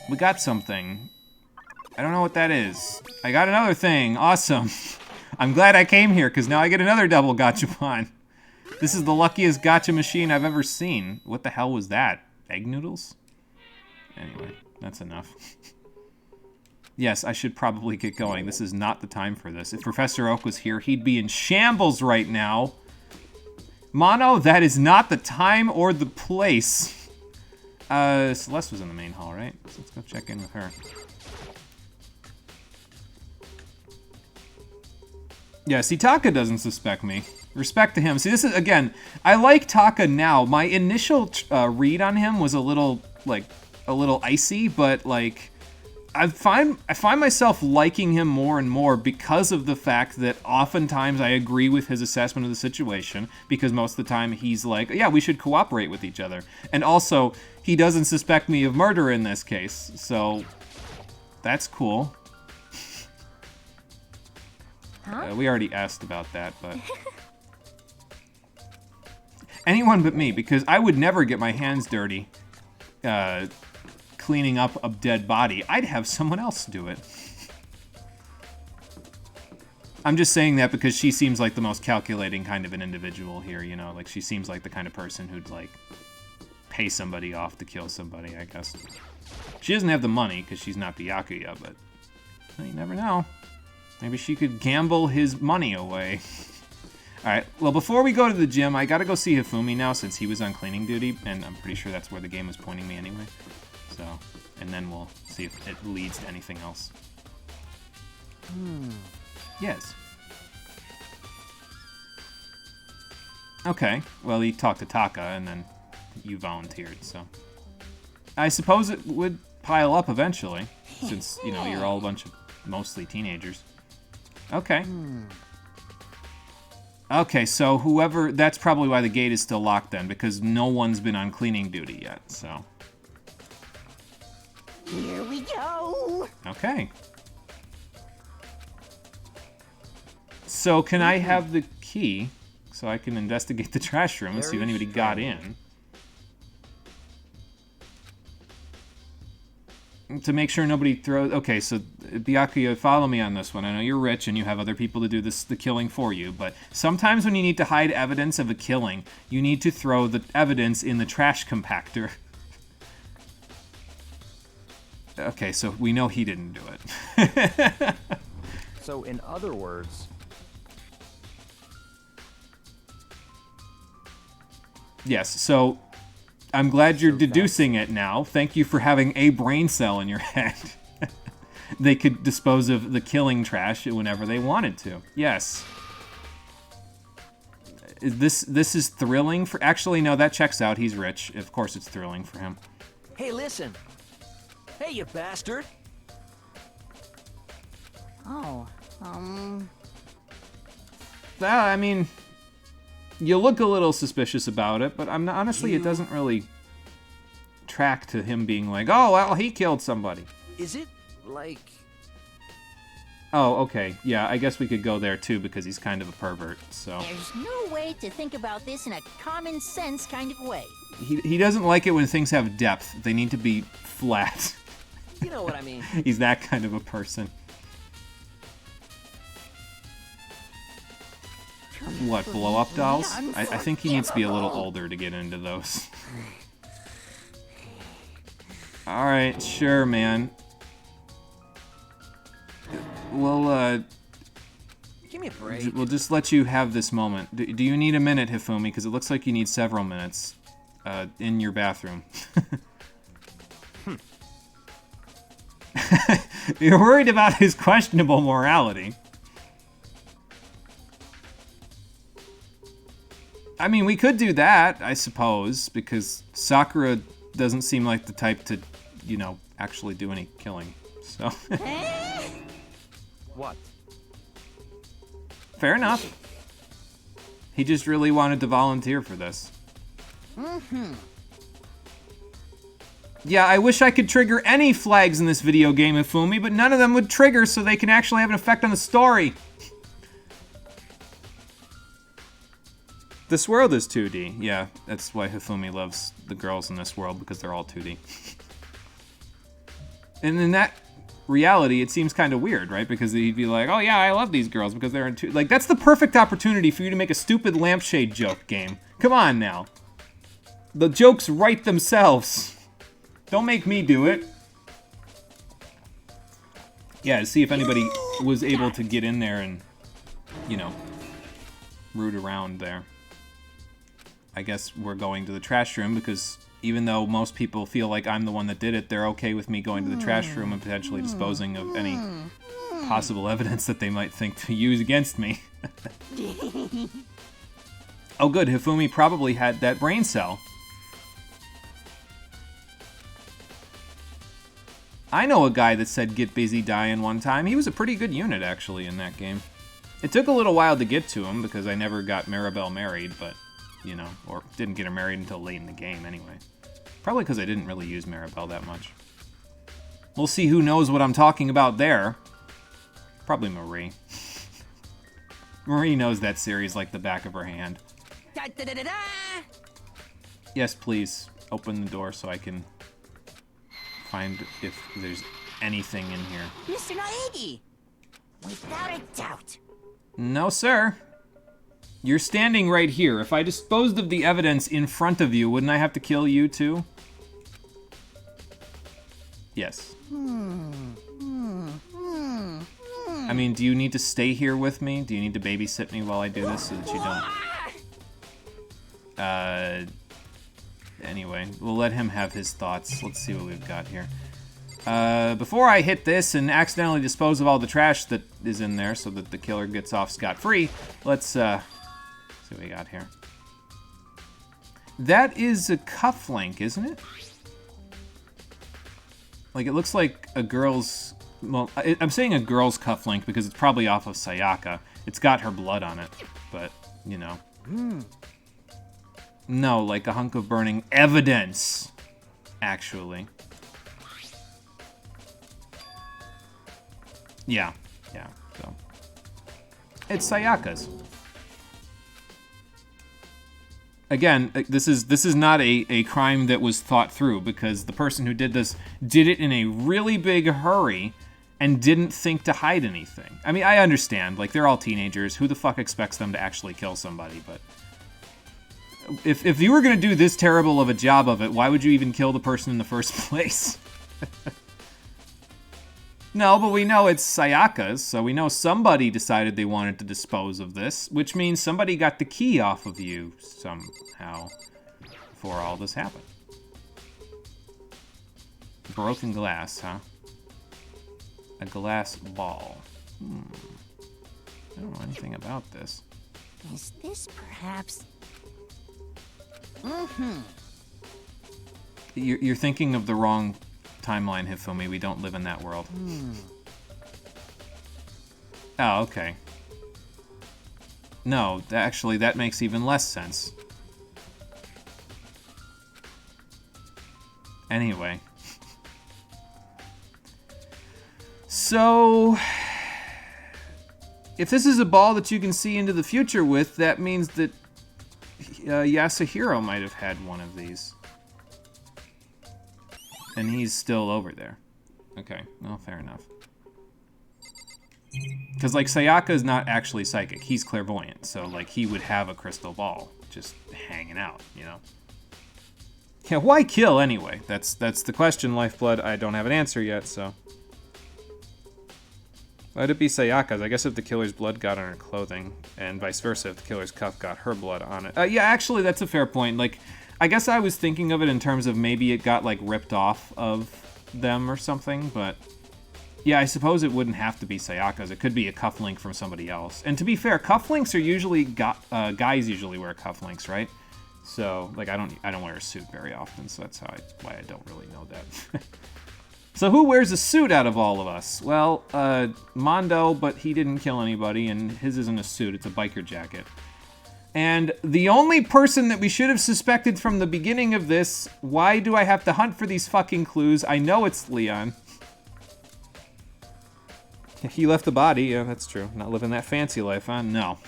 We got something. I don't know what that is. I got another thing. Awesome. I'm glad I came here because now I get another double gachapon. This is the luckiest gacha machine I've ever seen. What the hell was that? Egg noodles? Anyway, that's enough. Yes, I should probably get going. This is not the time for this. If Professor Oak was here, he'd be in shambles right now. Mono, that is not the time or the place. Celeste was in the main hall, right? So let's go check in with her. Yeah, see, Taka doesn't suspect me. Respect to him. See, this is, again, I like Taka now. My initial read on him was a little icy, but, like... I find myself liking him more and more because of the fact that oftentimes I agree with his assessment of the situation, because most of the time he's like, yeah, we should cooperate with each other. And also, he doesn't suspect me of murder in this case, so that's cool. Huh? We already asked about that, but... Anyone but me, because I would never get my hands dirty cleaning up a dead body. I'd have someone else do it. I'm just saying that because she seems like the most calculating kind of an individual here, you know? Like, she seems like the kind of person who'd, like, pay somebody off to kill somebody, I guess. She doesn't have the money because she's not Byakuya, but you never know. Maybe she could gamble his money away. Alright, well, before we go to the gym, I gotta go see Hifumi now since he was on cleaning duty, and I'm pretty sure that's where the game was pointing me anyway. So, and then we'll see if it leads to anything else. Yes. Okay, well, he talked to Taka, and then you volunteered, so... I suppose it would pile up eventually, since, you know, you're all a bunch of mostly teenagers. Okay. Okay, so whoever... That's probably why the gate is still locked then, because no one's been on cleaning duty yet, so... Here we go. Okay. So can I have the key so I can investigate the trash room and see if anybody got in? To make sure nobody throws... Okay, so Byakuya, follow me on this one. I know you're rich and you have other people to do the killing for you, but sometimes when you need to hide evidence of a killing, you need to throw the evidence in the trash compactor. Okay, so we know he didn't do it. So, in other words... Yes, so I'm glad you're deducing it now. Thank you for having a brain cell in your head. They could dispose of the killing trash whenever they wanted to. Yes. This is thrilling for... Actually, no, that checks out. He's rich. Of course it's thrilling for him. Hey, listen. Hey, you bastard. Oh, Well, I mean... You look a little suspicious about it, but honestly, it doesn't really track to him being like, oh, well, he killed somebody. Is it, like... Oh, okay. Yeah, I guess we could go there, too, because he's kind of a pervert, so... There's no way to think about this in a common sense kind of way. He doesn't like it when things have depth. They need to be flat. You know what I mean. He's that kind of a person. What, blow-up dolls? I think he needs to be a little older to get into those. Alright, sure, man. We'll, Give me a break. We'll just let you have this moment. Do you need a minute, Hifumi? Because it looks like you need several minutes. In your bathroom. You're worried about his questionable morality. I mean, we could do that, I suppose, because Sakura doesn't seem like the type to, you know, actually do any killing, so... What? Fair enough. He just really wanted to volunteer for this. Yeah, I wish I could trigger any flags in this video game, Hifumi, but none of them would trigger so they can actually have an effect on the story. This world is 2D. Yeah, that's why Hifumi loves the girls in this world, because they're all 2D. And in that reality, it seems kind of weird, right? Because he'd be like, oh yeah, I love these girls because they're in 2D. Like, that's the perfect opportunity for you to make a stupid lampshade joke game. Come on now. The jokes write themselves. Don't make me do it. Yeah, to see if anybody was able to get in there and, you know, root around there. I guess we're going to the trash room because even though most people feel like I'm the one that did it, they're okay with me going to the trash room and potentially disposing of any possible evidence that they might think to use against me. Oh good, Hifumi probably had that brain cell. I know a guy that said get busy dying one time. He was a pretty good unit actually in that game. It took a little while to get to him because I never got Maribel married, but, you know, or didn't get her married until late in the game anyway. Probably because I didn't really use Maribel that much. We'll see who knows what I'm talking about there. Probably Marie. Marie knows that series like the back of her hand. Yes, please. Open the door so I can find if there's anything in here. Mr. Naegi! Without a doubt. No, sir. You're standing right here. If I disposed of the evidence in front of you, wouldn't I have to kill you too? Yes. I mean, do you need to stay here with me? Do you need to babysit me while I do this so that you don't... Anyway, we'll let him have his thoughts. Let's see what we've got here. Before I hit this and accidentally dispose of all the trash that is in there so that the killer gets off scot-free, let's, see what we got here. That is a cufflink, isn't it? Like, it looks like a girl's... Well, I'm saying a girl's cufflink because it's probably off of Sayaka. It's got her blood on it, but, you know. No, like a hunk of burning evidence, actually. Yeah, so. It's Sayaka's. Again, this is not a crime that was thought through because the person who did this did it in a really big hurry and didn't think to hide anything. I mean, I understand, like, they're all teenagers. Who the fuck expects them to actually kill somebody? But if you were gonna do this terrible of a job of it, why would you even kill the person in the first place? No, but we know it's Sayaka's, so we know somebody decided they wanted to dispose of this, which means somebody got the key off of you somehow before all this happened. Broken glass, huh? A glass ball. I don't know anything about this. Is this perhaps... You're thinking of the wrong timeline, Hifumi. We don't live in that world. Oh, okay. No, actually, that makes even less sense. Anyway. So, if this is a ball that you can see into the future with, that means that Yasuhiro might have had one of these. And he's still over there. Okay, well, fair enough. Because, like, Sayaka is not actually psychic. He's clairvoyant, so, like, he would have a crystal ball just hanging out, you know? Yeah, why kill anyway? That's the question, Lifeblood. I don't have an answer yet, so... Why'd it be Sayaka's? I guess if the killer's blood got on her clothing, and vice versa, if the killer's cuff got her blood on it. Yeah, actually, that's a fair point. Like, I guess I was thinking of it in terms of maybe it got, like, ripped off of them or something, but... Yeah, I suppose it wouldn't have to be Sayaka's. It could be a cufflink from somebody else. And to be fair, cufflinks are usually... guys usually wear cufflinks, right? So, like, I don't wear a suit very often, so that's why I don't really know that. So who wears a suit out of all of us? Well, Mondo, but he didn't kill anybody, and his isn't a suit, it's a biker jacket. And the only person that we should have suspected from the beginning of this, why do I have to hunt for these fucking clues? I know it's Leon. He left the body, yeah, that's true. Not living that fancy life, huh? No,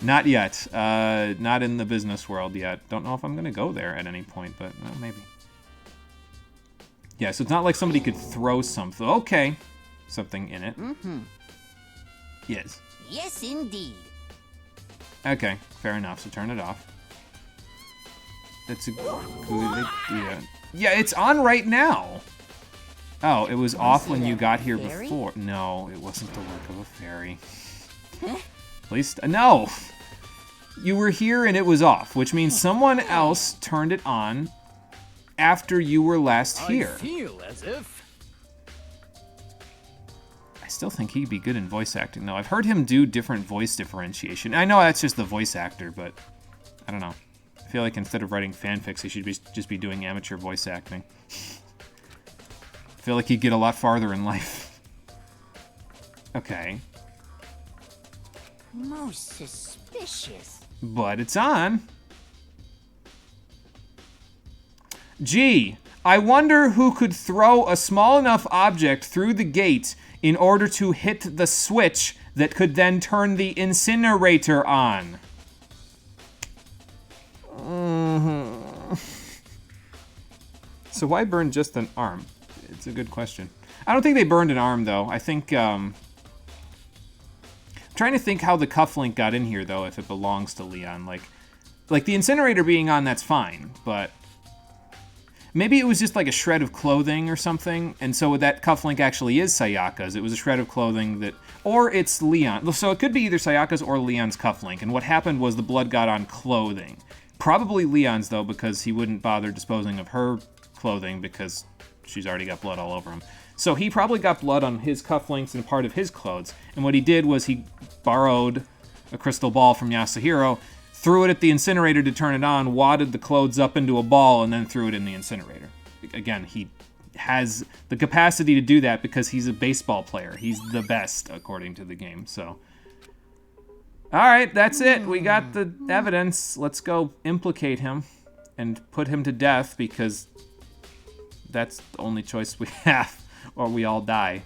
not yet. Not in the business world yet. Don't know if I'm gonna go there at any point, but well, maybe. Yeah, so it's not like somebody could throw something. Okay, something in it. Yes. Yes, indeed. Okay, fair enough, so turn it off. That's a good idea. Yeah, it's on right now. Oh, it was off when you got here before. No, it wasn't the work of a fairy. Please, no! You were here and it was off, which means someone else turned it on after you were last here. I feel as if... I still think he'd be good in voice acting, though. I've heard him do different voice differentiation. I know that's just the voice actor, but I don't know. I feel like instead of writing fanfics, he should just be doing amateur voice acting. I feel like he'd get a lot farther in life. Okay. Most suspicious. But it's on. Gee, I wonder who could throw a small enough object through the gate in order to hit the switch that could then turn the incinerator on. So why burn just an arm? It's a good question. I don't think they burned an arm, though. I think, I'm trying to think how the cufflink got in here, though, if it belongs to Leon. Like the incinerator being on, that's fine, but maybe it was just like a shred of clothing or something, and so that cufflink actually is Sayaka's. It was a shred of clothing that, or it's Leon. So it could be either Sayaka's or Leon's cufflink, and what happened was the blood got on clothing. Probably Leon's, though, because he wouldn't bother disposing of her clothing because she's already got blood all over him. So he probably got blood on his cufflinks and part of his clothes, and what he did was he borrowed a crystal ball from Yasuhiro, threw it at the incinerator to turn it on, wadded the clothes up into a ball, and then threw it in the incinerator. Again, he has the capacity to do that because he's a baseball player. He's the best, according to the game, so. Alright, that's it. We got the evidence. Let's go implicate him and put him to death because that's the only choice we have, or we all die.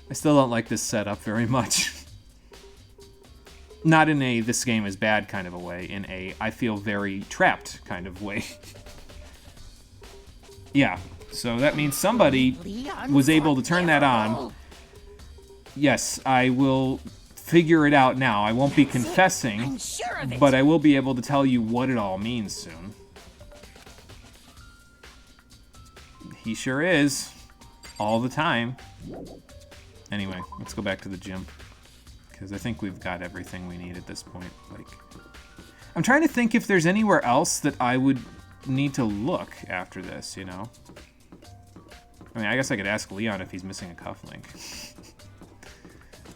I still don't like this setup very much. Not in a this game is bad kind of a way, in a I feel very trapped kind of way. Yeah, so that means somebody was able to turn that on. Yes, I will figure it out now. I won't be confessing, but I will be able to tell you what it all means soon. He sure is. All the time. Anyway, let's go back to the gym. Because I think we've got everything we need at this point. Like, I'm trying to think if there's anywhere else that I would need to look after this, you know? I mean, I guess I could ask Leon if he's missing a cufflink.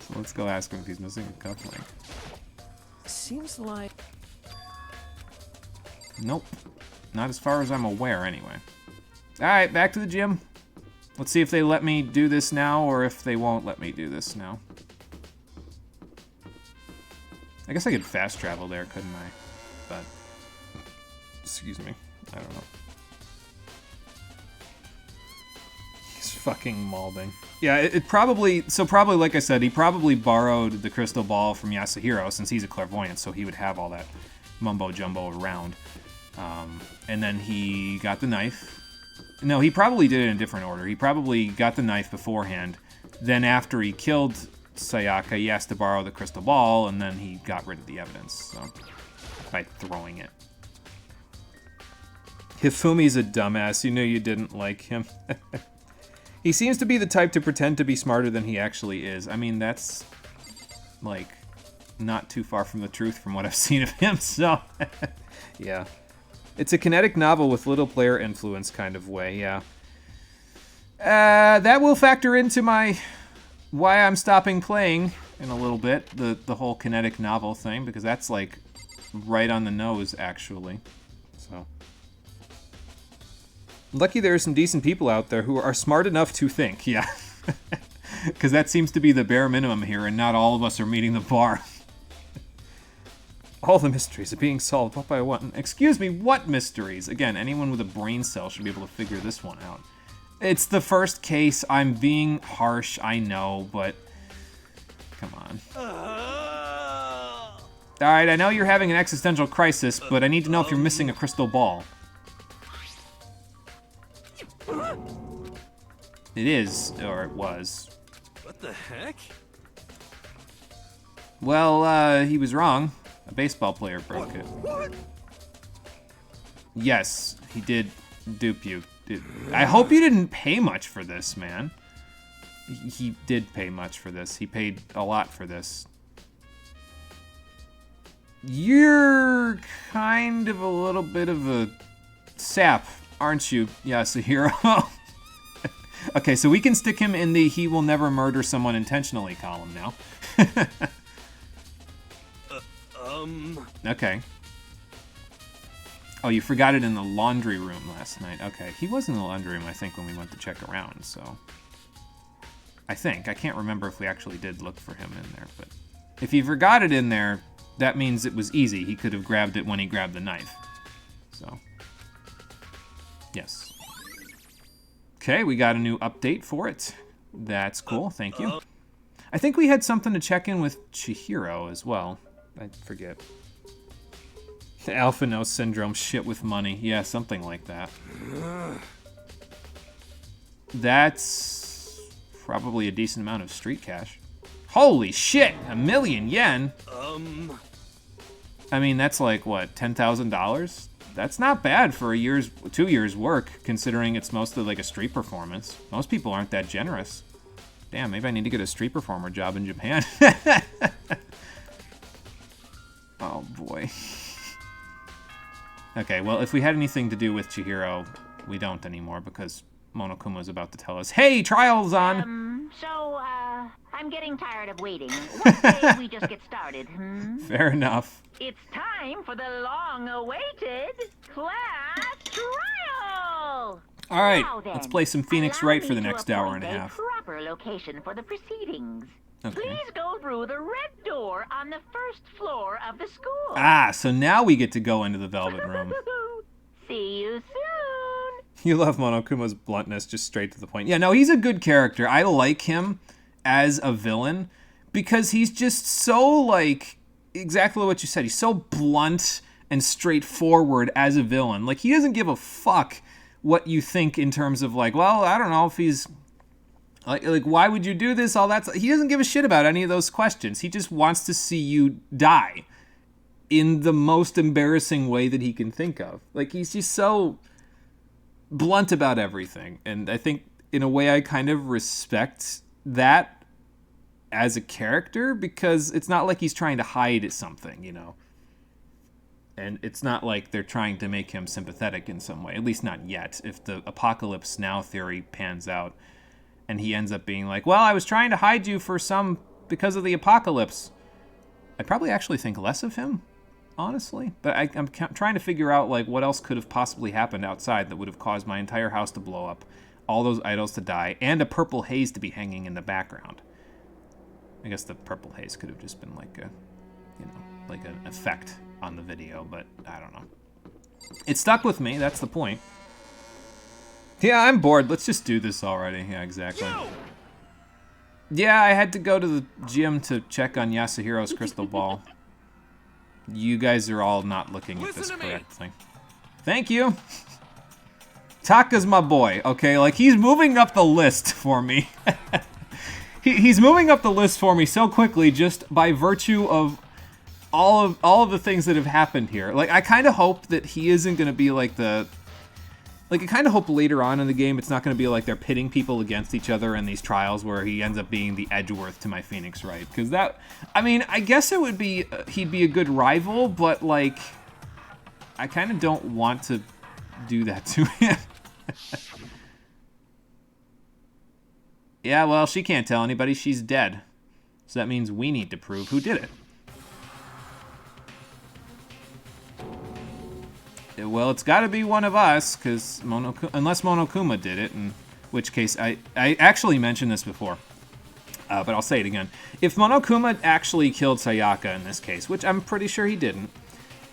So let's go ask him if he's missing a cufflink. Seems like... Nope. Not as far as I'm aware, anyway. Alright, back to the gym. Let's see if they let me do this now, or if they won't let me do this now. I guess I could fast travel there, couldn't I? But, excuse me, I don't know. He's fucking mauling. Yeah, it probably, so probably, like I said, he probably borrowed the crystal ball from Yasuhiro, since he's a clairvoyant, so he would have all that mumbo-jumbo around. And then he got the knife. No, he probably did it in a different order. He probably got the knife beforehand. Then after he killed Sayaka, he asked to borrow the crystal ball, and then he got rid of the evidence, so, by throwing it. Hifumi's a dumbass. You knew you didn't like him. He seems to be the type to pretend to be smarter than he actually is. I mean, that's, like, not too far from the truth from what I've seen of him, so, yeah. It's a kinetic novel with little player influence kind of way, yeah. That will factor into my... why I'm stopping playing in a little bit, the whole kinetic novel thing, because that's like right on the nose, actually. So lucky there are some decent people out there who are smart enough to think, yeah. Because that seems to be the bare minimum here, and not all of us are meeting the bar. All the mysteries are being solved one by one. Excuse me, what mysteries? Again, anyone with a brain cell should be able to figure this one out. It's the first case. I'm being harsh, I know, but come on. Alright, I know you're having an existential crisis, but I need to know if you're missing a crystal ball. It is, or it was. What the heck? Well, he was wrong. A baseball player broke it. What? Yes, he did dupe you. I hope you didn't pay much for this, man. He did pay much for this. He paid a lot for this. You're kind of a little bit of a sap, aren't you, Yasuhiro? Okay, so we can stick him in the he will never murder someone intentionally column now. Okay. Oh, you forgot it in the laundry room last night. Okay, he was in the laundry room, I think, when we went to check around, so... I think. I can't remember if we actually did look for him in there, but... If he forgot it in there, that means it was easy. He could have grabbed it when he grabbed the knife. So... Yes. Okay, we got a new update for it. That's cool, thank you. I think we had something to check in with Chihiro as well. I forget. The Alpha No Syndrome shit with money. Yeah, something like that. That's probably a decent amount of street cash. Holy shit, 1,000,000 yen? I mean, that's like, what, $10,000? That's not bad for 2 years work, considering it's mostly like a street performance. Most people aren't that generous. Damn, maybe I need to get a street performer job in Japan. Oh boy. Okay, well, if we had anything to do with Chihiro, we don't anymore because Monokuma's about to tell us, hey, trial's on! I'm getting tired of waiting. What say we just get started, Fair enough. It's time for the long-awaited class trial! All right, Now then, let's play some Phoenix allow Wright for me the to next hour and appoint a half. Proper location for the proceedings. Okay. Please go through the red door on the first floor of the school. Ah, so now we get to go into the Velvet Room. See you soon. You love Monokuma's bluntness, just straight to the point. Yeah, no, he's a good character. I like him as a villain because he's just so, like, exactly what you said. He's so blunt and straightforward as a villain. Like, he doesn't give a fuck what you think in terms of, like, well, I don't know if he's... Like, why would you do this? All that. He doesn't give a shit about any of those questions. He just wants to see you die in the most embarrassing way that he can think of. Like, he's just so blunt about everything. And I think, in a way, I kind of respect that as a character because it's not like he's trying to hide something, you know? And it's not like they're trying to make him sympathetic in some way. At least not yet. If the Apocalypse Now theory pans out, and he ends up being like, well, I was trying to hide you because of the apocalypse. I'd probably actually think less of him, honestly. But I'm trying to figure out, like, what else could have possibly happened outside that would have caused my entire house to blow up, all those idols to die, and a purple haze to be hanging in the background. I guess the purple haze could have just been like like an effect on the video, but I don't know. It stuck with me, that's the point. Yeah, I'm bored. Let's just do this already. Yeah, exactly. Yeah, I had to go to the gym to check on Yasuhiro's crystal ball. You guys are all not looking at this correctly. Thank you. Taka's my boy, okay? Like, he's moving up the list for me. He's moving up the list for me so quickly just by virtue of all of the things that have happened here. Like, I kind of hope that he isn't going to be like the... Like, I kind of hope later on in the game it's not going to be like they're pitting people against each other in these trials where he ends up being the Edgeworth to my Phoenix Wright. Because that... I mean, I guess it would be... he'd be a good rival, but, like... I kind of don't want to do that to him. Yeah, well, she can't tell anybody she's dead. So that means we need to prove who did it. Well, it's got to be one of us, because unless Monokuma did it, in which case, I actually mentioned this before, but I'll say it again. If Monokuma actually killed Sayaka in this case, which I'm pretty sure he didn't,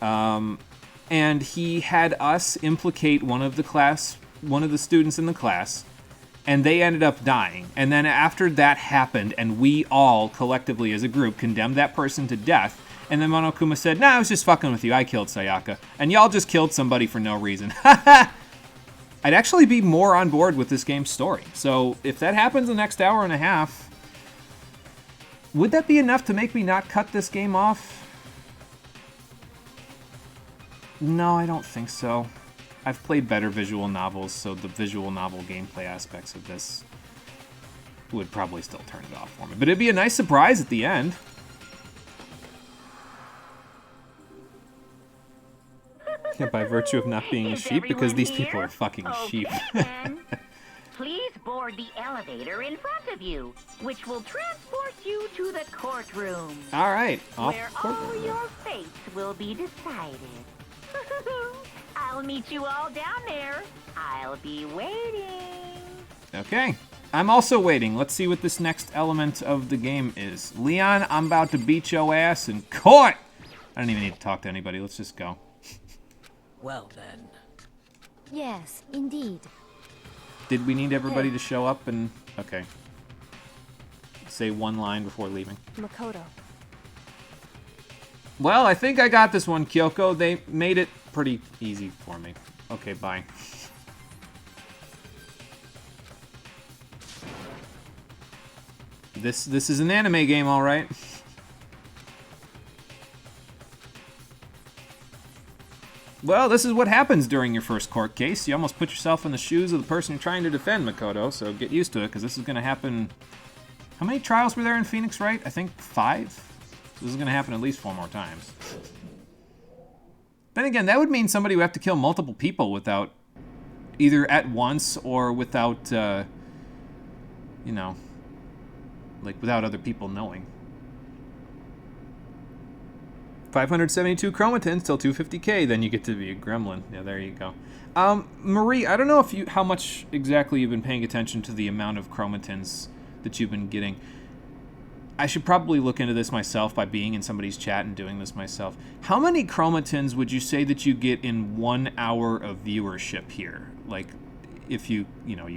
and he had us implicate one of the students in the class, and they ended up dying, and then after that happened, and we all, collectively as a group, condemned that person to death, and then Monokuma said, nah, I was just fucking with you. I killed Sayaka. And y'all just killed somebody for no reason. I'd actually be more on board with this game's story. So if that happens in the next hour and a half, would that be enough to make me not cut this game off? No, I don't think so. I've played better visual novels, so the visual novel gameplay aspects of this would probably still turn it off for me. But it'd be a nice surprise at the end. Yeah, by virtue of not being a sheep, because these people are fucking sheep. Please board the elevator in front of you, which will transport you to the courtroom. All right. Where all your fates will be decided. I'll meet you all down there. I'll be waiting. Okay. I'm also waiting. Let's see what this next element of the game is. Leon, I'm about to beat your ass in court. I don't even need to talk to anybody. Let's just go. Well then. Yes, indeed. Did we need everybody to show up and... Okay. Say one line before leaving. Makoto. Well, I think I got this one, Kyoko. They made it pretty easy for me. Okay, bye. This is an anime game, all right. Well, this is what happens during your first court case. You almost put yourself in the shoes of the person you're trying to defend, Makoto, so get used to it, because this is going to happen... How many trials were there in Phoenix Wright? I think 5? So this is going to happen at least 4 more times. Then again, that would mean somebody would have to kill multiple people without... either at once or without, you know... like, without other people knowing. 572 chromatins till 250k, then you get to be a gremlin. Yeah, there you go. Marie, I don't know if how much exactly you've been paying attention to the amount of chromatins that you've been getting. I should probably look into this myself by being in somebody's chat and doing this myself. How many chromatins would you say that you get in 1 hour of viewership here? Like, if you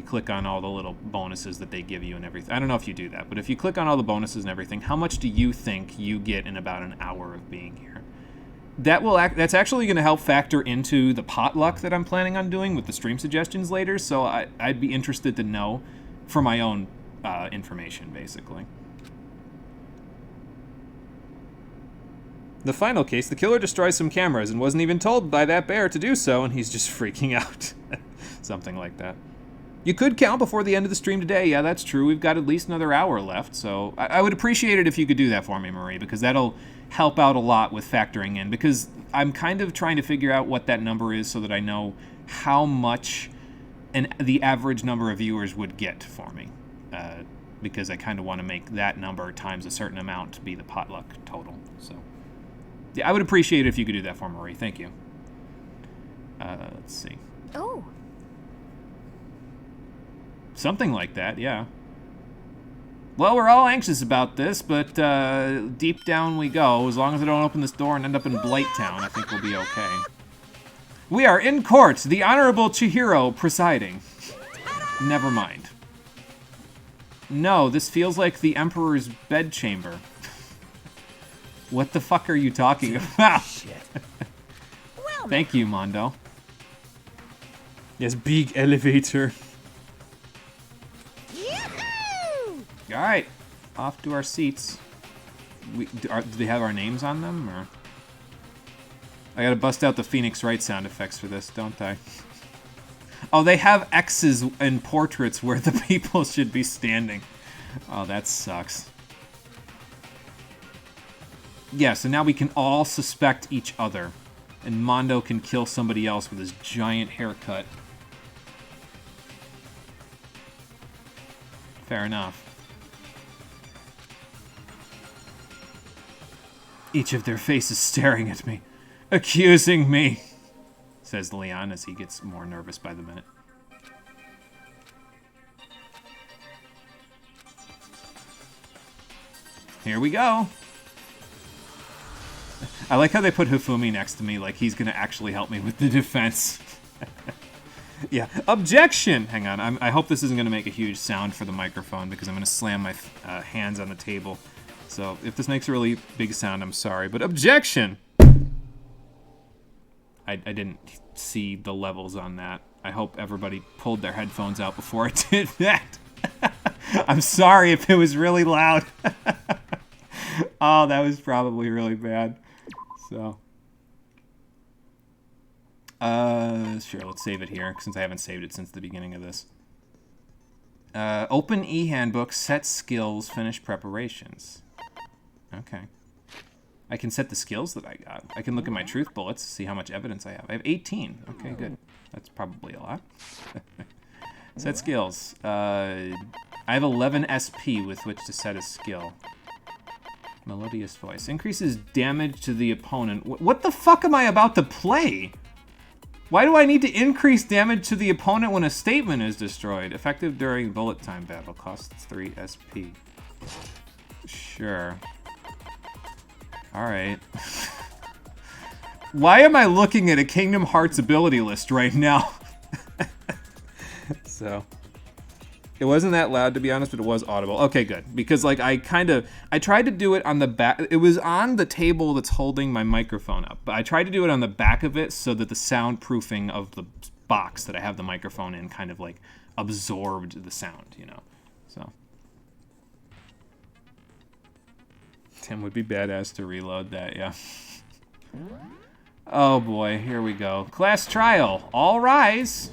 click on all the little bonuses that they give you and everything. I don't know if you do that, but if you click on all the bonuses and everything, how much do you think you get in about an hour of being here? That's actually going to help factor into the potluck that I'm planning on doing with the stream suggestions later, so I'd be interested to know for my own information, basically. The final case, the killer destroys some cameras and wasn't even told by that bear to do so, and he's just freaking out. Something like that. You could count before the end of the stream today. Yeah, that's true. We've got at least another hour left, so I would appreciate it if you could do that for me, Marie, because that'll help out a lot with factoring in, because I'm kind of trying to figure out what that number is so that I know how much the average number of viewers would get for me, because I kind of want to make that number times a certain amount to be the potluck total. So, yeah, I would appreciate it if you could do that for Marie. Thank you. Let's see. Oh. Something like that, yeah. Well, we're all anxious about this, but deep down we go. As long as I don't open this door and end up in Blighttown, I think we'll be okay. We are in court. The Honorable Chihiro presiding. Never mind. No, this feels like the Emperor's bedchamber. What the fuck are you talking about? Thank you, Mondo. Yes, big elevator. All right, off to our seats. Do they have our names on them, or? I gotta bust out the Phoenix Wright sound effects for this, don't I? Oh, they have X's and portraits where the people should be standing. Oh, that sucks. Yeah, so now we can all suspect each other, and Mondo can kill somebody else with his giant haircut. Fair enough. Each of their faces staring at me, accusing me, says Leon as he gets more nervous by the minute. Here we go. I like how they put Hifumi next to me, like he's gonna actually help me with the defense. Yeah, objection! Hang on, I hope this isn't gonna make a huge sound for the microphone because I'm gonna slam my hands on the table. So if this makes a really big sound, I'm sorry, but objection! I didn't see the levels on that. I hope everybody pulled their headphones out before I did that. I'm sorry if it was really loud. Oh, that was probably really bad. So, sure, let's save it here, since I haven't saved it since the beginning of this. Open e-handbook, set skills, finish preparations. Okay. I can set the skills that I got. I can look at my truth bullets, see how much evidence I have. I have 18. Okay, good. That's probably a lot. Set skills. I have 11 SP with which to set a skill. Melodious voice. Increases damage to the opponent. What the fuck am I about to play? Why do I need to increase damage to the opponent when a statement is destroyed? Effective during bullet time battle. Costs 3 SP. Sure. Alright. Why am I looking at a Kingdom Hearts ability list right now? So... It wasn't that loud, to be honest, but it was audible. Okay, good. Because, like, I tried to do it on the back. It was on the table that's holding my microphone up. But I tried to do it on the back of it so that the soundproofing of the box that I have the microphone in kind of, like, absorbed the sound, you know? So. Tim would be badass to reload that, yeah. Oh boy, here we go. Class trial. All rise.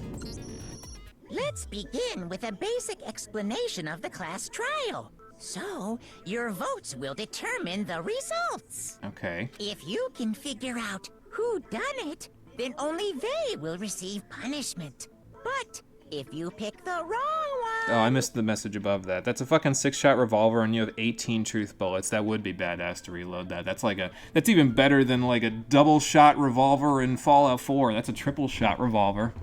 Let's begin with a basic explanation of the class trial. So, your votes will determine the results. Okay. If you can figure out who done it, then only they will receive punishment. But if you pick the wrong one... Oh, I missed the message above that. That's a fucking 6-shot revolver and you have 18 truth bullets. That would be badass to reload that. That's even better than like a double-shot revolver in Fallout 4. That's a triple-shot revolver.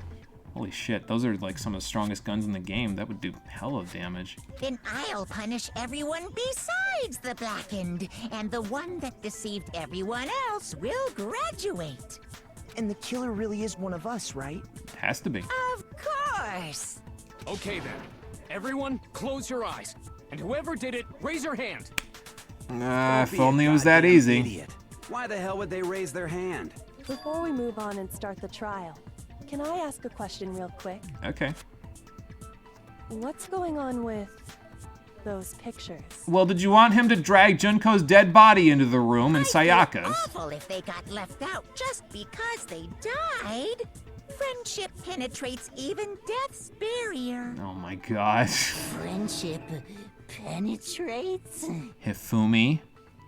Holy shit, those are like some of the strongest guns in the game. That would do hell of damage. Then I'll punish everyone besides the blackened, and the one that deceived everyone else will graduate. And the killer really is one of us, right? Has to be. Of course. Okay then. Everyone, close your eyes. And whoever did it, raise your hand. If only it was that easy. Idiot. Why the hell would they raise their hand? Before we move on and start the trial, can I ask a question real quick? Okay. What's going on with those pictures? Well, did you want him to drag Junko's dead body into the room and Sayaka's? I'd feel awful if they got left out just because they died. Friendship penetrates even death's barrier. Oh my god. Friendship penetrates? Hifumi,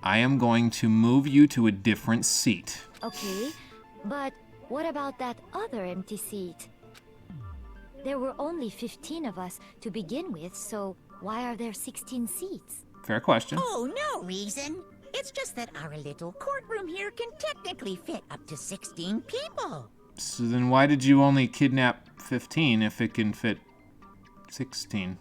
I am going to move you to a different seat. Okay, but what about that other empty seat? There were only 15 of us to begin with, so why are there 16 seats? Fair question. Oh, no reason. It's just that our little courtroom here can technically fit up to 16 people. So then why did you only kidnap 15 if it can fit 16?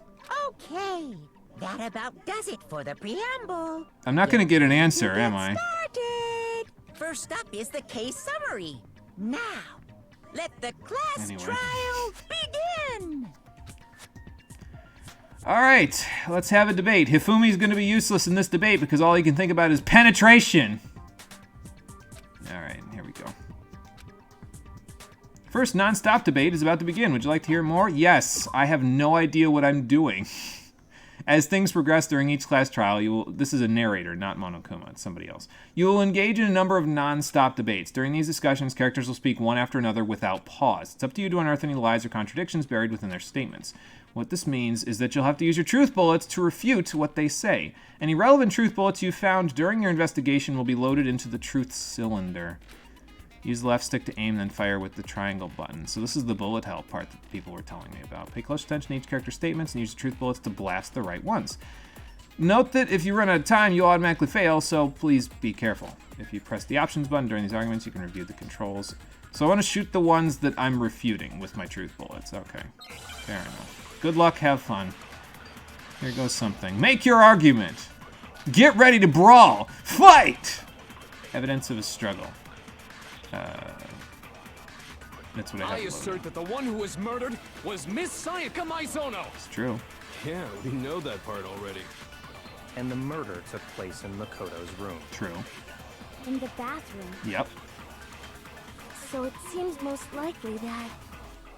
Okay, that about does it for the preamble. I'm not gonna get an answer, am I? Started. First up is the case summary. Now, let the class trial begin! Alright, let's have a debate. Hifumi's gonna be useless in this debate because all he can think about is penetration. Alright, here we go. First non-stop debate is about to begin. Would you like to hear more? Yes, I have no idea what I'm doing. As things progress during each class trial, this is a narrator, not Monokuma, it's somebody else. You will engage in a number of non-stop debates. During these discussions, characters will speak one after another without pause. It's up to you to unearth any lies or contradictions buried within their statements. What this means is that you'll have to use your truth bullets to refute what they say. Any relevant truth bullets you found during your investigation will be loaded into the truth cylinder. Use the left stick to aim, then fire with the triangle button. So this is the bullet hell part that people were telling me about. Pay close attention to each character's statements and use the truth bullets to blast the right ones. Note that if you run out of time, you'll automatically fail, so please be careful. If you press the options button during these arguments, you can review the controls. So I want to shoot the ones that I'm refuting with my truth bullets. Okay, fair enough. Good luck, have fun. Here goes something. Make your argument. Get ready to brawl. Fight! Evidence of a struggle. That's what I have. I assert that the one who was murdered was Miss Sayaka Maizono. It's true. Yeah, we know that part already. And the murder took place in Makoto's room. True. In the bathroom. Yep. So it seems most likely that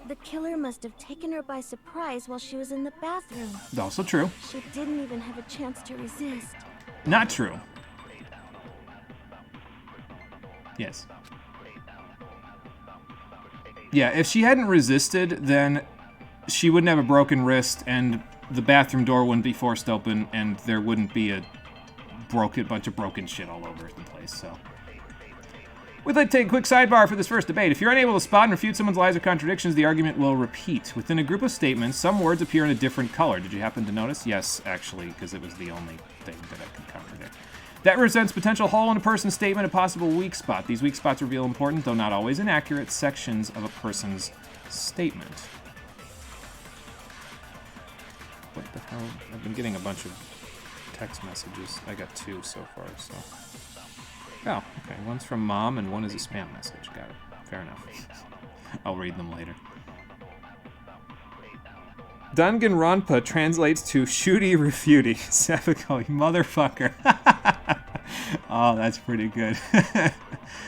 the killer must have taken her by surprise while she was in the bathroom. Also true. She didn't even have a chance to resist. Not true. Yes. Yeah, if she hadn't resisted, then she wouldn't have a broken wrist, and the bathroom door wouldn't be forced open, and there wouldn't be a bunch of broken shit all over the place, so. We'd like to take a quick sidebar for this first debate. If you're unable to spot and refute someone's lies or contradictions, the argument will repeat. Within a group of statements, some words appear in a different color. Did you happen to notice? Yes, actually, because it was the only thing that I could contradict. That represents potential hole in a person's statement, a possible weak spot. These weak spots reveal important, though not always inaccurate, sections of a person's statement. What the hell? I've been getting a bunch of text messages. I got 2 so far, so. Oh, okay. One's from Mom and one is a spam message. Got it. Fair enough. I'll read them later. Danganronpa translates to shooty refuty. Seppuku, motherfucker. Oh, that's pretty good.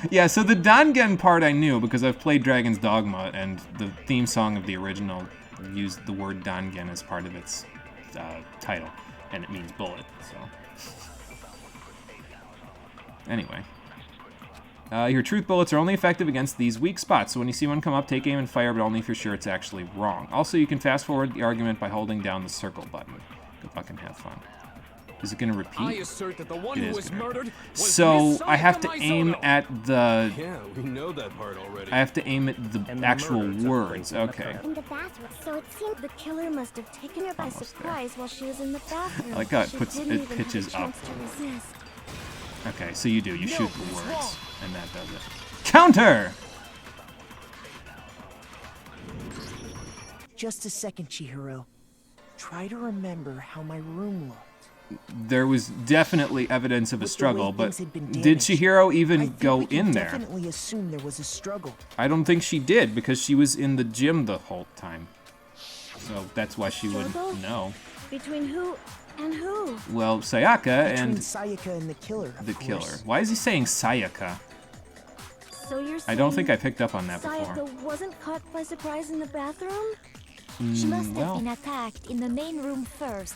Yeah, so the Dangan part I knew because I've played Dragon's Dogma, and the theme song of the original used the word Dangan as part of its title, and it means bullet, so. Anyway. Your truth bullets are only effective against these weak spots, so when you see one come up, take aim and fire, but only if you're sure it's actually wrong. Also, you can fast forward the argument by holding down the circle button. Go fucking have fun. Is it going to repeat? I assert that the one who was murdered was so Miss I have to Sayaka aim Misoto. at the... Yeah, we know that part already. I have to aim at the And the actual murder took words. place in the Okay. In the bathroom. So it seemed the killer must have taken her by Almost surprise while she was in the bathroom. I like how it She puts- didn't it even pitches have a up. chance to resist. Okay, so you do. You No, shoot the it's words, wrong. and that does it. Counter! Just a second, Chihiro. Try to remember how my room looked. There was definitely evidence of a With the way struggle, but things had been did damaged, Chihiro I even think go we can in there? definitely assume there was a struggle. I don't think she did, because she was in the gym the whole time. So that's why she wouldn't Struggle? know. Between who and who? Well, Sayaka Between and Sayaka and the killer, of the killer. course. Why is he saying Sayaka? So you're I saying don't think I picked up on that before. Sayaka wasn't caught by surprise in the bathroom? She must well. have been attacked in the main room first.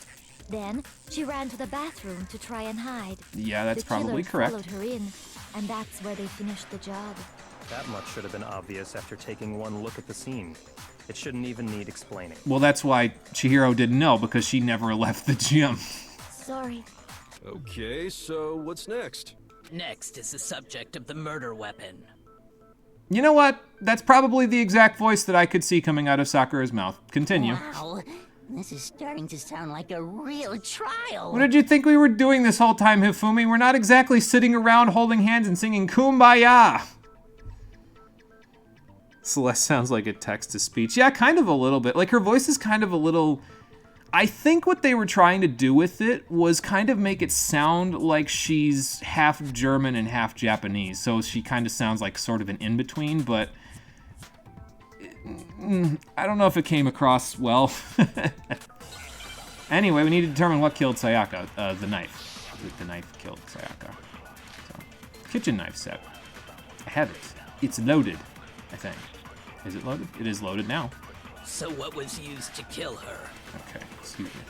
Then she ran to the bathroom to try and hide. Yeah, that's the probably killer correct. followed her in, and that's where they finished the job. That much should have been obvious after taking one look at the scene. It shouldn't even need explaining. Well, that's why Chihiro didn't know, because she never left the gym. Sorry. Okay, so what's next? Next is the subject of the murder weapon. You know what? That's probably the exact voice that I could see coming out of Sakura's mouth. Continue. Wow, this is starting to sound like a real trial. What did you think we were doing this whole time, Hifumi? We're not exactly sitting around holding hands and singing Kumbaya. Celeste sounds like a text-to-speech. Yeah, kind of a little bit. Like, her voice is kind of a little... I think what they were trying to do with it was kind of make it sound like she's half German and half Japanese. So she kind of sounds like sort of an in-between, but... I don't know if it came across well. Anyway, we need to determine what killed Sayaka. The knife. The knife killed Sayaka. So, kitchen knife set. I have it. It's loaded, I think. Is it loaded? It is loaded now. So what was used to kill her? Okay, excuse me.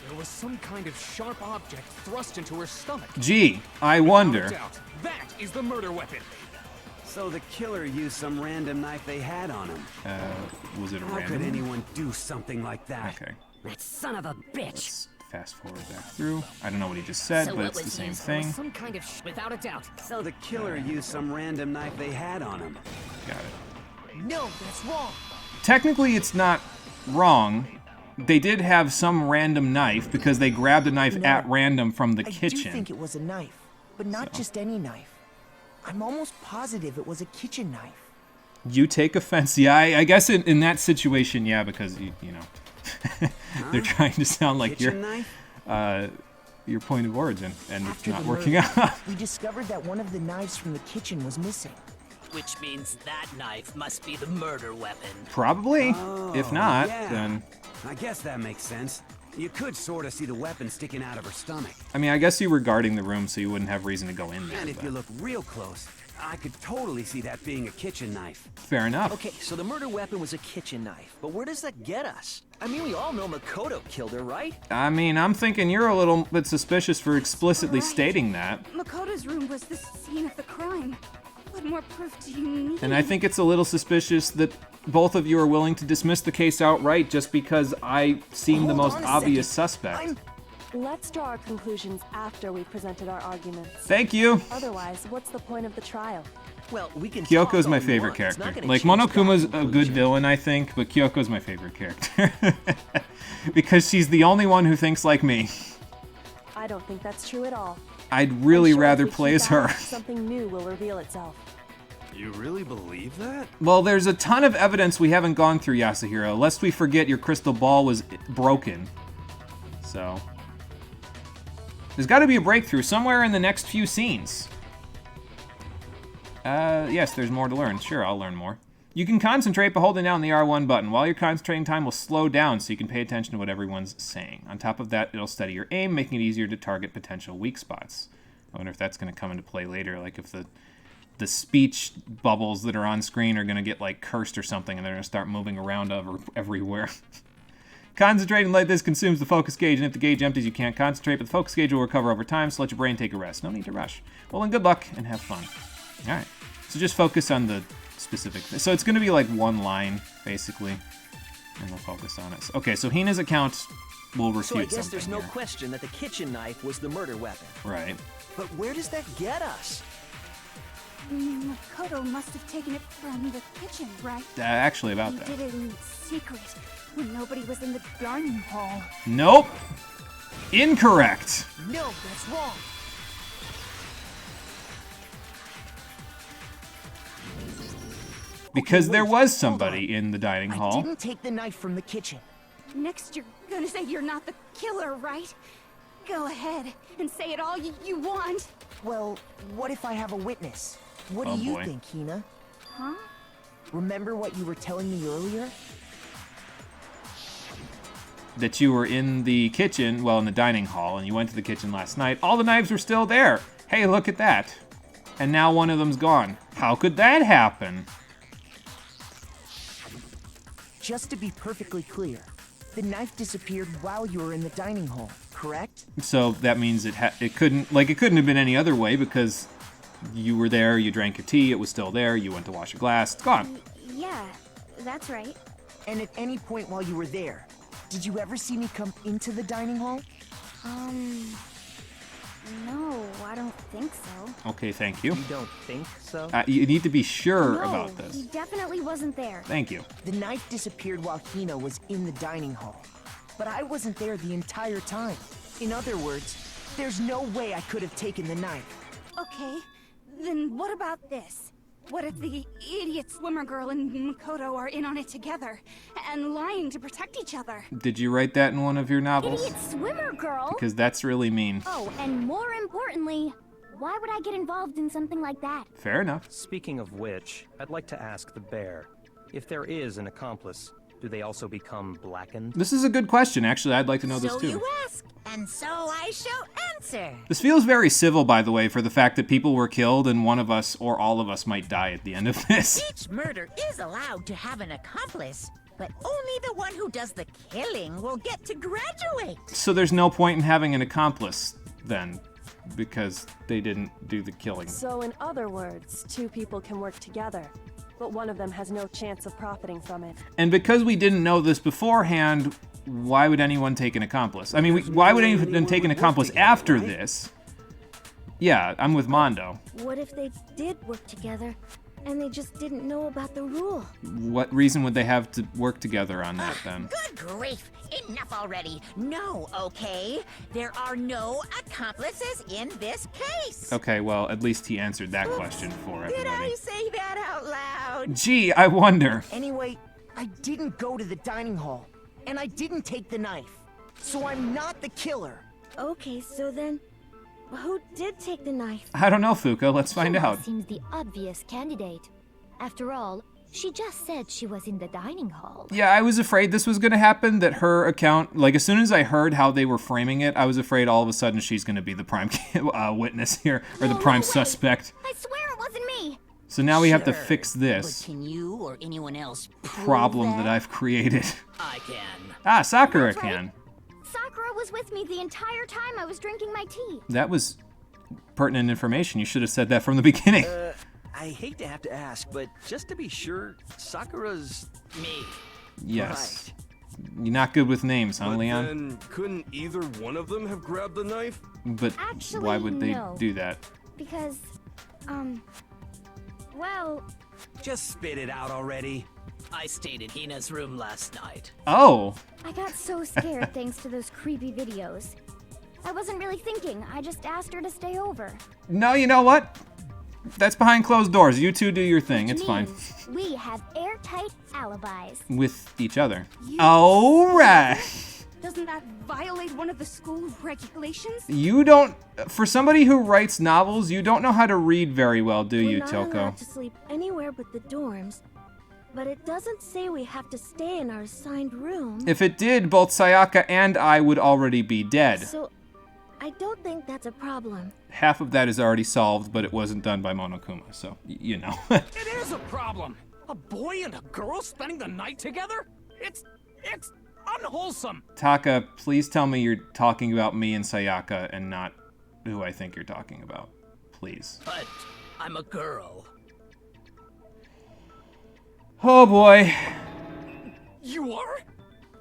There was some kind of sharp object thrust into her stomach. Gee, I Without wonder. doubt, that is the murder weapon. So the killer used some random knife they had on him. Was it a How random? could anyone do something like that? Okay, That son of a bitch. let's fast forward back through. I don't know what he just said, So but what it's the was same used? thing. Some kind of without a doubt. So the killer used some random knife they had on him. Got it. No, that's wrong. Technically, it's not wrong. They did have some random knife because they grabbed a knife No. at random from the I kitchen. do think it was a knife, but not So. just any knife. I'm almost positive it was a kitchen knife. You take offense. Yeah, I guess in that situation, yeah, because, you know, they're trying to sound like Kitchen knife? your point of origin, and it's After not the working murder, out. we discovered that one of the knives from the kitchen was missing. Which means that knife must be the murder weapon. Probably. If not, yeah. then... I guess that makes sense. You could sort of see the weapon sticking out of her stomach. I mean, I guess you were guarding the room, so you wouldn't have reason to go in there. And if but you look real close, I could totally see that being a kitchen knife. fair enough. Okay, so the murder weapon was a kitchen knife, but where does that get us? I mean, we all know Makoto killed her, right? I mean, I'm thinking you're a little bit suspicious for explicitly Right. stating that. Makoto's room was the scene of the crime. What more proof do you need? And I think it's a little suspicious that both of you are willing to dismiss the case outright just because I seem the Hold most on a obvious second. suspect. Let's draw our conclusions after we've presented our arguments. Thank you. Otherwise, what's the point of the trial? Well, we can. Kyoko's my favorite character. Like, Monokuma's a good villain, I think, but Kyoko's my favorite character. Because she's the only one who thinks like me. I don't think that's true at all. I'd really I'm sure rather if we play keep as her. at it, something new will reveal itself. You really believe that? Well, there's a ton of evidence we haven't gone through, Yasuhiro, lest we forget your crystal ball was broken. So... there's got to be a breakthrough somewhere in the next few scenes. Yes, there's more to learn. Sure, I'll learn more. You can concentrate by holding down the R1 button. While you're concentrating, time will slow down so you can pay attention to what everyone's saying. On top of that, it'll steady your aim, making it easier to target potential weak spots. I wonder if that's going to come into play later, like if the speech bubbles that are on screen are going to get, like, cursed or something, and they're going to start moving around everywhere. Concentrating like this consumes the focus gauge, and if the gauge empties, you can't concentrate, but the focus gauge will recover over time, so let your brain take a rest. No need to rush. Well, then good luck, and have fun. Alright, so just focus on the specific thing. So it's going to be like one line, basically, and we'll focus on it. Okay, so Hina's account will refute something. So I guess there's no here. question that the kitchen knife was the murder weapon. Right. But where does that get us? Makoto must have taken it from the kitchen, right? Actually, about He that. did it in secret when nobody was in the dining hall. Nope. Incorrect. No, that's wrong. Because there was somebody in the dining I hall. didn't take the knife from the kitchen. Next, you're gonna say you're not the killer, right? Go ahead and say it all you want. Well, what if I have a witness? What Oh, do you boy. think, Hina? Huh? Remember what you were telling me earlier? That you were in the kitchen, well, in the dining hall, and you went to the kitchen last night. All the knives were still there. Hey, look at that. And now one of them's gone. How could that happen? Just to be perfectly clear, the knife disappeared while you were in the dining hall, correct? So that means it couldn't have been any other way, because you were there, you drank your tea, it was still there, you went to wash your glass, it's gone. Yeah, that's right. And at any point while you were there, did you ever see me come into the dining hall? No, I don't think so. Okay, thank you. You don't think so? You need to be sure No, about this. he definitely wasn't there. Thank you. The knife disappeared while Hina was in the dining hall. But I wasn't there the entire time. In other words, there's no way I could have taken the knife. Okay, then what about this? What if the idiot swimmer girl and Makoto are in on it together and lying to protect each other? Did you write that in one of your novels? Idiot swimmer girl? Because that's really mean. Oh, and more importantly, why would I get involved in something like that? Fair enough. Speaking of which, I'd like to ask the bear, if there is an accomplice, do they also become blackened? This is a good question, actually. I'd like to know this So too. you ask, and so I shall answer. This feels very civil, by the way, for the fact that people were killed and one of us or all of us might die at the end of this. Each murder is allowed to have an accomplice, but only the one who does the killing will get to graduate. So there's no point in having an accomplice, then, because they didn't do the killing. So in other words, two people can work together, but one of them has no chance of profiting from it. And because we didn't know this beforehand, why would anyone take an accomplice? I mean, why would anyone take an accomplice after this? Yeah, I'm with Mondo. What if they did work together and they just didn't know about the rule? What reason would they have to work together on that, then? Good grief! Enough already! No, okay? There are no accomplices in this case! Okay, well, at least he answered that question for Did I everybody. say that out loud? Gee, I wonder. Anyway, I didn't go to the dining hall, and I didn't take the knife. So I'm not the killer. Okay, so then, who did take the knife? I don't know, Fuka. Let's find Hina out. seems the obvious candidate. After all, she just said she was in the dining hall. Yeah, I was afraid this was going to happen, that her account, like, as soon as I heard how they were framing it, I was afraid all of a sudden she's going to be the prime witness here, or the prime suspect. I swear it wasn't me! So now we have to Sure, fix this But can you or anyone else prove problem that I've created. I can. Ah, Sakura That's right. can. Sakura was with me the entire time I was drinking my tea. That was pertinent information. You should have said that from the beginning. I hate to have to ask, but just to be sure, Sakura's me. Yes. You're not good with names, huh, But Leon? then, couldn't either one of them have grabbed the knife? But Actually, why would they no. do that? Because, well, Just spit it out already. I stayed in Hina's room last night. Oh, I got so scared thanks to those creepy videos. I wasn't really thinking, I just asked her to stay over. no, you know what? That's behind closed doors. You two do your thing. Which It's fine. means we have airtight alibis. With each other. You All right. Doesn't that violate one of the school regulations? You don't, for somebody who writes novels, you don't know how to read very well, do We're you, not Toko? allowed to sleep anywhere but the dorms, but it doesn't say we have to stay in our assigned room. If it did, both Sayaka and I would already be dead. So, I don't think that's a problem. Half of that is already solved, but it wasn't done by Monokuma, so, you know. It is a problem. A boy and a girl spending the night together? It's unwholesome. Taka, please tell me you're talking about me and Sayaka and not who I think you're talking about. Please. But I'm a girl. Oh boy. You are?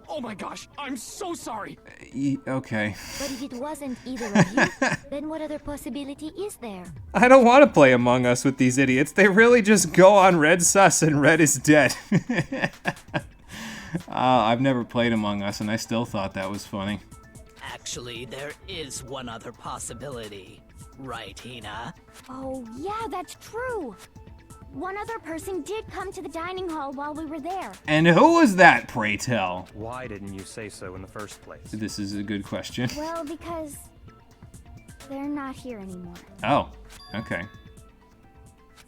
Oh my gosh, I'm so sorry. Okay. But if it wasn't either of you, then what other possibility is there? I don't want to play Among Us with these idiots. They really just go on Red sus and Red is dead. I've never played Among Us and I still thought that was funny. Actually, there is one other possibility. Right, Hina? Oh, yeah, that's true. One other person did come to the dining hall while we were there. And who was that, pray tell? Why didn't you say so in the first place? This is a good question. Well, because they're not here anymore. Oh, okay.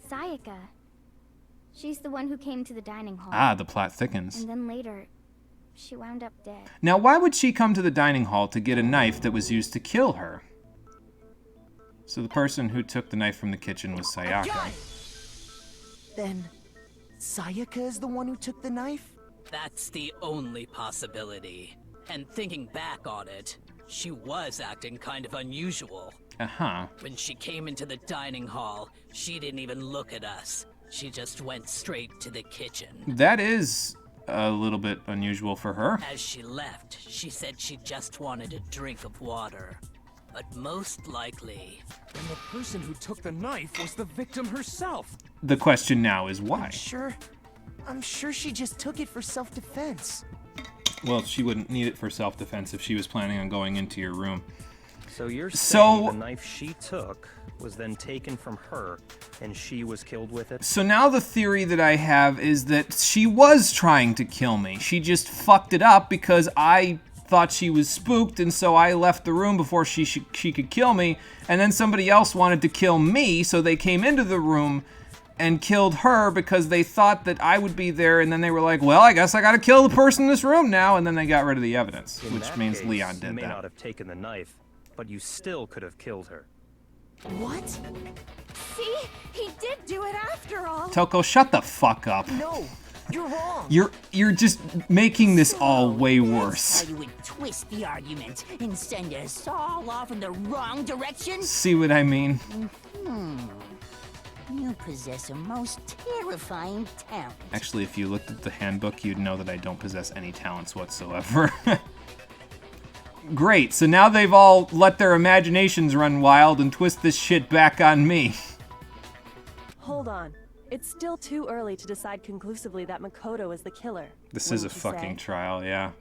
Sayaka. She's the one who came to the dining hall. Ah, the plot thickens. And then later, she wound up dead. Now, why would she come to the dining hall to get a knife that was used to kill her? So the person who took the knife from the kitchen was Sayaka. Then, Sayaka is the one who took the knife? That's the only possibility. And thinking back on it, she was acting kind of unusual. Uh-huh. When she came into the dining hall, she didn't even look at us. She just went straight to the kitchen. That is a little bit unusual for her. As she left, she said she just wanted a drink of water. But most likely... And the person who took the knife was the victim herself. The question now is why? I'm sure she just took it for self-defense. Well, she wouldn't need it for self-defense if she was planning on going into your room. So you're saying the knife she took was then taken from her and she was killed with it? So now the theory that I have is that she was trying to kill me. She just fucked it up because I thought she was spooked, and so I left the room before she could kill me, and then somebody else wanted to kill me, so they came into the room and killed her because they thought that I would be there, and then they were like, well, I guess I gotta kill the person in this room now, and then they got rid of the evidence, which means Leon did that. You may not have taken the knife, but you still could have killed her. What? See? He did do it after all. Toko, shut the fuck up. No, you're wrong. You're just making this all way worse. How you would twist the argument and send us all off in the wrong direction? See what I mean? You possess a most terrifying talent. Actually, if you looked at the handbook, you'd know that I don't possess any talents whatsoever. Great, so now they've all let their imaginations run wild and twist this shit back on me. Hold on. It's still too early to decide conclusively that Makoto is the killer. This is a fucking say? trial, yeah.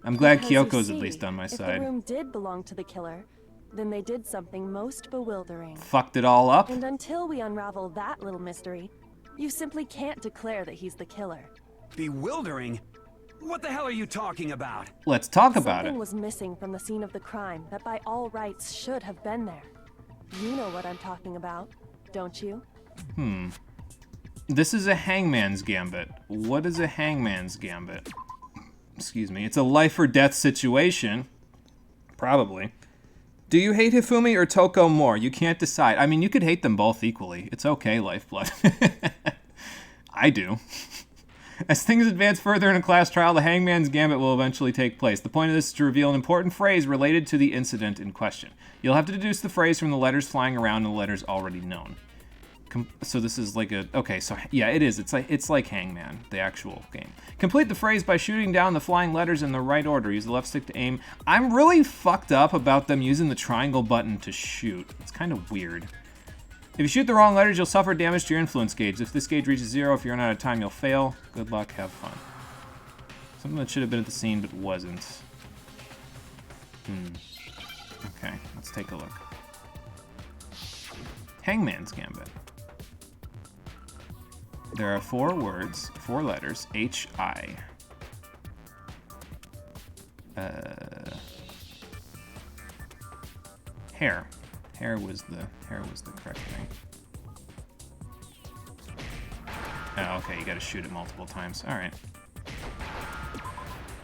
I'm glad Because you Kyoko's at see, least on my if side. the room did belong to the killer, then they did something most bewildering. Fucked it all up? And until we unravel that little mystery, you simply can't declare that he's the killer. Bewildering? What the hell are you talking about? Let's talk about it. Something was missing from the scene of the crime that by all rights should have been there. You know what I'm talking about, don't you? This is a Hangman's Gambit. What is a Hangman's Gambit? Excuse me. It's a life or death situation. Probably. Do you hate Hifumi or Toko more? You can't decide. I mean, you could hate them both equally. It's okay, Lifeblood. I do. As things advance further in a class trial, the Hangman's Gambit will eventually take place. The point of this is to reveal an important phrase related to the incident in question. You'll have to deduce the phrase from the letters flying around and the letters already known. So this is like a... Okay, so yeah, it is. It's like Hangman, the actual game. Complete the phrase by shooting down the flying letters in the right order. Use the left stick to aim. I'm really fucked up about them using the triangle button to shoot. It's kind of weird. If you shoot the wrong letters, you'll suffer damage to your influence gauge. If this gauge reaches 0, if you run out of time, you'll fail. Good luck, have fun. Something that should have been at the scene, but wasn't. Okay, let's take a look. Hangman's Gambit. There are 4 words, 4 letters, H-I. Hair. Hair was the correct thing. Oh, okay, you gotta shoot it multiple times. Alright.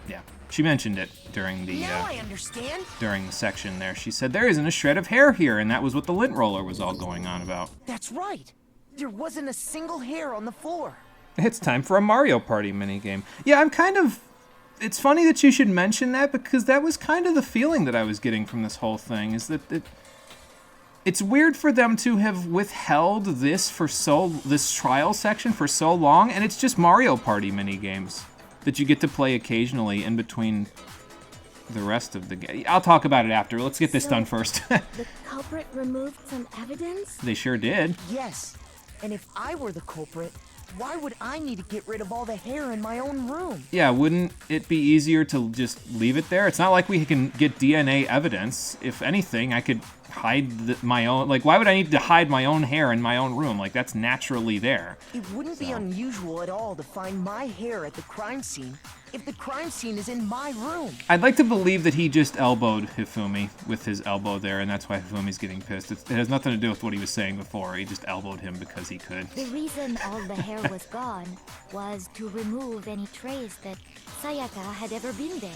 Yeah. She mentioned it during the Now I understand. During the section there. She said there isn't a shred of hair here, and that was what the lint roller was all going on about. That's right. There wasn't a single hair on the floor. It's time for a Mario Party minigame. Yeah, I'm kind of it's funny that you should mention that, because that was kind of the feeling that I was getting from this whole thing, is that it's weird for them to have withheld this trial section for so long, and it's just Mario Party minigames that you get to play occasionally in between the rest of the game. I'll talk about it after. Let's get this done first. The culprit removed some evidence? They sure did. Yes. And if I were the culprit, why would I need to get rid of all the hair in my own room? Yeah, wouldn't it be easier to just leave it there? It's not like we can get DNA evidence. If anything, I could hide my own... Like, why would I need to hide my own hair in my own room? Like, that's naturally there. It wouldn't be unusual at all to find my hair at the crime scene if the crime scene is in my room. I'd like to believe that he just elbowed Hifumi with his elbow there, and that's why Hifumi's getting pissed. It has nothing to do with what he was saying before. He just elbowed him because he could. The reason all the hair was gone was to remove any trace that Sayaka had ever been there.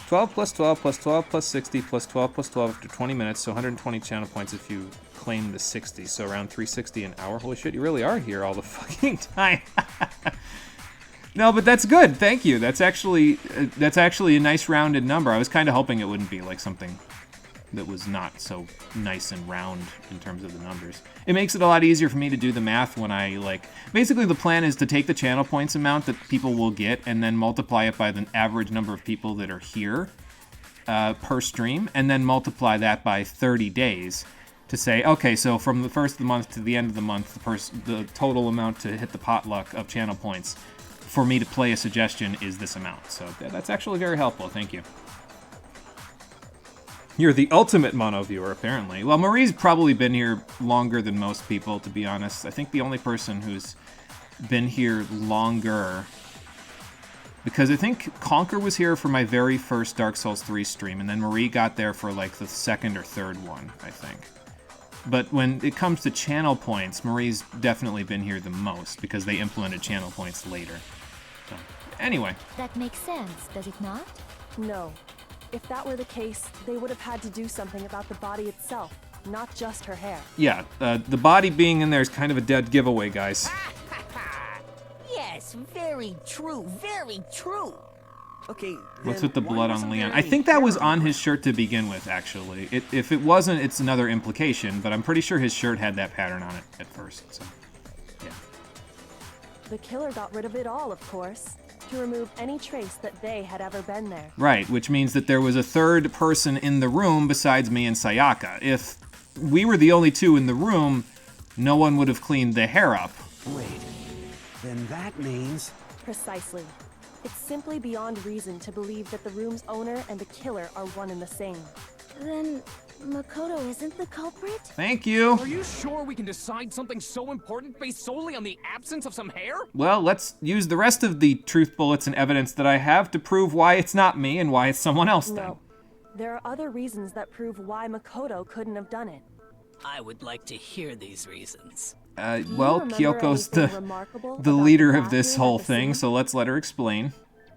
12 plus 12 plus 12 plus 60 plus 12 plus 12 after 20 minutes, so 120 channel points if you claim the 60, so around 360 an hour. Holy shit, you really are here all the fucking time. No, but that's good. Thank you. That's actually a nice rounded number. I was kind of hoping it wouldn't be like something that was not so nice and round in terms of the numbers. It makes it a lot easier for me to do the math when I, like... Basically, the plan is to take the channel points amount that people will get and then multiply it by the average number of people that are here per stream, and then multiply that by 30 days to say, okay, so from the first of the month to the end of the month, the total amount to hit the potluck of channel points for me to play a suggestion is this amount. So that's actually very helpful. Thank you. You're the ultimate mono viewer, apparently. Well, Marie's probably been here longer than most people, to be honest. I think the only person who's been here longer... Because I think Conker was here for my very first Dark Souls 3 stream, and then Marie got there for, like, the second or third one, I think. But when it comes to channel points, Marie's definitely been here the most, because they implemented channel points later. So, anyway. That makes sense, does it not? No. If that were the case, they would have had to do something about the body itself, not just her hair. Yeah, the body being in there is kind of a dead giveaway, guys. Yes, very true, very true. Okay, what's with the blood on Leon? I think that was on his shirt to begin with, actually. If it wasn't, it's another implication, but I'm pretty sure his shirt had that pattern on it at first, so, yeah. The killer got rid of it all, of course, to remove any trace that they had ever been there. Right, which means that there was a third person in the room besides me and Sayaka. If we were the only two in the room, no one would have cleaned the hair up. Wait, then that means... Precisely. It's simply beyond reason to believe that the room's owner and the killer are one and the same. Then Makoto isn't the culprit? Thank you. Are you sure we can decide something so important based solely on the absence of some hair? Well, let's use the rest of the truth bullets and evidence that I have to prove why it's not me and why it's someone else then. No. There are other reasons that prove why Makoto couldn't have done it. I would like to hear these reasons. Well, Kyoko's the leader of this whole thing, so let's let her explain.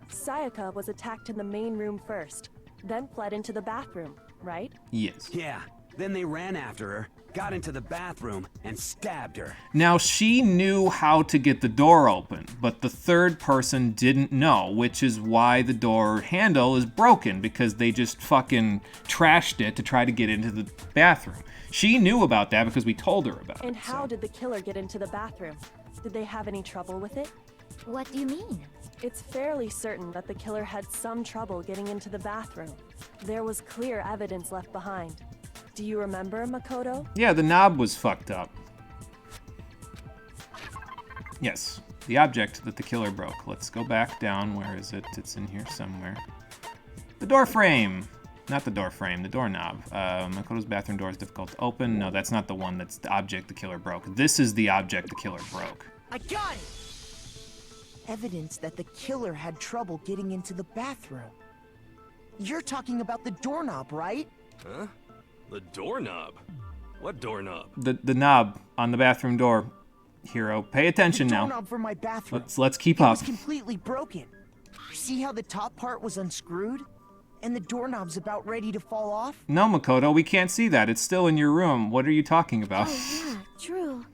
Sayaka was attacked in the main room first, then fled into the bathroom, right? Yes. Yeah, then they ran after her, got into the bathroom, and stabbed her. Now, she knew how to get the door open, but the third person didn't know, which is why the door handle is broken, because they just fucking trashed it to try to get into the bathroom. She knew about that because we told her about it. And how did the killer get into the bathroom? Did they have any trouble with it? What do you mean? It's fairly certain that the killer had some trouble getting into the bathroom. There was clear evidence left behind. Do you remember, Makoto? Yeah, the knob was fucked up. Yes, the object that the killer broke. Let's go back down. Where is it? It's in here somewhere. The door frame! Not the door frame, the doorknob. Makoto's bathroom door is difficult to open. No, that's not the one. That's the object the killer broke. This is the object the killer broke. I got it! Evidence that the killer had trouble getting into the bathroom. You're talking about the doorknob, right? Huh? The doorknob? What doorknob? The knob on the bathroom door. Hero, pay attention now. The doorknob for my bathroom. Let's keep up. It was completely broken. See how the top part was unscrewed? And the doorknob's about ready to fall off? No, Makoto, we can't see that. It's still in your room. What are you talking about? Oh, yeah, true.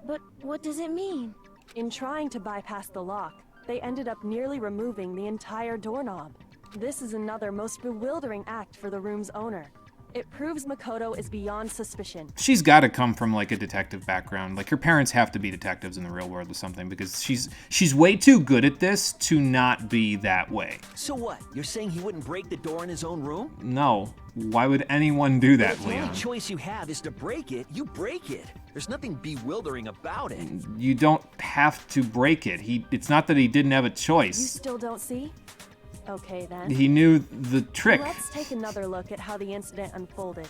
But what does it mean? In trying to bypass the lock, They ended up nearly removing the entire doorknob. This is another most bewildering act for the room's owner. It proves Makoto is beyond suspicion. She's got to come from like a detective background. Like her parents have to be detectives in the real world or something because she's way too good at this to not be that way. So what? You're saying he wouldn't break the door in his own room? No. Why would anyone do that, If the Leon? only choice you have is to break it, you break it. There's nothing bewildering about it. You don't have to break it. It's not that he didn't have a You choice. still don't see? Okay then. He knew the trick. Let's take another look at how the incident unfolded.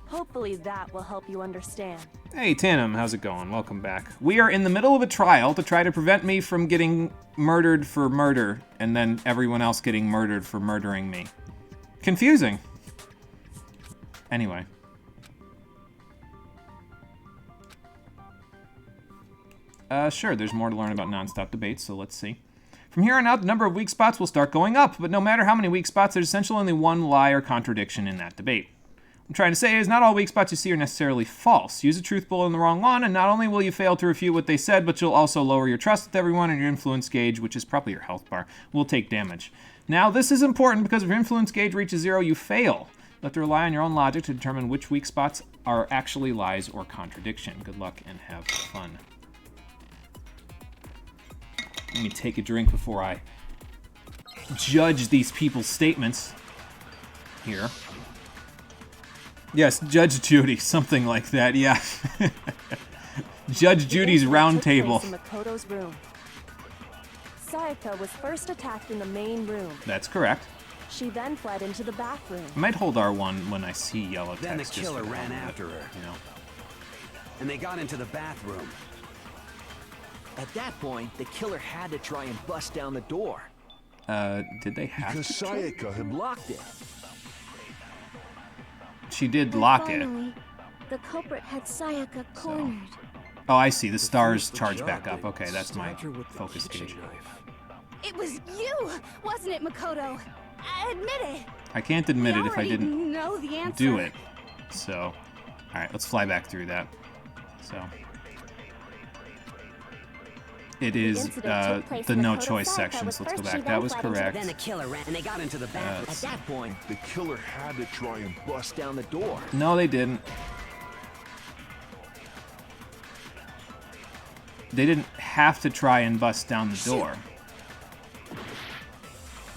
Hopefully that will help you understand. Hey, Tanim, how's it going? Welcome back. We are in the middle of a trial to try to prevent me from getting murdered for murder, and then everyone else getting murdered for murdering me. Confusing. Anyway. Sure, there's more to learn about non-stop debates, so let's see. From here on out, the number of weak spots will start going up, but no matter how many weak spots, there's essentially only one lie or contradiction in that debate. What I'm trying to say is not all weak spots you see are necessarily false. Use a truth bullet in the wrong one, and not only will you fail to refute what they said, but you'll also lower your trust with everyone, and your influence gauge, which is probably your health bar, will take damage. Now, this is important because if your influence gauge reaches 0, you fail. You have to rely on your own logic to determine which weak spots are actually lies or contradiction. Good luck and have fun. Let me take a drink before I judge these people's statements here. Yes, Judge Judy, something like that, yeah. Judge Judy's round table. In Makoto's room. Sayaka was first attacked in the main room. That's correct. She then fled into the bathroom. I might hold R1 when I see yellow text. Then the killer ran after her. You know. And they got into the bathroom. At that point, the killer had to try and bust down the door. Did they have because to? Sayaka had Locked it. She did lock it. Finally, the culprit had Sayaka cornered. Oh, I see. The stars charge back up. Okay, that's my focus gauge. It was you, wasn't it, Makoto? Admit it. I can't admit it if I didn't know the answer. do it. So, all right, let's fly back through that. So, it is the no choice sections. Let's go back. That was correct. Then the killer ran and they got into the bathroom. At that point, the killer had to try and bust down the door. No, they didn't. They didn't have to try and bust down the door.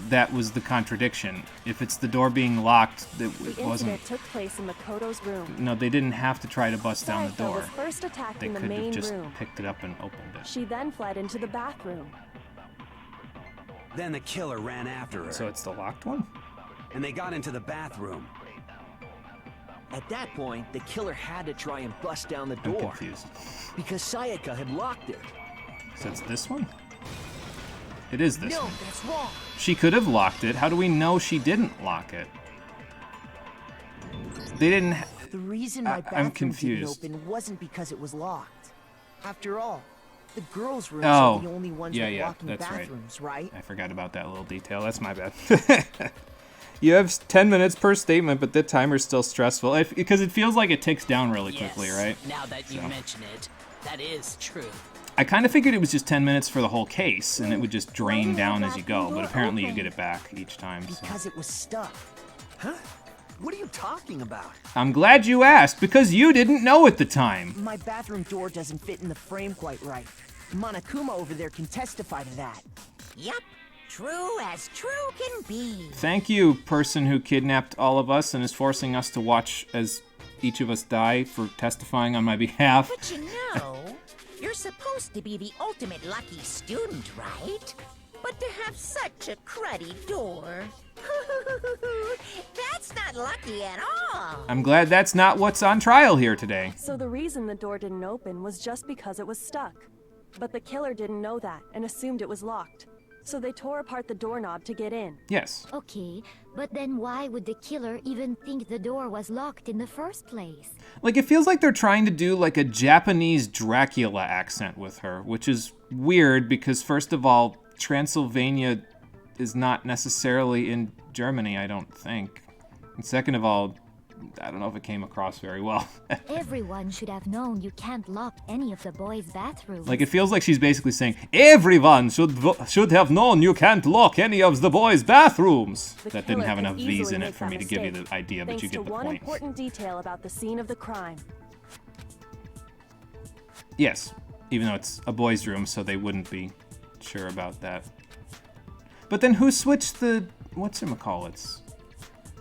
That was the contradiction. If it's the door being locked, it wasn't. The incident took place in Makoto's room. No, they didn't have to try to bust down the door. Was first attacked They in the could have main just room. picked it up and opened it. She then fled into the bathroom. Then the killer ran after her. So it's the locked one? And they got into the bathroom. At that point, the killer had to try and bust down the I'm door. confused. Because Sayaka had locked it. So it's this one? It is this No, one. that's wrong. She could have locked it. How do we know she didn't lock it? They didn't. The reason my I'm bathroom confused. didn't open wasn't because it was locked. After all, the girls' rooms Oh, are the only ones with yeah, walking that's bathrooms, right? I forgot about that little detail. That's my bad. You have 10 minutes per statement, but the timer's still stressful. Because it feels like it ticks down really quickly, Yes, right? Now that you mention it, that is true. I kind of figured it was just 10 minutes for the whole case, and it would just drain down as you go, but apparently you get it back each time. So. Because it was stuck. Huh? What are you talking about? I'm glad you asked, because you didn't know at the time. My bathroom door doesn't fit in the frame quite right. Monokuma over there can testify to that. Yep, true as true can be. Thank you, person who kidnapped all of us and is forcing us to watch as each of us die for testifying on my behalf. But you know, you're supposed to be the ultimate lucky student, right? But to have such a cruddy door. That's not lucky at all. I'm glad that's not what's on trial here today. So the reason the door didn't open was just because it was stuck. But the killer didn't know that and assumed it was locked. So they tore apart the doorknob to get in. Yes. Okay, but then why would the killer even think the door was locked in the first place? Like, it feels like they're trying to do, like, a Japanese Dracula accent with her, which is weird because, first of all, Transylvania is not necessarily in Germany, I don't think. And second of all, I don't know if it came across very well. Everyone should have known you can't lock any of the boys' bathrooms. Like, it feels like she's basically saying, everyone should have known you can't lock any of the boys' bathrooms. That didn't have enough V's in it for me to give you the idea, but you get the one point. important detail about the scene of the crime. Yes, even though it's a boys' room, so they wouldn't be sure about that. But then who switched the... whatchamacallits?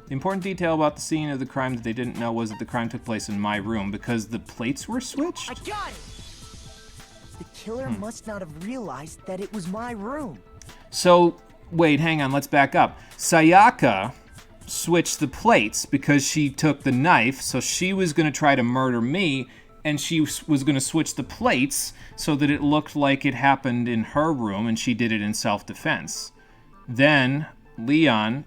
The important detail about the scene of the crime that they didn't know was that the crime took place in my room because the plates were switched? I got it! The killer must not have realized that it was my room. So, wait, hang on, let's back up. Sayaka switched the plates because she took the knife, so she was going to try to murder me, and she was going to switch the plates so that it looked like it happened in her room, and she did it in self-defense. Then, Leon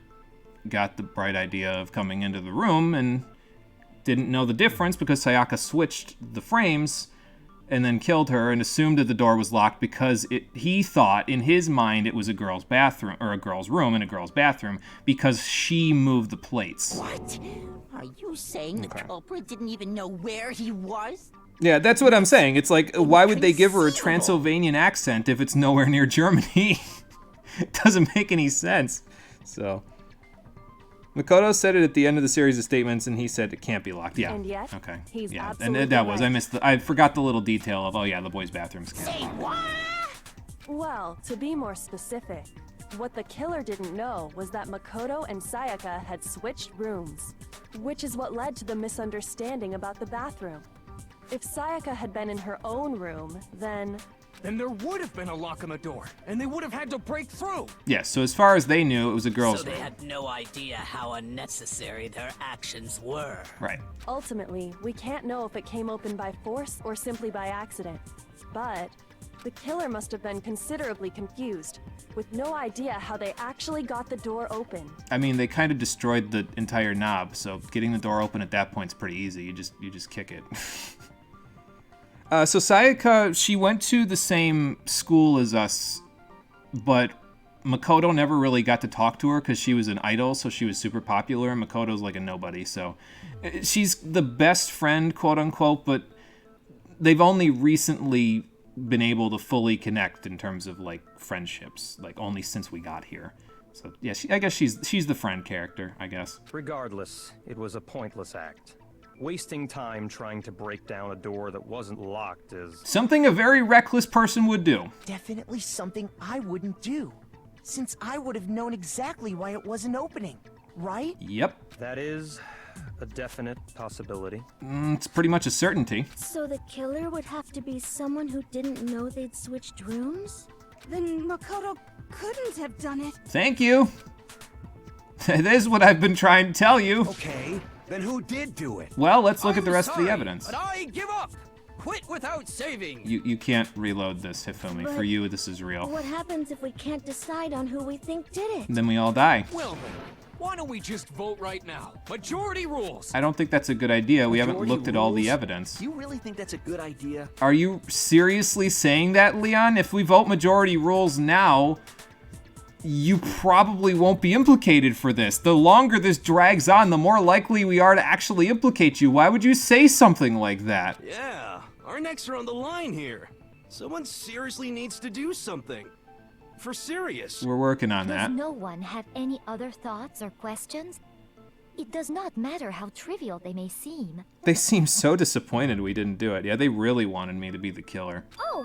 got the bright idea of coming into the room and didn't know the difference because Sayaka switched the frames and then killed her and assumed that the door was locked because he thought in his mind it was a girl's bathroom or a girl's room in a girl's bathroom because she moved the plates. What? Are you saying the culprit didn't even know where he was? Yeah, that's what I'm saying. It's like, why would they give her a Transylvanian accent if it's nowhere near Germany? It doesn't make any sense. So... Makoto said it at the end of the series of statements, and he said it can't be locked. Yeah. And yet, okay. He's yeah, absolutely and that was right. I forgot the little detail of the boys' bathrooms can't. Say what? Well, to be more specific, what the killer didn't know was that Makoto and Sayaka had switched rooms, which is what led to the misunderstanding about the bathroom. If Sayaka had been in her own room, then there would have been a lock on the door, and they would have had to break through. Yes, so as far as they knew, it was a girl's So they room. had no idea how unnecessary their actions were. Right. ultimately, we can't know if it came open by force or simply by accident. But the killer must have been considerably confused, with no idea how they actually got the door open. I mean, they kind of destroyed the entire knob, so getting the door open at that point is pretty easy. You just kick it. So Sayaka, she went to the same school as us, but Makoto never really got to talk to her because she was an idol, so she was super popular, and Makoto's like a nobody, so she's the best friend, quote-unquote, but they've only recently been able to fully connect in terms of, like, friendships, like, only since we got here. So, yeah, I guess she's the friend character, I guess. Regardless, it was a pointless act. Wasting time trying to break down a door that wasn't locked is... something a very reckless person would do. Definitely something I wouldn't do, since I would have known exactly why it wasn't opening, right? Yep. That is a definite possibility. It's pretty much a certainty. So the killer would have to be someone who didn't know they'd switched rooms? Then Makoto couldn't have done it. Thank you. That is what I've been trying to tell you. Okay, then who did do it? Well, let's look at the rest of the evidence. But I give up. Quit without saving. You can't reload this, Hifumi. For you, this is real. What happens if we can't decide on who we think did it? Then we all die. Well then, why don't we just vote right now? Majority rules. I don't think that's a good idea. We haven't Majority looked at all the rules? evidence. You really think that's a good idea? Are you seriously saying that, Leon? If we vote majority rules now, you probably won't be implicated for this. The longer this drags on, the more likely we are to actually implicate you. Why would you say something like that? Yeah, our necks are on the line here. Someone seriously needs to do something. For serious. We're working on that. Does no one have any other thoughts or questions? It does not matter how trivial they may seem. They seem so disappointed we didn't do it. Yeah, they really wanted me to be the killer. Oh,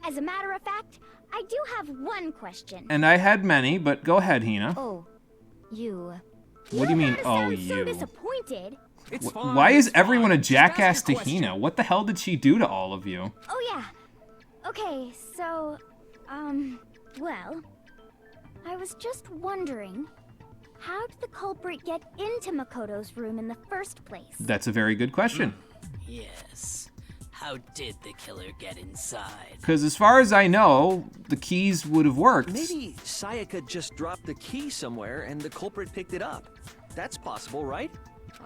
as a matter of fact, I do have one question. And I had many, but go ahead, Hina. Oh, you. What do you mean, oh, So you? disappointed. It's fine. Why is it's everyone a fine. Just ask jackass to your question. Hina? What the hell did she do to all of you? Oh yeah. Okay, so, well, I was just wondering, how did the culprit get into Makoto's room in the first place? That's a very good question. Yes. How did the killer get inside? Because as far as I know, the keys would have worked. Maybe Sayaka just dropped the key somewhere and the culprit picked it up. That's possible, right?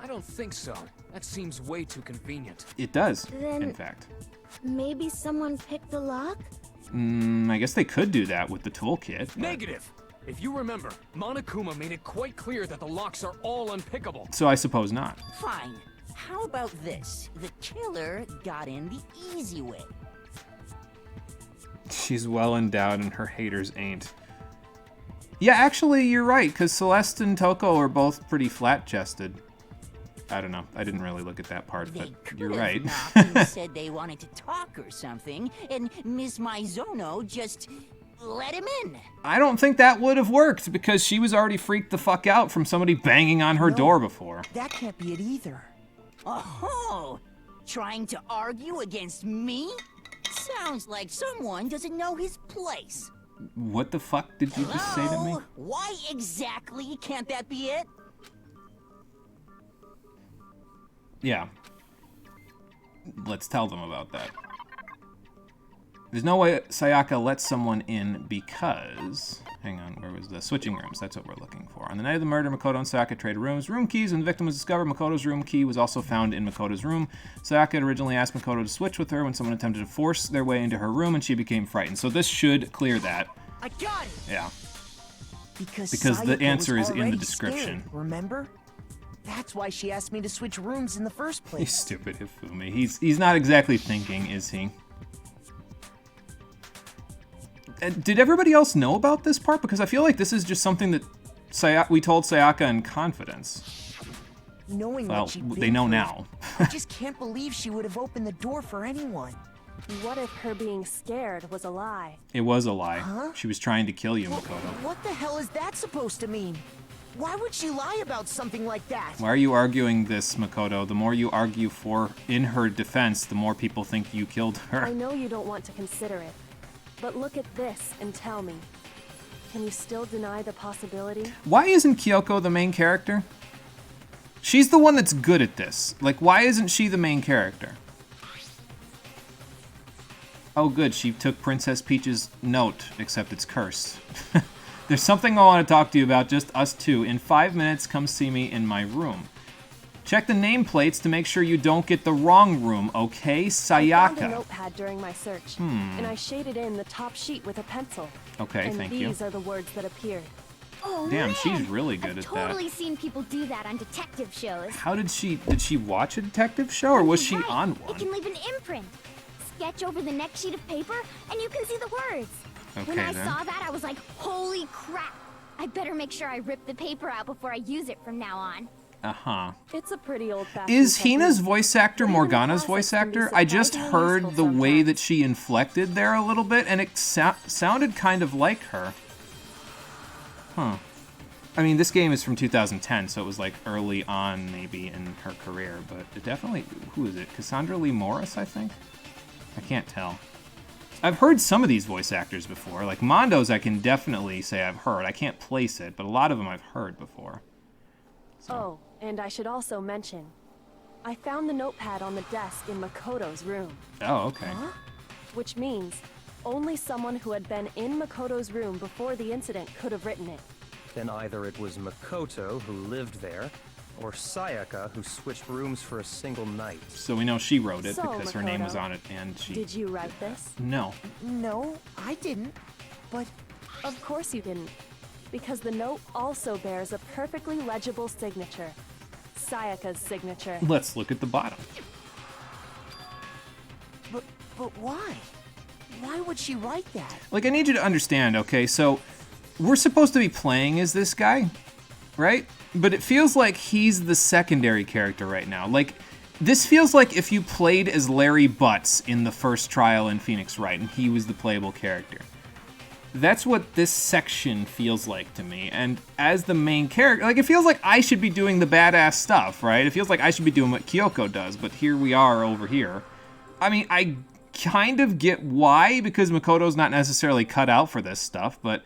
I don't think so. That seems way too convenient. It does, Then- in fact. Maybe someone picked the lock? I guess they could do that with the toolkit. but- Negative. If you remember, Monokuma made it quite clear that the locks are all unpickable. So I suppose not. Fine. How about this? The killer got in the easy way. She's well endowed and her haters ain't. Yeah, actually, you're right, because Celeste and Toko are both pretty flat-chested. I don't know. I didn't really look at that part, but you're right. They said they wanted to talk or something, and Miss Maizono just let him in. I don't think that would have worked, because she was already freaked the fuck out from somebody banging on her door before. That can't be it either. Oh, trying to argue against me? Sounds like someone doesn't know his place. What the fuck did you just say to me? Why exactly can't that be it? Yeah. Let's tell them about that. There's no way Sayaka lets someone in because... Hang on, where was the switching rooms? That's what we're looking for. On the night of the murder, Makoto and Sayaka traded room keys. When the victim was discovered, Makoto's room key was also found in Makoto's room. Sayaka had originally asked Makoto to switch with her when someone attempted to force their way into her room, and she became frightened. So this should clear that. I got it! Yeah. Because the Sayaka answer was is in the already description. Scared, remember? That's why she asked me to switch rooms in the first place. He's stupid, Hifumi. He's not exactly thinking, is he? Did everybody else know about this part? Because I feel like this is just something that we told Sayaka in confidence. Knowing Well, what she'd been they know through, now. I just can't believe she would have opened the door for anyone. What if her being scared was a lie? It was a lie. Huh? She was trying to kill you, Makoto. What the hell is that supposed to mean? Why would she lie about something like that? Why are you arguing this, Makoto? The more you argue in her defense, the more people think you killed her. I know you don't want to consider it, but look at this and tell me. Can you still deny the possibility? Why isn't Kyoko the main character? She's the one that's good at this. Like, why isn't she the main character? Oh, good. She took Princess Peach's note, except it's cursed. There's something I want to talk to you about, just us two. In 5 minutes, come see me in my room. Check the nameplates to make sure you don't get the wrong room, okay, Sayaka? I found a notepad during my search, and I shaded in the top sheet with a pencil. Okay, and thank you. these are the words that appeared. Oh, Damn, man. she's really good I've at that. totally seen people do that on detective shows. How did she watch a detective show, or was she Right. on It one? can leave an imprint. Sketch over the next sheet of paper, and you can see the words. Okay, When I then. saw that, I was like, holy crap. I better make sure I rip the paper out before I use it from now on. Uh-huh. It's a pretty old-fashioned Is technique. Hina's voice actor But even the Morgana's process voice can be actor? I just surprisingly heard useful the way that she inflected there a little bit, and it sounded kind of like her. Huh. I mean, this game is from 2010, so it was like early on maybe in her career, but it definitely... Who is it? Cassandra Lee Morris, I think? I can't tell. I've heard some of these voice actors before. Like Mondo's I can definitely say I've heard. I can't place it, but a lot of them I've heard before. Oh, and I should also mention, I found the notepad on the desk in Makoto's room. Oh, okay. Which means only someone who had been in Makoto's room before the incident could have written it. Then either it was Makoto who lived there, or Sayaka who switched rooms for a single night. So we know she wrote it So, because her name was Makoto, on it, and she... Did you write this? No. No, I didn't. But Of course you didn't, because the note also bears a perfectly legible signature. Sayaka's signature. Let's look at the bottom. But why? Why would she write that? Like, I need you to understand, okay? So, we're supposed to be playing as this guy, right? But it feels like he's the secondary character right now. Like, this feels like if you played as Larry Butts in the first trial in Phoenix Wright and he was the playable character. That's what this section feels like to me. And as the main character, like, it feels like I should be doing the badass stuff, right? It feels like I should be doing what Kyoko does, but here we are over here. I mean, I kind of get why, because Makoto's not necessarily cut out for this stuff, but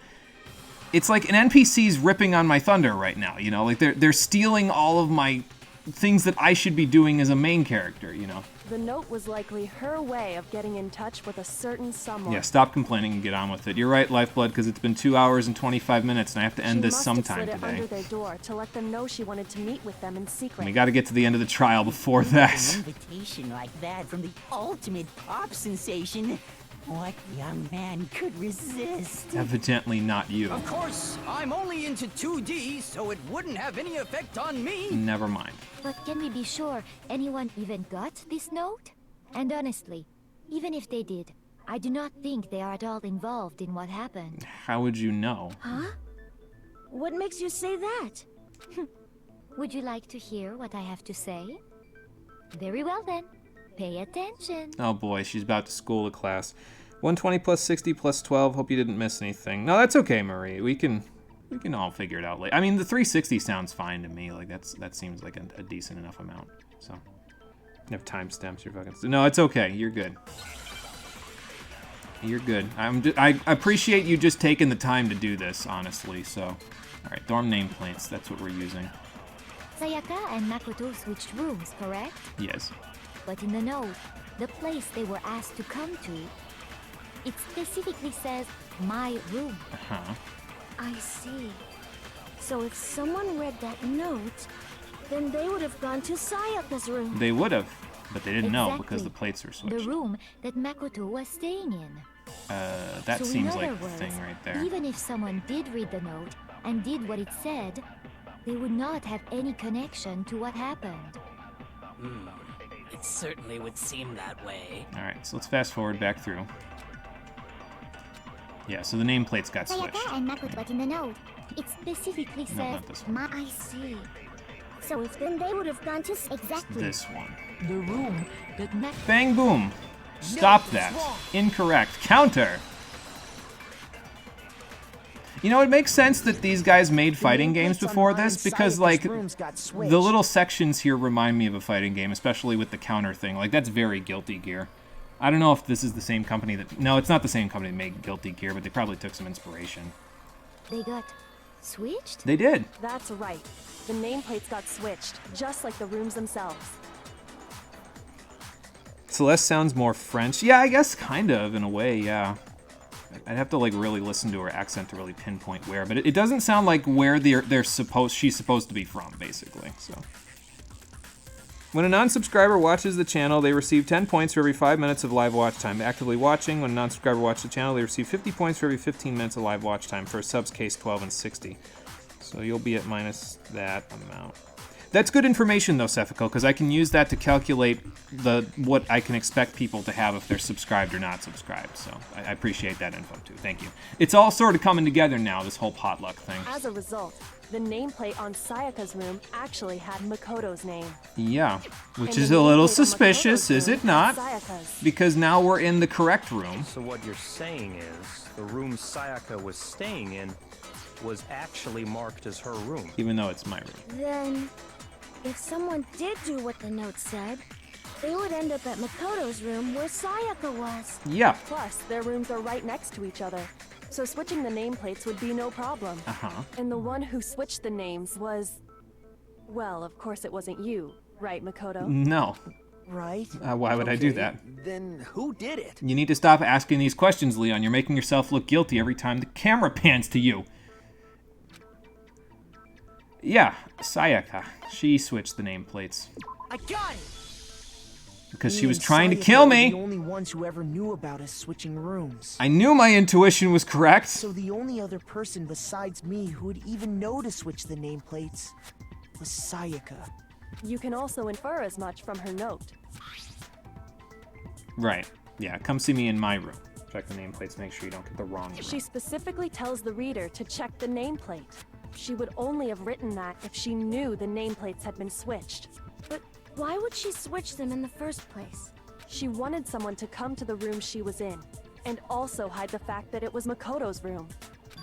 it's like an NPC's ripping on my thunder right now, you know? Like, they're stealing all of my things that I should be doing as a main character, you know? The note was likely her way of getting in touch with a certain someone. Yeah, stop complaining and get on with it. You're right, Lifeblood, because it's been 2 hours and 25 minutes, and I have to end this sometime She must have slid it today. under their door to let them know she wanted to meet with them in secret. And we got to get to the end of the trial before that. An invitation like that from the ultimate pop sensation. What young man could resist? Evidently not you. Of course, I'm only into 2D, so it wouldn't have any effect on me. Never mind. But can we be sure anyone even got this note? And honestly, even if they did, I do not think they are at all involved in what happened. How would you know? Huh? What makes you say that? Would you like to hear what I have to say? Very well then. Pay attention. Oh boy, she's about to school a class. 120 plus 60 plus 12. Hope you didn't miss anything. No, that's okay, Marie. We can all figure it out later. I mean, the 360 sounds fine to me. Like that seems like a decent enough amount. So, you have timestamps. You're fucking. No, it's okay. You're good. You're good. I appreciate you just taking the time to do this, honestly. So, all right, dorm nameplates. That's what we're using. Sayaka and Makoto switched rooms, correct? Yes. But in the note, the place they were asked to come to, it specifically says, my room. Uh-huh. I see. So if someone read that note, then they would have gone to Sayaka's room. They would have, but they didn't know Exactly. because the plates were switched. The room that Makoto was staying in. That So in seems other like the words, thing right there. Even if someone did read the note and did what it said, they would not have any connection to what happened. It certainly would seem that way. Alright, so let's fast forward back through. Yeah, so the nameplates got switched. Sayaka and Makoto, but in the note, it specifically No, says, not this one. I see. So if then they would have gone to exactly This one. the room that Bang boom! Stop that. Incorrect. Counter! You know, it makes sense that these guys made fighting games before this, because, like, the little sections here remind me of a fighting game, especially with the counter thing. Like, that's very Guilty Gear. I don't know if this is the same company that... No, it's not the same company that made Guilty Gear, but they probably took some inspiration. They got switched? They did. That's right. The nameplates got switched, just like the rooms themselves. Celeste sounds more French. Yeah, I guess kind of, in a way, yeah. I'd have to, like, really listen to her accent to really pinpoint where, but it doesn't sound like where she's supposed to be from, basically, so. When a non-subscriber watches the channel, they receive 10 points for every 5 minutes of live watch time. Actively watching, when a non-subscriber watches the channel, they receive 50 points for every 15 minutes of live watch time. For subs case, 12 and 60. So you'll be at minus that amount. That's good information, though, Sephico, because I can use that to calculate what I can expect people to have if they're subscribed or not subscribed. So I appreciate that info, too. Thank you. It's all sort of coming together now, this whole potluck thing. As a result, the nameplate on Sayaka's room actually had Makoto's name. Yeah, which And is the a little nameplate on suspicious, Makoto's is room it not? had Sayaka's. Because now we're in the correct room. So what you're saying is, the room Sayaka was staying in was actually marked as her room. Even though it's my room. Then, if someone did do what the note said, they would end up at Makoto's room where Sayaka was. Yeah. Plus, their rooms are right next to each other, so switching the nameplates would be no problem. Uh-huh. And the one who switched the names was... Well, of course it wasn't you, right, Makoto? No. Right? Why would I do that? Then who did it? You need to stop asking these questions, Leon. You're making yourself look guilty every time the camera pans to you. Yeah, Sayaka. She switched the nameplates. I got it! Because Me she was and trying to Sayaka kill were me. the only ones who ever knew about us switching rooms. I knew my intuition was correct. So the only other person besides me who would even know to switch the nameplates was Sayaka. You can also infer as much from her note. Right. Yeah, come see me in my room. Check the nameplates, make sure you don't get the wrong room. She specifically tells the reader to check the nameplate. She would only have written that if she knew the nameplates had been switched. But why would she switch them in the first place? She wanted someone to come to the room she was in, and also hide the fact that it was Makoto's room.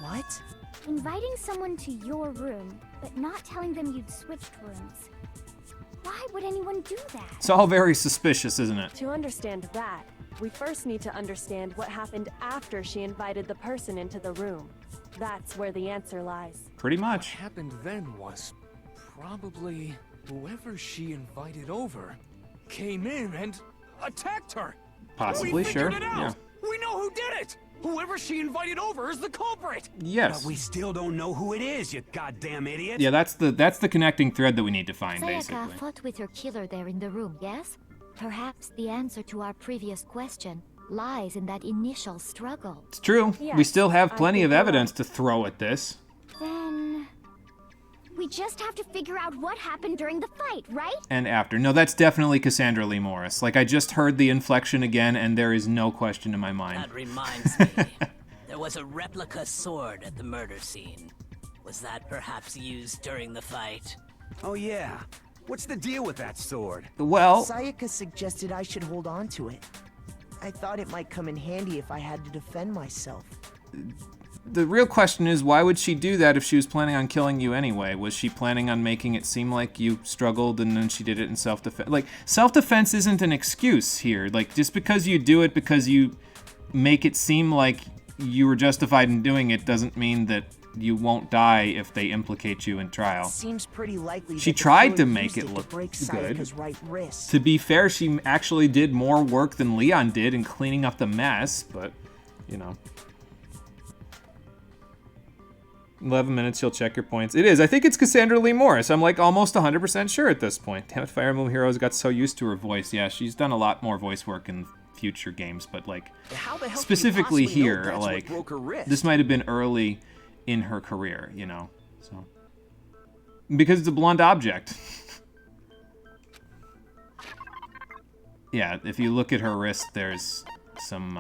What? Inviting someone to your room, but not telling them you'd switched rooms. Why would anyone do that? It's all very suspicious, isn't it? To understand that, we first need to understand what happened after she invited the person into the room. That's where the answer lies. Pretty much. What happened then was probably whoever she invited over came in and attacked her. Possibly, we sure. figured it out. Yeah. We know who did it. Whoever she invited over is the culprit. Yes. But we still don't know who it is, you goddamn idiot. Yeah, that's the connecting thread that we need to find, Sayaka basically. fought with her killer there in the room, yes? Perhaps the answer to our previous question lies in that initial struggle. It's true. Yes, we still have I plenty think of you're evidence to throw at this. Then we just have to figure out what happened during the fight, right? And after. No, that's definitely Cassandra Lee Morris. Like, I just heard the inflection again, and there is no question in my mind. That reminds me. There was a replica sword at the murder scene. Was that perhaps used during the fight? Oh yeah. What's the deal with that sword? Well, Sayaka suggested I should hold on to it. I thought it might come in handy if I had to defend myself. the real question is, why would she do that if she was planning on killing you anyway? Was she planning on making it seem like you struggled and then she did it in self-defense? Like, self-defense isn't an excuse here. Like, just because you do it because you make it seem like you were justified in doing it doesn't mean that you won't die if they implicate you in trial. Seems pretty likely She that the tried to killer make used it look to break good. Sayaka's right wrist. To be fair, she actually did more work than Leon did in cleaning up the mess, but, you know. 11 minutes, you'll check your points. It is. I think it's Cassandra Lee Morris. I'm like almost 100% sure at this point. Damn it, Fire Emblem Heroes got so used to her voice. Yeah, she's done a lot more voice work in future games, but like specifically here, like this might have been early in her career, you know. So because it's a blunt object. Yeah, if you look at her wrist, there's some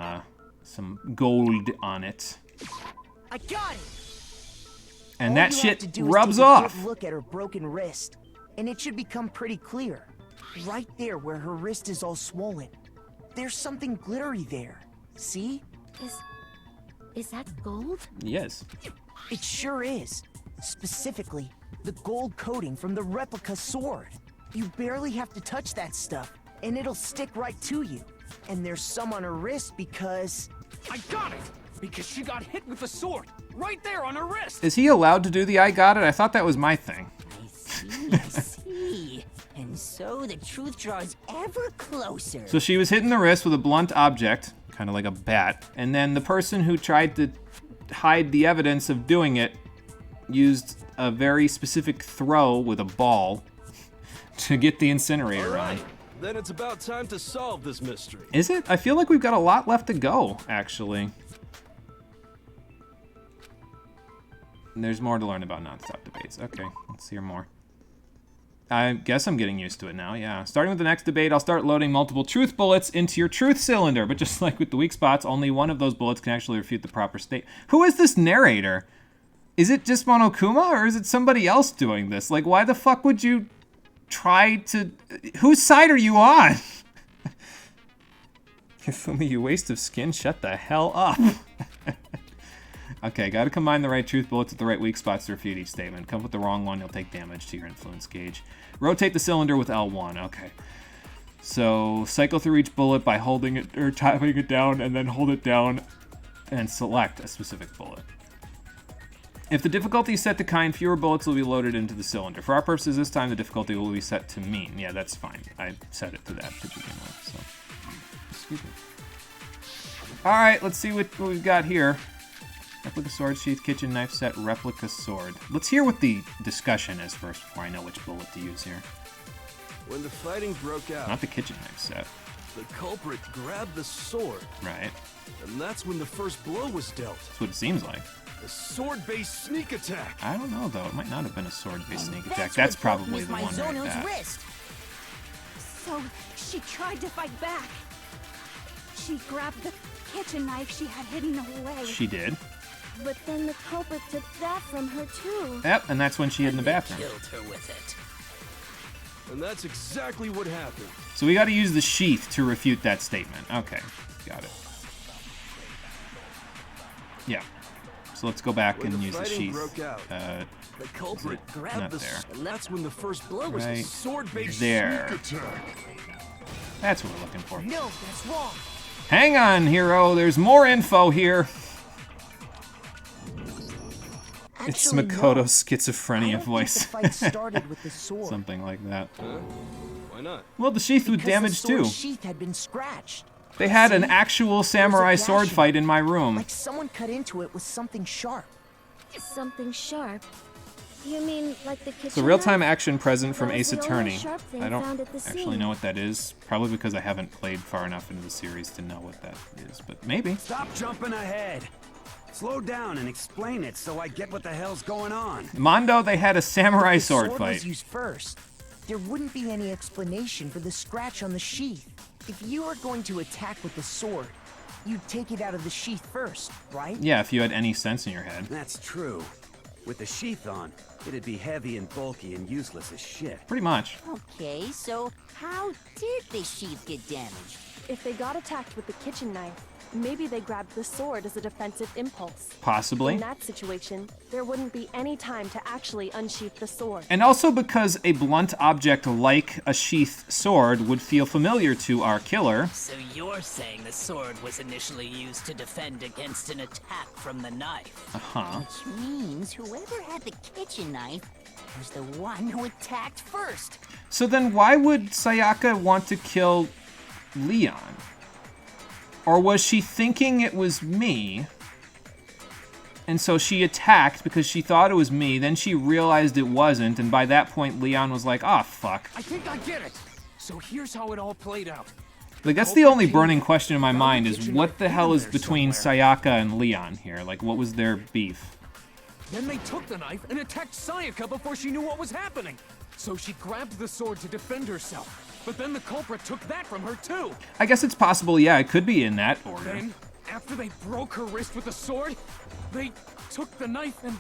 gold on it. I got it. And All that you shit have to do is rubs take a off. good look at her broken wrist, and it should become pretty clear. Right there where her wrist is all swollen. There's something glittery there. See? Is that gold? Yes. It sure is. Specifically, the gold coating from the replica sword. You barely have to touch that stuff, and it'll stick right to you. And there's some on her wrist because... I got it! Because she got hit with the sword, right there on her wrist! Is he allowed to do the I got it? I thought that was my thing. I see. And so the truth draws ever closer. So she was hitting the wrist with a blunt object, kind of like a bat, and then the person who tried to hide the evidence of doing it used a very specific throw with a ball to get the incinerator on. Then it's about time to solve this mystery. Is it? I feel like we've got a lot left to go, actually. And there's more to learn about non-stop debates. Okay, let's hear more. I guess I'm getting used to it now, yeah. Starting with the next debate, I'll start loading multiple truth bullets into your truth cylinder, but just like with the weak spots, only one of those bullets can actually refute the proper state. Who is this narrator? Is it just Monokuma, or is it somebody else doing this? Like, why the fuck would you try to... Whose side are you on? Yafumi, you waste of skin, shut the hell up. Okay, gotta combine the right truth bullets with the right weak spots to refute each statement. Come with the wrong one, you'll take damage to your influence gauge. Rotate the cylinder with L1, okay. So, cycle through each bullet by holding it, or tapping it down, and then hold it down, and select a specific bullet. If the difficulty is set to kind, fewer bullets will be loaded into the cylinder. For our purposes this time, the difficulty will be set to mean. Yeah, that's fine. I set it to that to begin with, so. Excuse me. Alright, let's see what we've got here. Replica sword sheath, kitchen knife set, replica sword. Let's hear what the discussion is first before I know which bullet to use here. When the fighting broke out, Not the kitchen knife set. the culprit grabbed the sword. Right. And that's when the first blow was dealt. That's what it seems like. A sword-based sneak attack. I don't know, though. It might not have been a sword-based sneak attack. That's That's what probably broke the Miss one right Mizuno's there. wrist. So she tried to fight back. She grabbed the kitchen knife she had hidden away. She did. But then the culprit took that from her too. Yep, and that's when she hid in the bathroom. Killed her with it. And that's exactly what happened. So we got to use the sheath to refute that statement. Okay, got it. Yeah. So let's go back and use the sheath. The culprit not grabbed the there. and that's when the first blow was a Right sword-based there. sneak attack. That's what we're looking for. No, that's wrong. Hang on, hero. There's more info here. It's Actually, Makoto's I schizophrenia don't voice. think the fight started with the sword. Something like that. Why not? Well, the sheath was Because damaged the sword too. sheath had been scratched. They had an See? actual samurai There's a sword gash fight in my room. Like someone cut into it with something sharp. Something sharp. You mean like the kitchen? It's a real-time action present from That was Ace the only Attorney. sharp thing I don't found at the actually scene. know what that is. Probably because I haven't played far enough into the series to know what that is, but maybe. Stop jumping ahead. Slow down and explain it so I get what the hell's going on. Mondo, they had a samurai If the sword was fight. used first, there wouldn't be any explanation for the scratch on the sheath. If you were going to attack with the sword, you'd take it out of the sheath first, right? Yeah, if you had any sense in your head. That's true. With the sheath on, it'd be heavy and bulky and useless as shit. Pretty much. Okay, so how did the sheath get damaged? If they got attacked with the kitchen knife, maybe they grabbed the sword as a defensive impulse. Possibly. In that situation, there wouldn't be any time to actually unsheath the sword. And also because a blunt object like a sheath sword would feel familiar to our killer. So you're saying the sword was initially used to defend against an attack from the knife? Uh-huh. Which means whoever had the kitchen knife was the one who attacked first. So then why would Sayaka want to kill Leon? Or was she thinking it was me, and so she attacked because she thought it was me, then she realized it wasn't, and by that point Leon was like, oh, fuck. I think I get it. So here's how it all played out. Like, that's the only burning question in my mind is what the hell is between Sayaka and Leon here? Like, what was their beef? Then they took the knife and attacked Sayaka before she knew what was happening. So she grabbed the sword to defend herself. But then the culprit took that from her too. I guess it's possible, yeah, it could be in that order. Then, after they broke her wrist with the sword, they took the knife and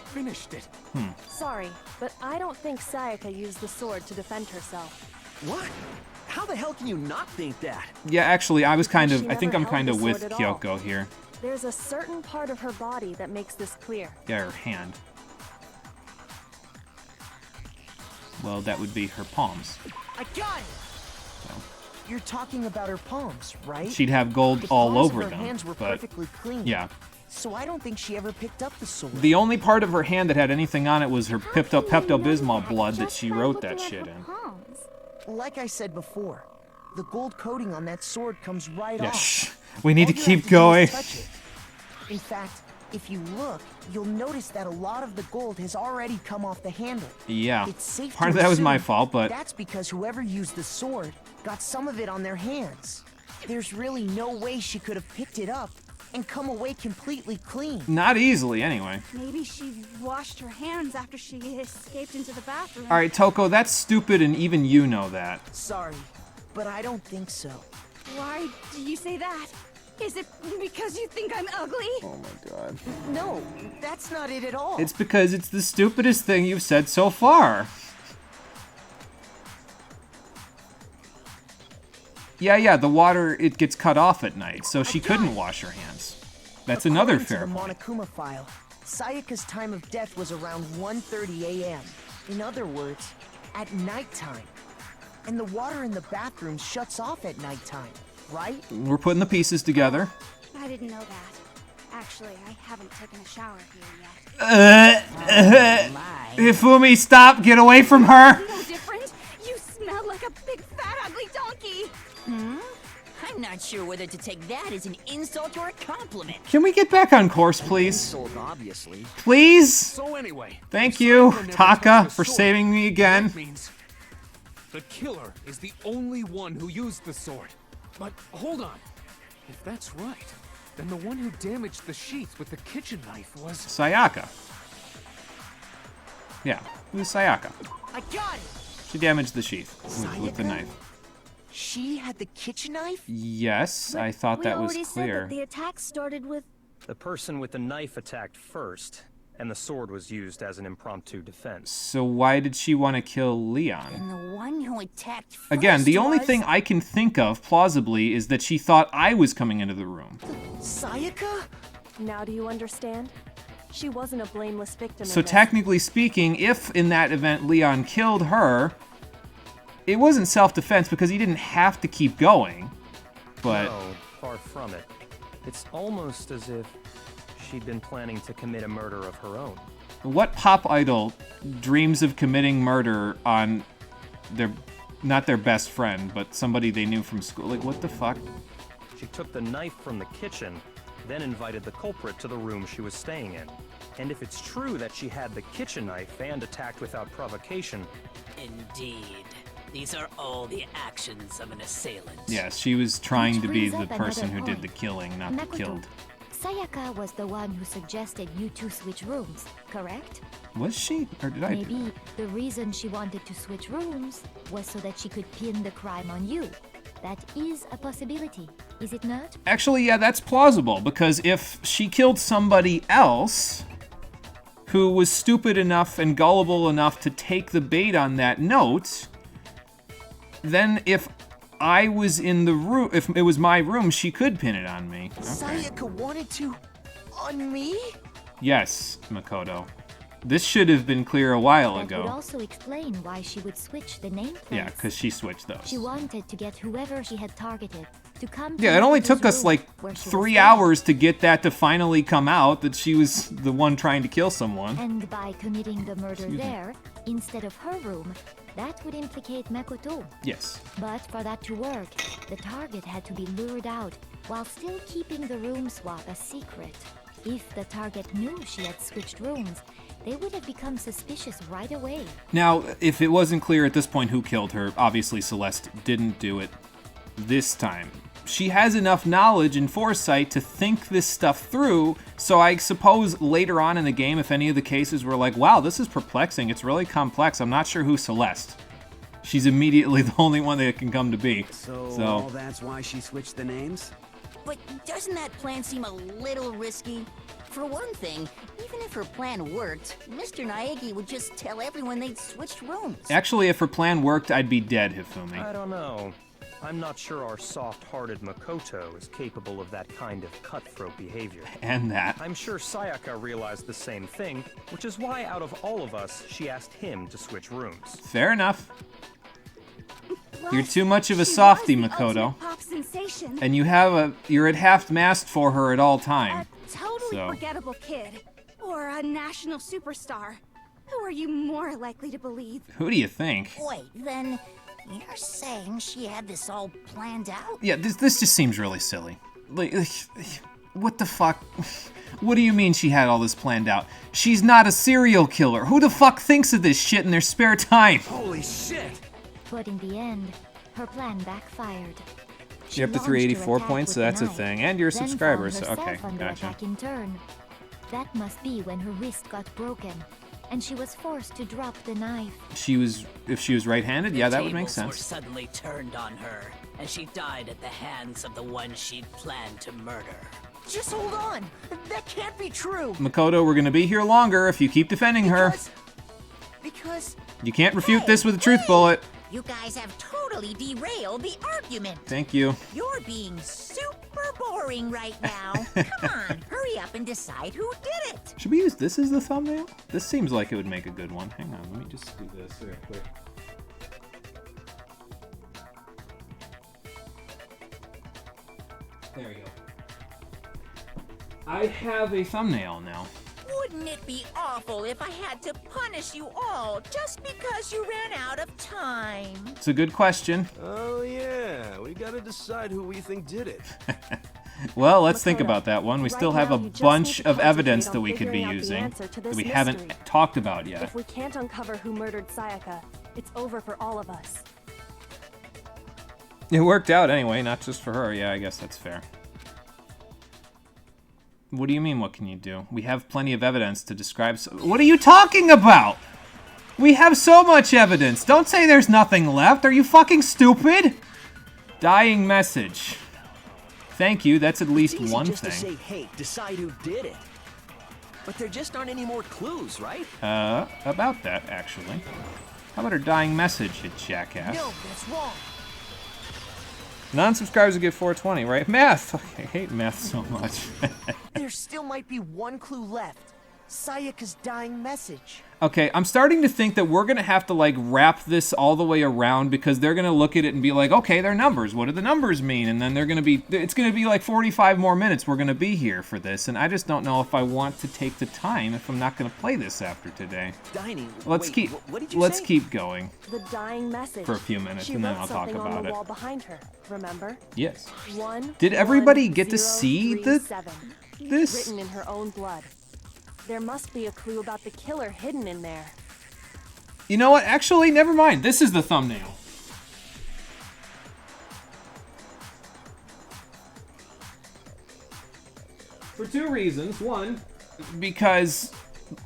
finished it. Sorry, but I don't think Sayaka used the sword to defend herself. What? How the hell can you not think that? Yeah, actually, I think never I'm held kind the of with sword at all. Kyoko here. There's a certain part of her body that makes this clear. Yeah, her hand. Well, that would be her palms. I got it! You're talking about her palms, right? She'd have gold The all palms of over her them, hands were but perfectly clean. yeah. So I don't think she ever picked up the sword. The only part of her hand that had anything on it was her Pepto-Bismol blood that she wrote that shit in. Like I said before, the gold coating on that sword comes right Yeah, off. shh. We need to All you keep have to do is going. touch it. In fact, if you look, you'll notice that a lot of the gold has already come off the handle. Yeah. It's safe Part to of that was my assume fault, but that's because whoever used the sword got some of it on their hands. There's really no way she could have picked it up and come away completely clean. not easily anyway. Maybe she washed her hands after she escaped into the bathroom. All right, Toko, that's stupid and even you know that. Sorry, but I don't think so. Why do you say that? Is it because you think I'm ugly? Oh my god. No, that's not it at all. It's because it's the stupidest thing you've said so far. Yeah, the water, it gets cut off at night, so she couldn't wash her hands. That's another According fair to the point. Monokuma file, Sayaka's time of death was around 1:30 a.m. In other words, at nighttime. And the water in the bathroom shuts off at nighttime, right? We're putting the pieces together. I didn't know that. Actually, I haven't taken a shower here yet. Ifumi, stop! Get away from her! No different? You smell like a big fat ugly donkey! I'm not sure whether to take that as an insult or a compliment. Can we get back on course, please? Insult, obviously. Please? So anyway, Thank you, Sayaka never Taka, touched the for sword. saving me again. That means the killer is the only one who used the sword. But hold on. If that's right, then the one who damaged the sheath with the kitchen knife was... Sayaka. Yeah, it was Sayaka. I got it! She damaged the sheath with the Sayaka? knife. She had the kitchen knife? Yes, I thought that was We already said clear. that the attack started with... The person with the knife attacked first, and the sword was used as an impromptu defense. So why did she want to kill Leon? And the one who attacked first Again, the only was... thing I can think of plausibly is that she thought I was coming into the room. Sayaka? Now do you understand? She wasn't a blameless victim So in this. technically speaking, if in that event Leon killed her, it wasn't self-defense because he didn't have to keep going. But No, far from it. It's almost as if she'd been planning to commit a murder of her own. what pop idol dreams of committing murder on their, not their best friend, but somebody they knew from school? Like, what the fuck? She took the knife from the kitchen, then invited the culprit to the room she was staying in. And if it's true that she had the kitchen knife and attacked without provocation... Indeed. These are all the actions of an assailant. Yes, she was trying Which to be brings the up person who another did the point. killing, not the Makoto, killed. Sayaka was the one who suggested you two switch rooms, correct? Was she? Or did I do Maybe the reason she wanted to switch rooms was so that she could pin the crime on you. That is a possibility, is it not? Actually, yeah, that's plausible, because if she killed somebody else who was stupid enough and gullible enough to take the bait on that note, then if I was in the room, if it was my room, she could pin it on me. Okay. Sayaka wanted to... on me? Yes, Makoto. This should have been clear a while That ago. would also explain why she would switch the nameplates. Yeah, because she switched those. She wanted to get whoever she had targeted to come to Yeah, it only Makoto's took us room like where she was 3 staying. hours to get that to finally come out that she was the one trying to kill someone. And by committing the murder Excuse me. there, instead of her room, that would implicate Makoto. Yes. But for that to work, the target had to be lured out while still keeping the room swap a secret. If the target knew she had switched rooms, they would have become suspicious right away. Now, if it wasn't clear at this point who killed her, obviously Celeste didn't do it this time. She has enough knowledge and foresight to think this stuff through, so I suppose later on in the game, if any of the cases were like, wow, this is perplexing, it's really complex, I'm not sure who's Celeste. She's immediately the only one that it can come to be. So all that's why she switched the names? But doesn't that plan seem a little risky? For one thing, even if her plan worked, Mr. Naegi would just tell everyone they'd switched rooms. Actually, if her plan worked, I'd be dead, Hifumi. I don't know. I'm not sure our soft-hearted Makoto is capable of that kind of cutthroat behavior. And that. I'm sure Sayaka realized the same thing, which is why out of all of us, she asked him to switch rooms. Fair enough. Plus, You're too much of a she softie, was the Makoto. ultimate pop sensation. And you're at half-mast for her at all time. Totally So. forgettable kid. Or a national superstar. Who are you more likely to believe? Who do you think? Wait, then you're saying she had this all planned out? Yeah, this just seems really silly. Like, what the fuck? What do you mean she had all this planned out? She's not a serial killer. Who the fuck thinks of this shit in their spare time? Holy shit! But in the end, her plan backfired. You're up to launched 384 her points, so attack that's a with the thing. knife, And you're a then subscriber, found so okay, herself under gotcha. attack in turn. That must be when her wrist got broken, and she was forced to drop the knife. If she was right-handed, yeah, that would make Tables were sense. suddenly turned on her, and she died at the hands of the one she'd planned to murder. Just hold on! That can't be true! Makoto, we're gonna be here longer if you keep defending her. Because... You can't refute this with a truth bullet. You guys have totally derailed the argument. Thank you. You're being super boring right now. Come on, hurry up and decide who did it. Should we use this as the thumbnail? This seems like it would make a good one. Hang on, let me just do this real quick. There we go. I have a thumbnail now. Wouldn't it be awful if I had to punish you all just because you ran out of time? It's a good question. Oh yeah, we gotta decide who we think did it. Well, let's think about that one. We Right still have now, a you just bunch need to of evidence concentrate that on we could be figuring out the using answer to that this we mystery. haven't talked about yet. If we can't uncover who murdered Sayaka, it's over for all of us. It worked out anyway, not just for her. Yeah, I guess that's fair. What do you mean, what can you do? We have plenty of evidence to describe... What are you talking about? We have so much evidence. Don't say there's nothing left. Are you fucking stupid? Dying message. Thank you, that's at least It's easy one just thing. to say, hey, decide who did it. But there just aren't any more clues, right? About that, actually. How about her dying message, you jackass? No, that's wrong. Non-subscribers will get 420, right? Math! I hate math so much. There still might be one clue left. Sayaka's dying message. Okay, I'm starting to think that we're gonna have to like wrap this all the way around because they're gonna look at it and be like, okay, they're numbers. What do the numbers mean? And then it's gonna be like 45 more minutes we're gonna be here for this, and I just don't know if I want to take the time if I'm not gonna play this after today. Dining. Let's Wait, what did you let's say? keep going. The dying message. For a few minutes, she and then wrote I'll talk something on about the it. wall behind her. Remember? Yes. One. Did everybody get to see 1037. this? Written in her own blood. There must be a clue about the killer hidden in there. You know what? Actually, never mind. This is the thumbnail. For two reasons. One, because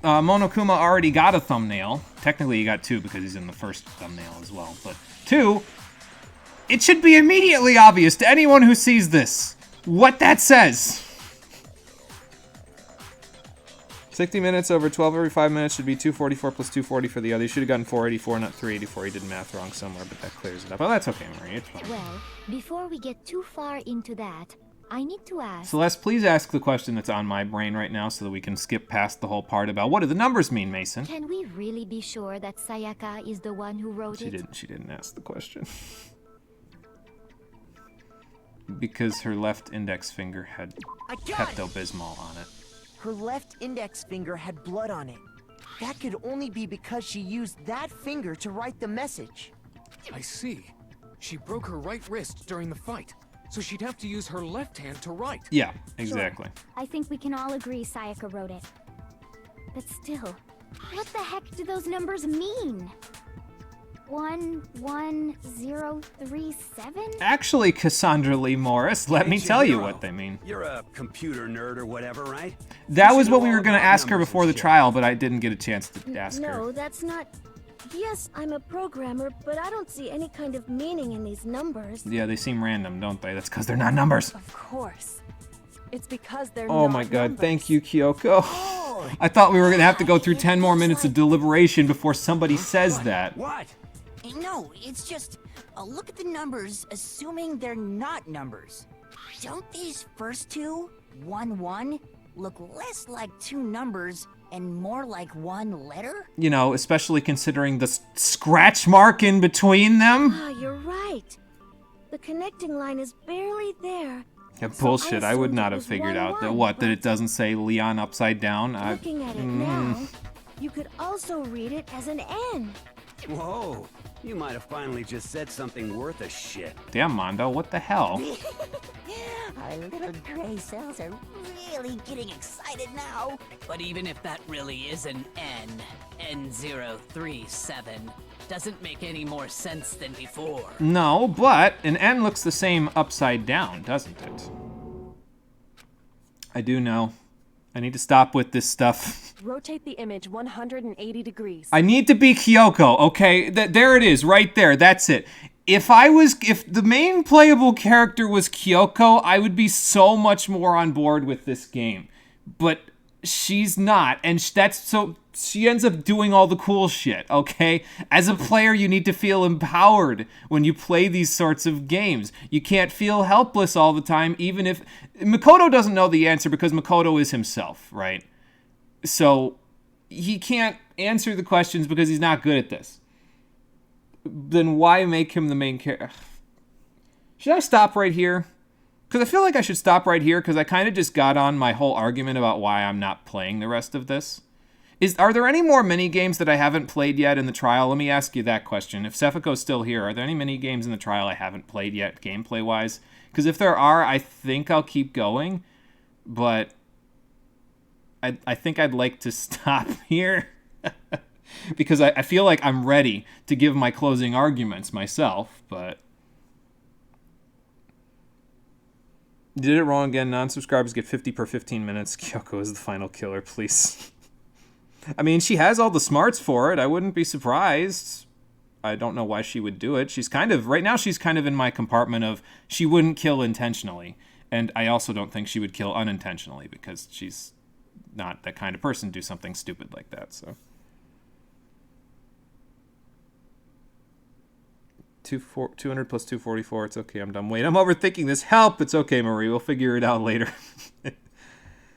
Monokuma already got a thumbnail. Technically, he got two because he's in the first thumbnail as well. But two, it should be immediately obvious to anyone who sees this what that says. 60 minutes over 12 every 5 minutes should be 244 plus 240 for the other. You should have gotten 484, not 384. He did math wrong somewhere, but that clears it up. Oh, that's okay, Marie. It's fine. Well, before we get too far into that, I need to ask... Celeste, please ask the question that's on my brain right now so that we can skip past the whole part about what do the numbers mean, Mason? Can we really be sure that Sayaka is the one who wrote it? She didn't ask the question. Because her left index finger had Pepto-Bismol on it. Her left index finger had blood on it. That could only be because she used that finger to write the message. I see. She broke her right wrist during the fight, so she'd have to use her left hand to write. Yeah, exactly. Sure. I think we can all agree Sayaka wrote it. But still, what the heck do those numbers mean? 11037? Actually, Cassandra Lee Morris, let me tell you what they mean. You're a computer nerd or whatever, right? That was what we were going to ask her before the trial, but I didn't get a chance to ask her. No, that's not... Yes, I'm a programmer, but I don't see any kind of meaning in these numbers. Yeah, they seem random, don't they? That's because they're not numbers. Of course. It's because they're Oh not my god, numbers. thank you, Kyoko. I thought we were going to have to go through 10 more minutes of deliberation before somebody says that. What? No, it's just look at the numbers, assuming they're not numbers. Don't these first two, 1-1, look less like two numbers and more like one letter? You know, especially considering the scratch mark in between them. Ah, you're right. The connecting line is barely there. Yeah, bullshit. I would not have figured out that that it doesn't say Leon upside down. Looking at it now, you could also read it as an N. Whoa. You might have finally just said something worth a shit. Damn, Mondo, what the hell? Our little gray cells are really getting excited now. But even if that really is an N037, doesn't make any more sense than before. No, but an N looks the same upside down, doesn't it? I do know. I need to stop with this stuff. Rotate the image 180 degrees. I need to be Kyoko, okay? There it is, right there. That's it. If the main playable character was Kyoko, I would be so much more on board with this game. But she's not, and she ends up doing all the cool shit, okay? As a player, you need to feel empowered when you play these sorts of games. You can't feel helpless all the time, even if... Makoto doesn't know the answer because Makoto is himself, right? So he can't answer the questions because he's not good at this. Then why make him the main character? Should I stop right here? Because I feel like I should stop right here because I kind of just got on my whole argument about why I'm not playing the rest of this. Are there any more mini-games that I haven't played yet in the trial? Let me ask you that question. If Sephico's still here, are there any mini-games in the trial I haven't played yet, gameplay-wise? Because if there are, I think I'll keep going. But I think I'd like to stop here. Because I feel like I'm ready to give my closing arguments myself, but... Did it wrong again. Non-subscribers get 50 per 15 minutes. Kyoko is the final killer, please. I mean, she has all the smarts for it. I wouldn't be surprised. I don't know why she would do it. Right now she's kind of in my compartment of she wouldn't kill intentionally. And I also don't think she would kill unintentionally because she's not that kind of person to do something stupid like that, so... 200 plus 244, it's okay, I'm done. Wait, I'm overthinking this. Help! It's okay, Marie, we'll figure it out later.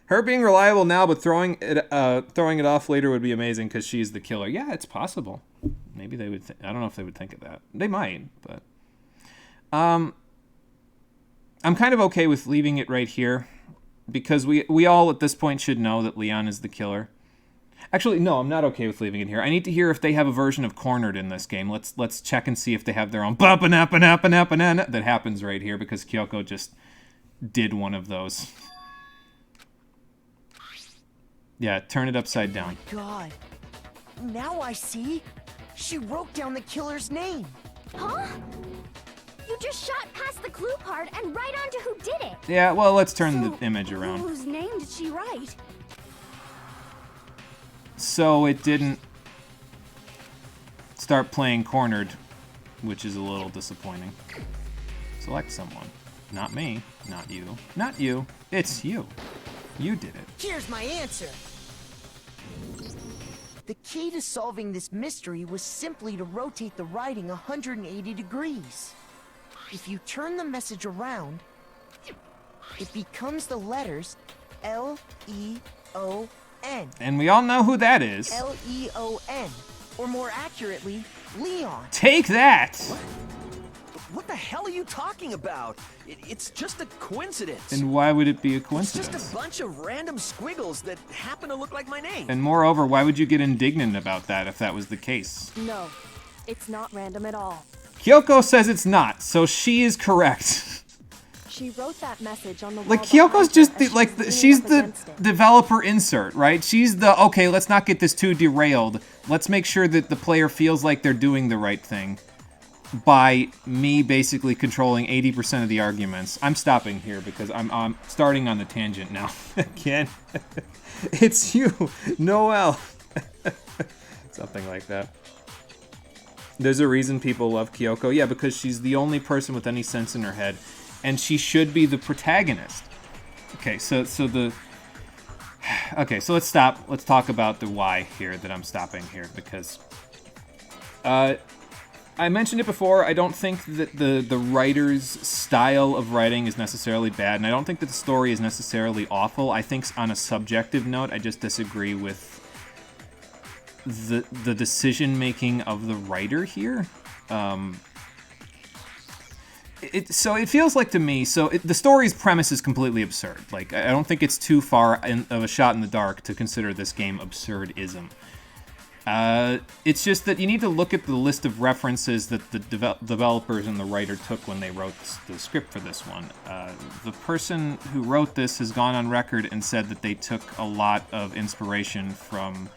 Her being reliable now, but throwing it off later would be amazing because she's the killer. Yeah, it's possible. Maybe they would... I don't know if they would think of that. They might, but... I'm kind of okay with leaving it right here because we all at this point should know that Leon is the killer. Actually, no, I'm not okay with leaving it here. I need to hear if they have a version of Cornered in this game. Let's check and see if they have their own that happens right here because Kyoko just did one of those. Yeah, turn it upside down. God. Now I see. She wrote down the killer's name. Huh? You just shot past the clue part and right onto who did it. Yeah, well, let's turn the image around. Whose name did she write? So it didn't start playing cornered, which is a little disappointing. Select someone. Not me. Not you. Not you. It's you. You did it. Here's my answer. The key to solving this mystery was simply to rotate the writing 180 degrees. If you turn the message around, it becomes the letters L-E-O-N. And we all know who that is. L-E-O-N. Or more accurately, Leon. Take that! What the hell are you talking about? It's just a coincidence. And why would it be a It's coincidence? just a bunch of random squiggles that happen to look like my name. And moreover, why would you get indignant about that if that was the case? No, it's not random at all. Kyoko says it's not, so she is correct. She wrote that message on the wall. Like, Kyoko's just she's the developer insert, right? She's the, okay, let's not get this too derailed. Let's make sure that the player feels like they're doing the right thing by me basically controlling 80% of the arguments. I'm stopping here because I'm starting on the tangent now. Again, it's you, Noel. Something like that. There's a reason people love Kyoko. Yeah, because she's the only person with any sense in her head. And she should be the protagonist. Okay, so let's stop. Let's talk about the why here that I'm stopping here, because I mentioned it before. I don't think that the writer's style of writing is necessarily bad, and I don't think that the story is necessarily awful. I think on a subjective note, I just disagree with the decision making of the writer here. So it feels like to me, the story's premise is completely absurd. Like, I don't think it's too far of a shot in the dark to consider this game absurdism. It's just that you need to look at the list of references that the developers and the writer took when they wrote the script for this one. The person who wrote this has gone on record and said that they took a lot of inspiration from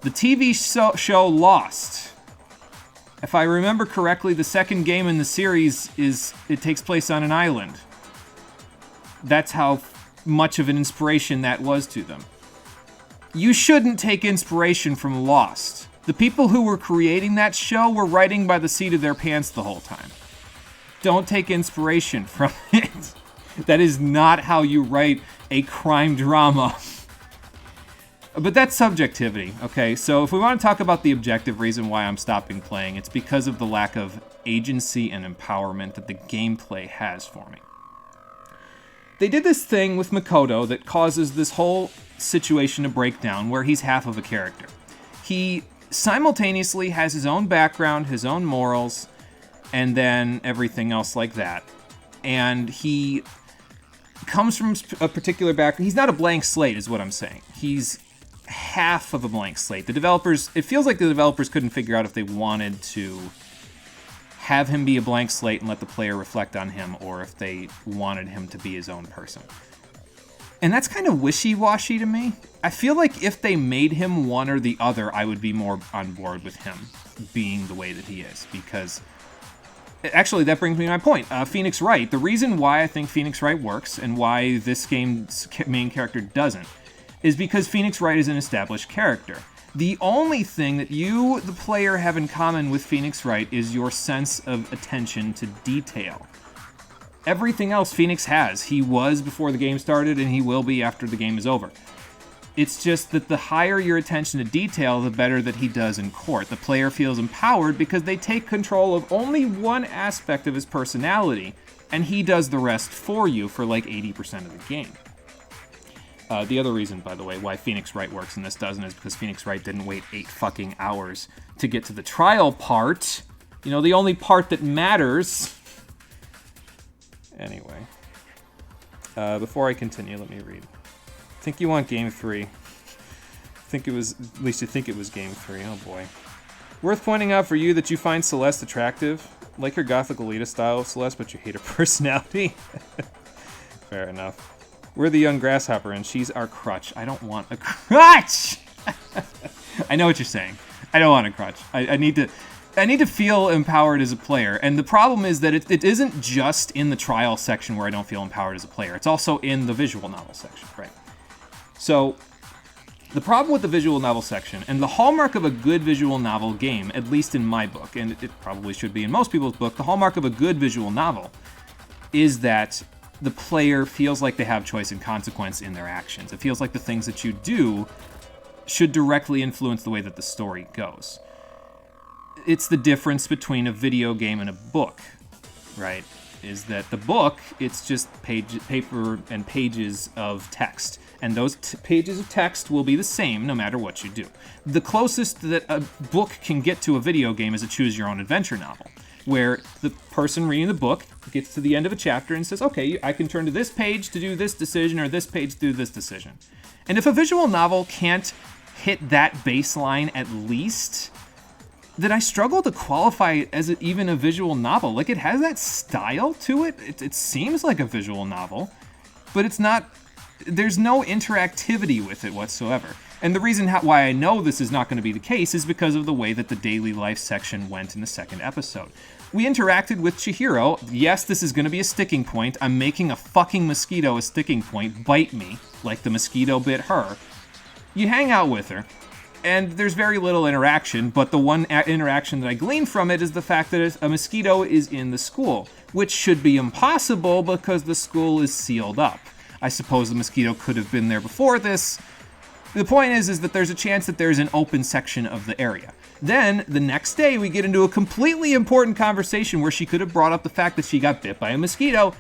the TV show Lost. If I remember correctly, the second game in the series takes place on an island. That's how much of an inspiration that was to them. You shouldn't take inspiration from Lost. The people who were creating that show were writing by the seat of their pants the whole time. Don't take inspiration from it. That is not how you write a crime drama. But that's subjectivity, okay? So if we want to talk about the objective reason why I'm stopping playing, it's because of the lack of agency and empowerment that the gameplay has for me. They did this thing with Makoto that causes this whole situation to break down where he's half of a character. He simultaneously has his own background, his own morals, and then everything else like that. And he comes from a particular background. He's not a blank slate, is what I'm saying. He's half of a blank slate. It feels like the developers couldn't figure out if they wanted to have him be a blank slate and let the player reflect on him, or if they wanted him to be his own person. And that's kind of wishy-washy to me. I feel like if they made him one or the other, I would be more on board with him being the way that he is, because actually, that brings me to my point. Phoenix Wright. The reason why I think Phoenix Wright works and why this game's main character doesn't is because Phoenix Wright is an established character. The only thing that you, the player, have in common with Phoenix Wright is your sense of attention to detail. Everything else Phoenix has. He was before the game started, and he will be after the game is over. It's just that the higher your attention to detail, the better that he does in court. The player feels empowered because they take control of only one aspect of his personality, and he does the rest for you for like 80% of the game. The other reason, by the way, why Phoenix Wright works and this doesn't is because Phoenix Wright didn't wait 8 fucking hours to get to the trial part. You know, the only part that matters. Anyway. Before I continue, let me read. I think you want Game 3. At least you think it was Game 3. Oh boy. Worth pointing out for you that you find Celeste attractive. Like her gothic Alita style of Celeste, but you hate her personality. Fair enough. We're the young grasshopper, and she's our crutch. I don't want a crutch! I know what you're saying. I don't want a crutch. I need to feel empowered as a player. And the problem is that it isn't just in the trial section where I don't feel empowered as a player. It's also in the visual novel section, right? So, the problem with the visual novel section, and the hallmark of a good visual novel game, at least in my book, and it probably should be in most people's book, the hallmark of a good visual novel is that the player feels like they have choice and consequence in their actions. It feels like the things that you do should directly influence the way that the story goes. It's the difference between a video game and a book, right? Is that the book, it's just paper and pages of text. And those pages of text will be the same no matter what you do. The closest that a book can get to a video game is a choose-your-own-adventure novel, where the person reading the book gets to the end of a chapter and says, okay, I can turn to this page to do this decision or this page to do this decision. And if a visual novel can't hit that baseline at least, then I struggle to qualify it as even a visual novel. Like, it has that style to it. It seems like a visual novel, but it's not. There's no interactivity with it whatsoever. And the reason why I know this is not going to be the case is because of the way that the daily life section went in the second episode. We interacted with Chihiro. Yes, this is going to be a sticking point. I'm making a fucking mosquito a sticking point. Bite me, like the mosquito bit her. You hang out with her, and there's very little interaction, but the one interaction that I gleaned from it is the fact that a mosquito is in the school, which should be impossible because the school is sealed up. I suppose the mosquito could have been there before this. The point is that there's a chance that there's an open section of the area. Then, the next day, we get into a completely important conversation where she could have brought up the fact that she got bit by a mosquito,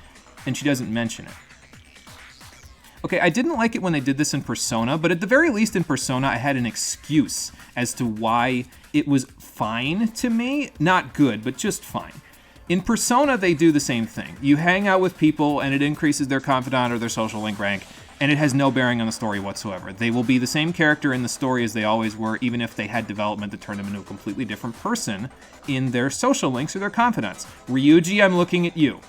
and she doesn't mention it. Okay, I didn't like it when they did this in Persona, but at the very least in Persona, I had an excuse as to why it was fine to me. Not good, but just fine. In Persona, they do the same thing. You hang out with people, and it increases their confidant or their social link rank, and it has no bearing on the story whatsoever. They will be the same character in the story as they always were, even if they had development that turned them into a completely different person in their social links or their confidants. Ryuji, I'm looking at you.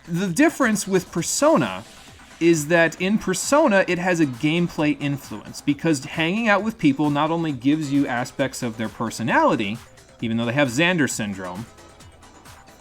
The difference with Persona is that in Persona, it has a gameplay influence, because hanging out with people not only gives you aspects of their personality, even though they have Xander syndrome.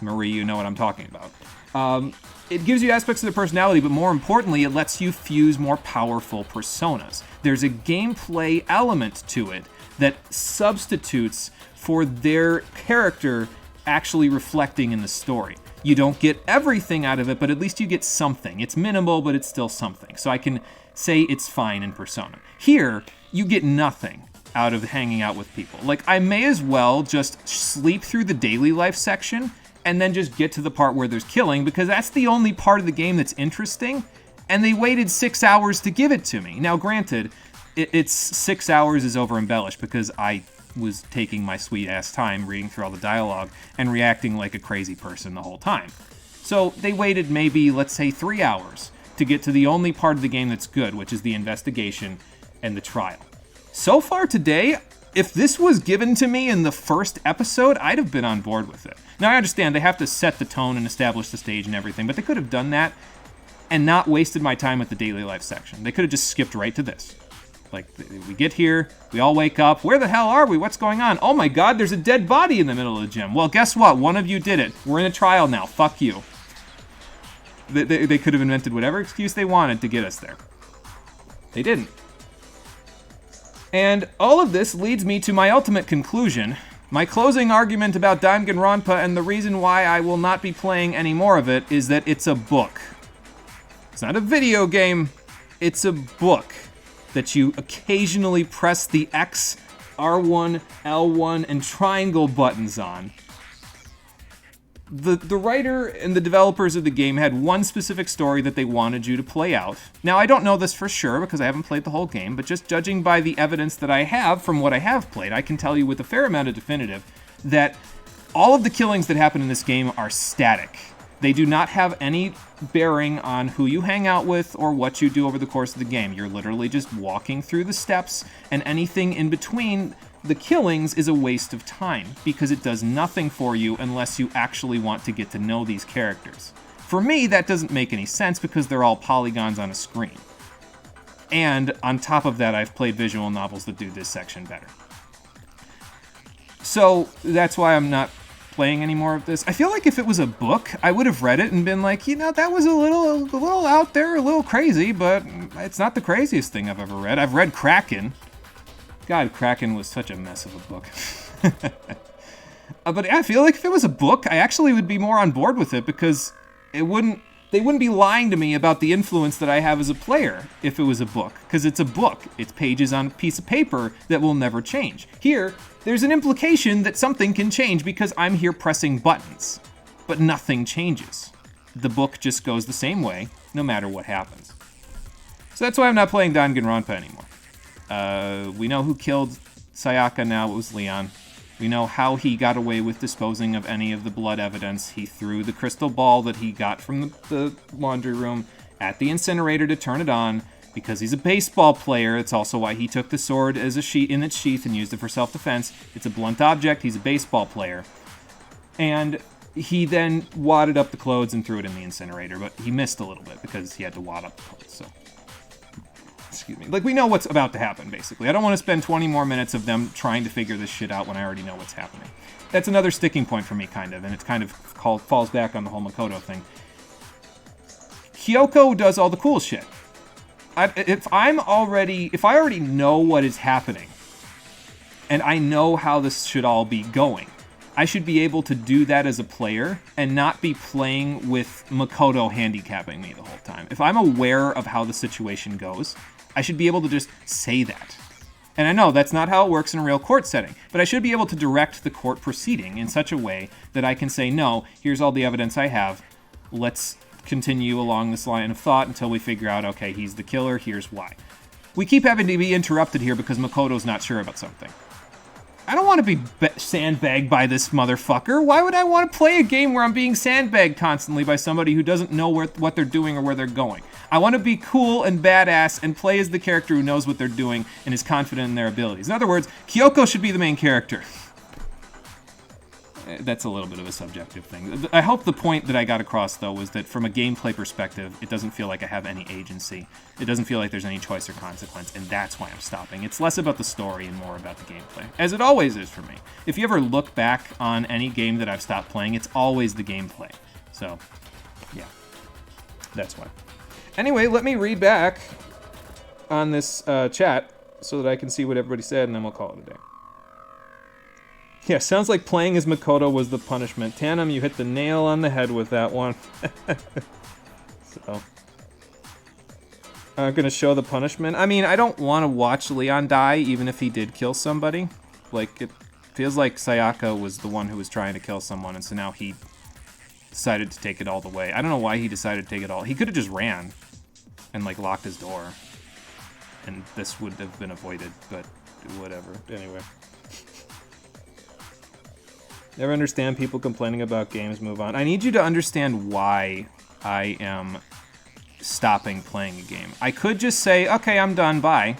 Marie, you know what I'm talking about. It gives you aspects of their personality, but more importantly, it lets you fuse more powerful personas. There's a gameplay element to it that substitutes for their character actually reflecting in the story. You don't get everything out of it, but at least you get something. It's minimal, but it's still something. So I can say it's fine in Persona. Here, you get nothing out of hanging out with people. Like, I may as well just sleep through the daily life section and then just get to the part where there's killing, because that's the only part of the game that's interesting, and they waited 6 hours to give it to me. Now, granted, it's 6 hours is over-embellished, because I was taking my sweet-ass time reading through all the dialogue and reacting like a crazy person the whole time. So they waited maybe, let's say, 3 hours to get to the only part of the game that's good, which is the investigation and the trial. So far today, if this was given to me in the first episode, I'd have been on board with it. Now, I understand they have to set the tone and establish the stage and everything, but they could have done that and not wasted my time with the daily life section. They could have just skipped right to this. Like, we get here, we all wake up, where the hell are we? What's going on? Oh my god, there's a dead body in the middle of the gym. Well, guess what? One of you did it. We're in a trial now. Fuck you. They could have invented whatever excuse they wanted to get us there. They didn't. And all of this leads me to my ultimate conclusion. My closing argument about Danganronpa and the reason why I will not be playing any more of it is that it's a book. It's not a video game. It's a book that you occasionally press the X, R1, L1, and triangle buttons on. The writer and the developers of the game had one specific story that they wanted you to play out. Now, I don't know this for sure because I haven't played the whole game, but just judging by the evidence that I have from what I have played, I can tell you with a fair amount of definitive that all of the killings that happen in this game are static. They do not have any bearing on who you hang out with or what you do over the course of the game. You're literally just walking through the steps, and anything in between the killings is a waste of time because it does nothing for you unless you actually want to get to know these characters. For me, that doesn't make any sense because they're all polygons on a screen. And on top of that, I've played visual novels that do this section better. So that's why I'm not playing any more of this. I feel like if it was a book, I would have read it and been like, you know, that was a little out there, a little crazy, but it's not the craziest thing I've ever read. I've read Kraken. God, Kraken was such a mess of a book. But I feel like if it was a book, I actually would be more on board with it because they wouldn't be lying to me about the influence that I have as a player if it was a book, because it's a book. It's pages on a piece of paper that will never change. Here, there's an implication that something can change because I'm here pressing buttons, but nothing changes. The book just goes the same way, no matter what happens. So that's why I'm not playing Danganronpa anymore. We know who killed Sayaka now, it was Leon. We know how he got away with disposing of any of the blood evidence. He threw the crystal ball that he got from the laundry room at the incinerator to turn it on. Because he's a baseball player, it's also why he took the sword as in its sheath and used it for self-defense. It's a blunt object, he's a baseball player. And he then wadded up the clothes and threw it in the incinerator, but he missed a little bit because he had to wad up the clothes, so... Excuse me. Like, we know what's about to happen, basically. I don't want to spend 20 more minutes of them trying to figure this shit out when I already know what's happening. That's another sticking point for me, kind of, and it's kind of falls back on the whole Makoto thing. Kyoko does all the cool shit. If I already know what is happening, and I know how this should all be going, I should be able to do that as a player and not be playing with Makoto handicapping me the whole time. If I'm aware of how the situation goes, I should be able to just say that. And I know that's not how it works in a real court setting, but I should be able to direct the court proceeding in such a way that I can say, no, here's all the evidence I have, let's continue along this line of thought until we figure out, okay, he's the killer, here's why. We keep having to be interrupted here because Makoto's not sure about something. I don't want to be sandbagged by this motherfucker. Why would I want to play a game where I'm being sandbagged constantly by somebody who doesn't know what they're doing or where they're going? I want to be cool and badass and play as the character who knows what they're doing and is confident in their abilities. In other words, Kyoko should be the main character. That's a little bit of a subjective thing. I hope the point that I got across, though, was that from a gameplay perspective, it doesn't feel like I have any agency. It doesn't feel like there's any choice or consequence, and that's why I'm stopping. It's less about the story and more about the gameplay, as it always is for me. If you ever look back on any game that I've stopped playing, it's always the gameplay. So, yeah, that's why. Anyway, let me read back on this chat so that I can see what everybody said, and then we'll call it a day. Yeah, sounds like playing as Makoto was the punishment. Tandem, you hit the nail on the head with that one. So, I'm gonna show the punishment. I mean, I don't want to watch Leon die, even if he did kill somebody. Like, it feels like Sayaka was the one who was trying to kill someone, and so now he decided to take it all the way. I don't know why he decided to take it all. He could have just ran and, like, locked his door. And this would have been avoided, but whatever. Anyway. Never understand people complaining about games, move on. I need you to understand why I am stopping playing a game. I could just say, okay, I'm done, bye.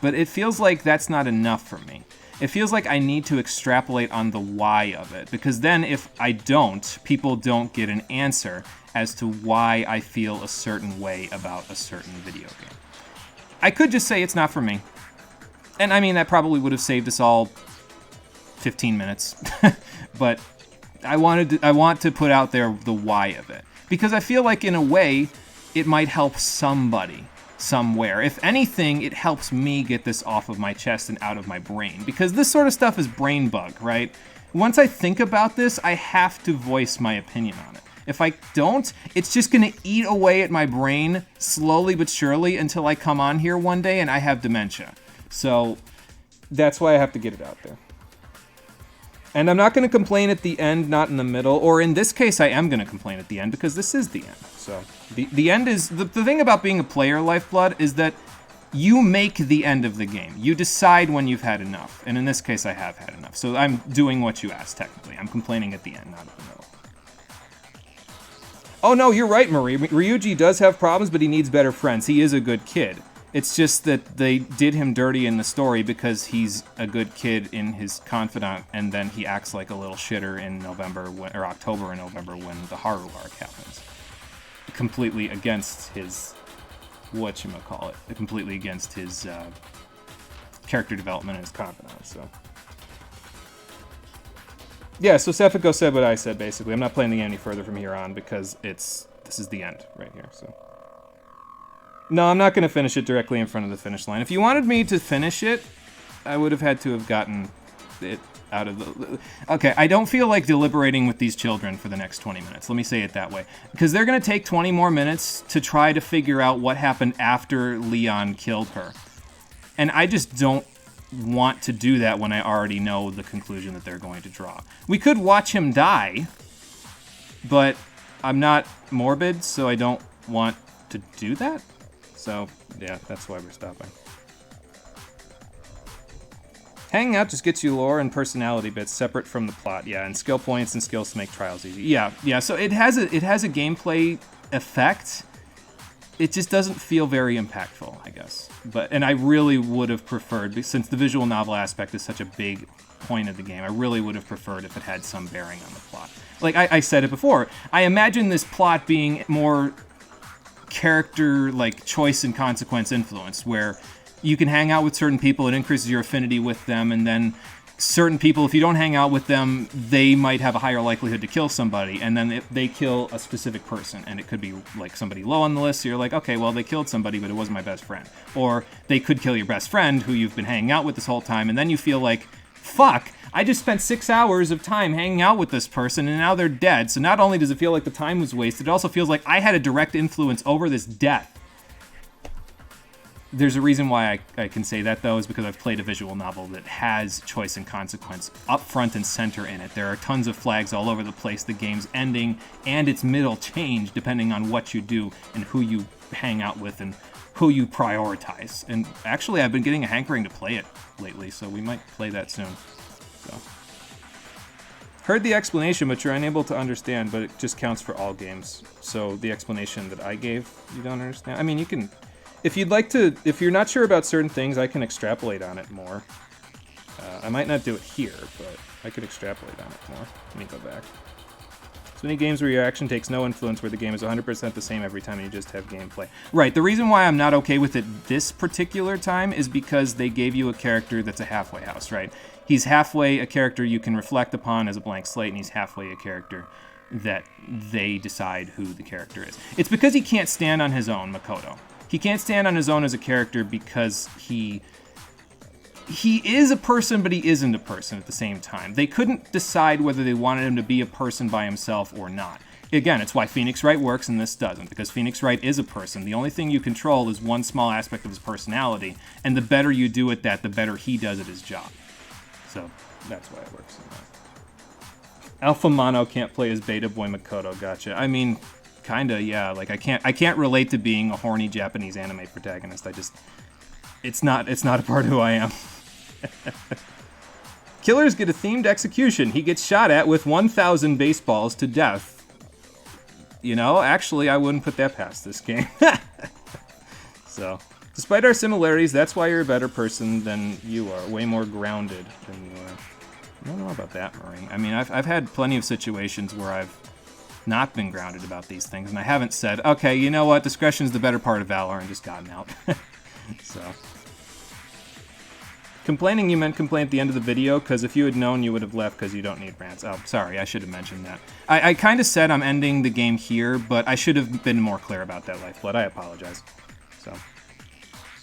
But it feels like that's not enough for me. It feels like I need to extrapolate on the why of it, because then if I don't, people don't get an answer as to why I feel a certain way about a certain video game. I could just say it's not for me. And I mean, that probably would have saved us all 15 minutes. But I want to put out there the why of it. Because I feel like in a way, it might help somebody somewhere. If anything, it helps me get this off of my chest and out of my brain. Because this sort of stuff is brain bug, right? Once I think about this, I have to voice my opinion on it. If I don't, it's just going to eat away at my brain slowly but surely until I come on here one day and I have dementia. So that's why I have to get it out there. And I'm not going to complain at the end, not in the middle. Or in this case, I am going to complain at the end because this is the end. So the end is... The thing about being a player, Lifeblood, is that you make the end of the game. You decide when you've had enough. And in this case, I have had enough. So I'm doing what you asked, technically. I'm complaining at the end, not at the middle. Oh, no, you're right, Marie. Ryuji does have problems, but he needs better friends. He is a good kid. It's just that they did him dirty in the story because he's a good kid in his confidant, and then he acts like a little shitter in October and November when the Haru arc happens. completely against his whatchamacallit, completely against his character development and his confidence. So yeah, so Sefiko said what I said basically. I'm not playing the game any further from here on because this is the end right here. So no, I'm not going to finish it directly in front of the finish line. If you wanted me to finish it, I would have had to have gotten it out of the... Okay, I don't feel like deliberating with these children for the next 20 minutes. Let me say it that way. Because they're going to take 20 more minutes to try to figure out what happened after Leon killed her. And I just don't want to do that when I already know the conclusion that they're going to draw. We could watch him die, but I'm not morbid, so I don't want to do that. So, yeah, that's why we're stopping. Hanging out just gets you lore and personality bits separate from the plot, yeah, and skill points and skills to make trials easy. Yeah, so it has a gameplay effect. It just doesn't feel very impactful, I guess. And I really would have preferred, since the visual novel aspect is such a big point of the game, I really would have preferred if it had some bearing on the plot. Like I said it before, I imagine this plot being more character, like, choice and consequence influenced, where you can hang out with certain people, it increases your affinity with them, and then certain people, if you don't hang out with them, they might have a higher likelihood to kill somebody, and then if they kill a specific person, and it could be like somebody low on the list, so you're like, okay, well, they killed somebody, but it wasn't my best friend. Or they could kill your best friend, who you've been hanging out with this whole time, and then you feel like, fuck, I just spent 6 hours of time hanging out with this person, and now they're dead, so not only does it feel like the time was wasted, it also feels like I had a direct influence over this death. There's a reason why I can say that, though, is because I've played a visual novel that has choice and consequence up front and center in it. There are tons of flags all over the place. The game's ending and its middle change depending on what you do and who you hang out with and who you prioritize. And actually, I've been getting a hankering to play it lately, so we might play that soon. So. Heard the explanation, but you're unable to understand, but it just counts for all games. So the explanation that I gave, you don't understand? I mean, you can... If you'd like to, if you're not sure about certain things, I can extrapolate on it more. I might not do it here, but I could extrapolate on it more. Let me go back. So many games where your action takes no influence, where the game is 100% the same every time and you just have gameplay. Right, the reason why I'm not okay with it this particular time is because they gave you a character that's a halfway house, right? He's halfway a character you can reflect upon as a blank slate, and he's halfway a character that they decide who the character is. It's because he can't stand on his own, Makoto. He can't stand on his own as a character because he is a person, but he isn't a person at the same time. They couldn't decide whether they wanted him to be a person by himself or not. Again, it's why Phoenix Wright works and this doesn't, because Phoenix Wright is a person. The only thing you control is one small aspect of his personality, and the better you do at that, the better he does at his job. So that's why it works. Alpha Mono can't play as Beta Boy Makoto, gotcha. I mean... Kinda, yeah. Like I can't relate to being a horny Japanese anime protagonist. It's not a part of who I am. Killers get a themed execution. He gets shot at with 1,000 baseballs to death. You know, actually, I wouldn't put that past this game. So, despite our similarities, that's why you're a better person than you are. Way more grounded than you are. I don't know about that, Maureen. I mean, I've had plenty of situations where I've not been grounded about these things, and I haven't said, okay, you know what, discretion's the better part of valor, and just gotten out. So. Complaining, you meant complain at the end of the video, because if you had known, you would have left because you don't need rants. Oh, sorry, I should have mentioned that. I kind of said I'm ending the game here, but I should have been more clear about that, Lifeblood. I apologize. So.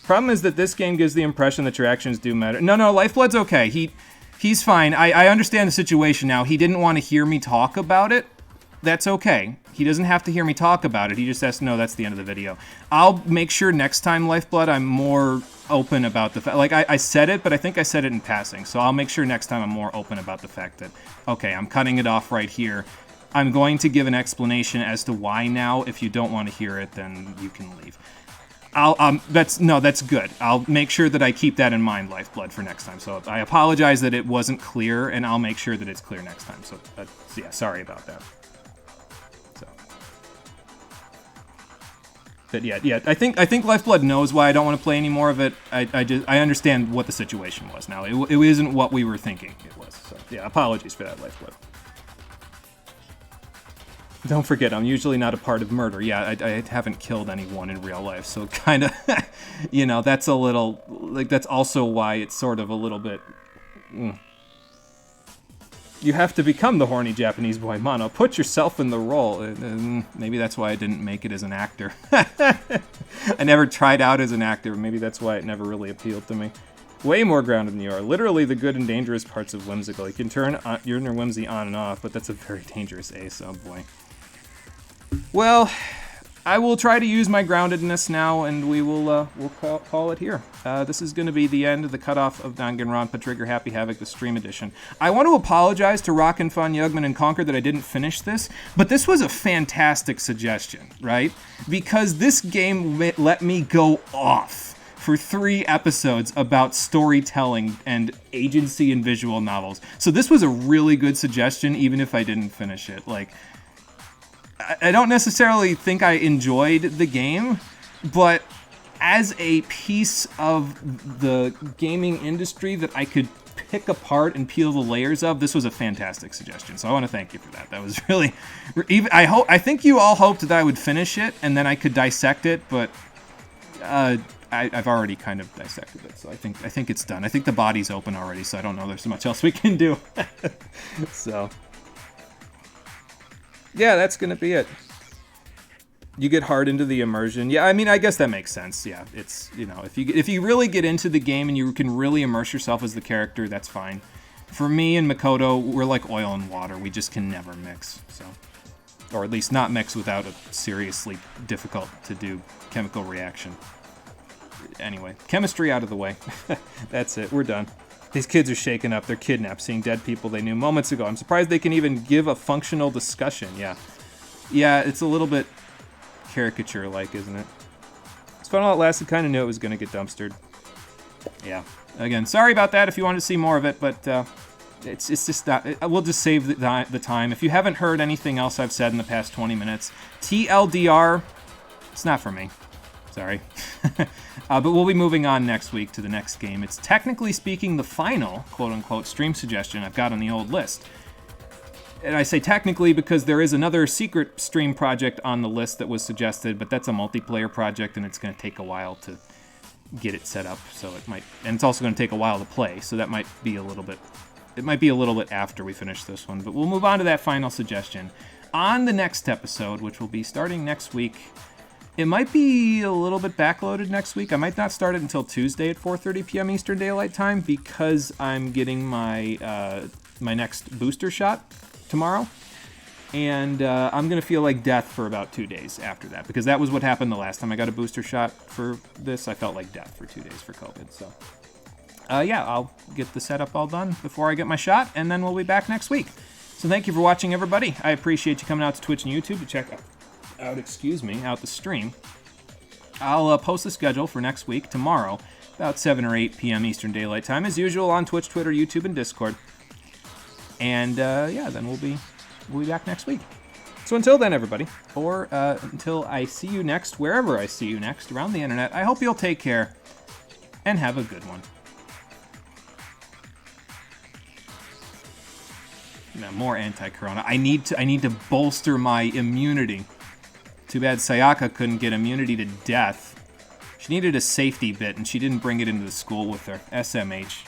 Problem is that this game gives the impression that your actions do matter. No, Lifeblood's okay. He's fine. I understand the situation now. He didn't want to hear me talk about it. That's okay. He doesn't have to hear me talk about it. He just has to know that's the end of the video. I'll make sure next time, Lifeblood, I'm more open about the fact... Like, I said it, but I think I said it in passing. So I'll make sure next time I'm more open about the fact that, okay, I'm cutting it off right here. I'm going to give an explanation as to why now. If you don't want to hear it, then you can leave. That's good. I'll make sure that I keep that in mind, Lifeblood, for next time. So I apologize that it wasn't clear, and I'll make sure that it's clear next time. So, yeah, sorry about that. But yeah, I think Lifeblood knows why I don't want to play any more of it. I understand what the situation was now. It isn't what we were thinking it was. So yeah, apologies for that, Lifeblood. Don't forget, I'm usually not a part of murder. Yeah, I haven't killed anyone in real life, so kind of, you know, that's a little, like, that's also why it's sort of a little bit... You have to become the horny Japanese boy, Mono. Put yourself in the role. Maybe that's why I didn't make it as an actor. I never tried out as an actor. Maybe that's why it never really appealed to me. Way more grounded than you are. Literally the good and dangerous parts of Whimsical. You can turn your inner whimsy on and off, but that's a very dangerous ace. Oh boy. Well, I will try to use my groundedness now, and we'll call it here. This is going to be the end of the cutoff of Danganronpa Trigger Happy Havoc, the stream edition. I want to apologize to Rockin' Fun, Yugman, and Conquer that I didn't finish this, but this was a fantastic suggestion, right? Because this game let me go off for 3 episodes about storytelling and agency in visual novels. So this was a really good suggestion, even if I didn't finish it. Like, I don't necessarily think I enjoyed the game, but as a piece of the gaming industry that I could pick apart and peel the layers of, this was a fantastic suggestion. So I want to thank you for that. That was really, I think you all hoped that I would finish it and then I could dissect it, but I've already kind of dissected it, so I think it's done. I think the body's open already, so I don't know there's much else we can do. So yeah, that's gonna be it. You get hard into the immersion. Yeah, I mean, I guess that makes sense. Yeah, it's, you know, if you really get into the game and you can really immerse yourself as the character, that's fine. For me and Makoto, we're like oil and water. We just can never mix. So, or at least not mix without a seriously difficult to do chemical reaction. Anyway, chemistry out of the way. That's it. We're done. These kids are shaken up. They're kidnapped, seeing dead people they knew moments ago. I'm surprised they can even give a functional discussion. Yeah. Yeah, it's a little bit caricature-like, isn't it? It's fun while it lasted. Kind of knew it was going to get dumpstered. Yeah. Again, sorry about that if you wanted to see more of it, but it's just that. We'll just save the time. If you haven't heard anything else I've said in the past 20 minutes, TLDR, it's not for me. Sorry. But we'll be moving on next week to the next game. It's technically speaking the final, quote-unquote, stream suggestion I've got on the old list. And I say technically because there is another secret stream project on the list that was suggested, but that's a multiplayer project and it's going to take a while to get it set up. So it might, and it's also going to take a while to play, so that might be a little bit, it might be a little bit after we finish this one. But we'll move on to that final suggestion on the next episode, which will be starting next week. It might be a little bit backloaded next week. I might not start it until Tuesday at 4:30 p.m. Eastern Daylight Time because I'm getting my my next booster shot tomorrow. And I'm going to feel like death for about 2 days after that because that was what happened the last time I got a booster shot for this. I felt like death for 2 days for COVID. So, yeah, I'll get the setup all done before I get my shot, and then we'll be back next week. So thank you for watching, everybody. I appreciate you coming out to Twitch and YouTube to check out the stream. I'll post the schedule for next week tomorrow, about 7 or 8 p.m. Eastern Daylight Time, as usual on Twitch, Twitter, YouTube, and Discord. And yeah, then we'll be back next week. So until then, everybody, or until I see you next, wherever I see you next around the internet, I hope you'll take care and have a good one. Now, more anti-corona. I need to bolster my immunity. Too bad Sayaka couldn't get immunity to death. She needed a safety bit, and she didn't bring it into the school with her. SMH.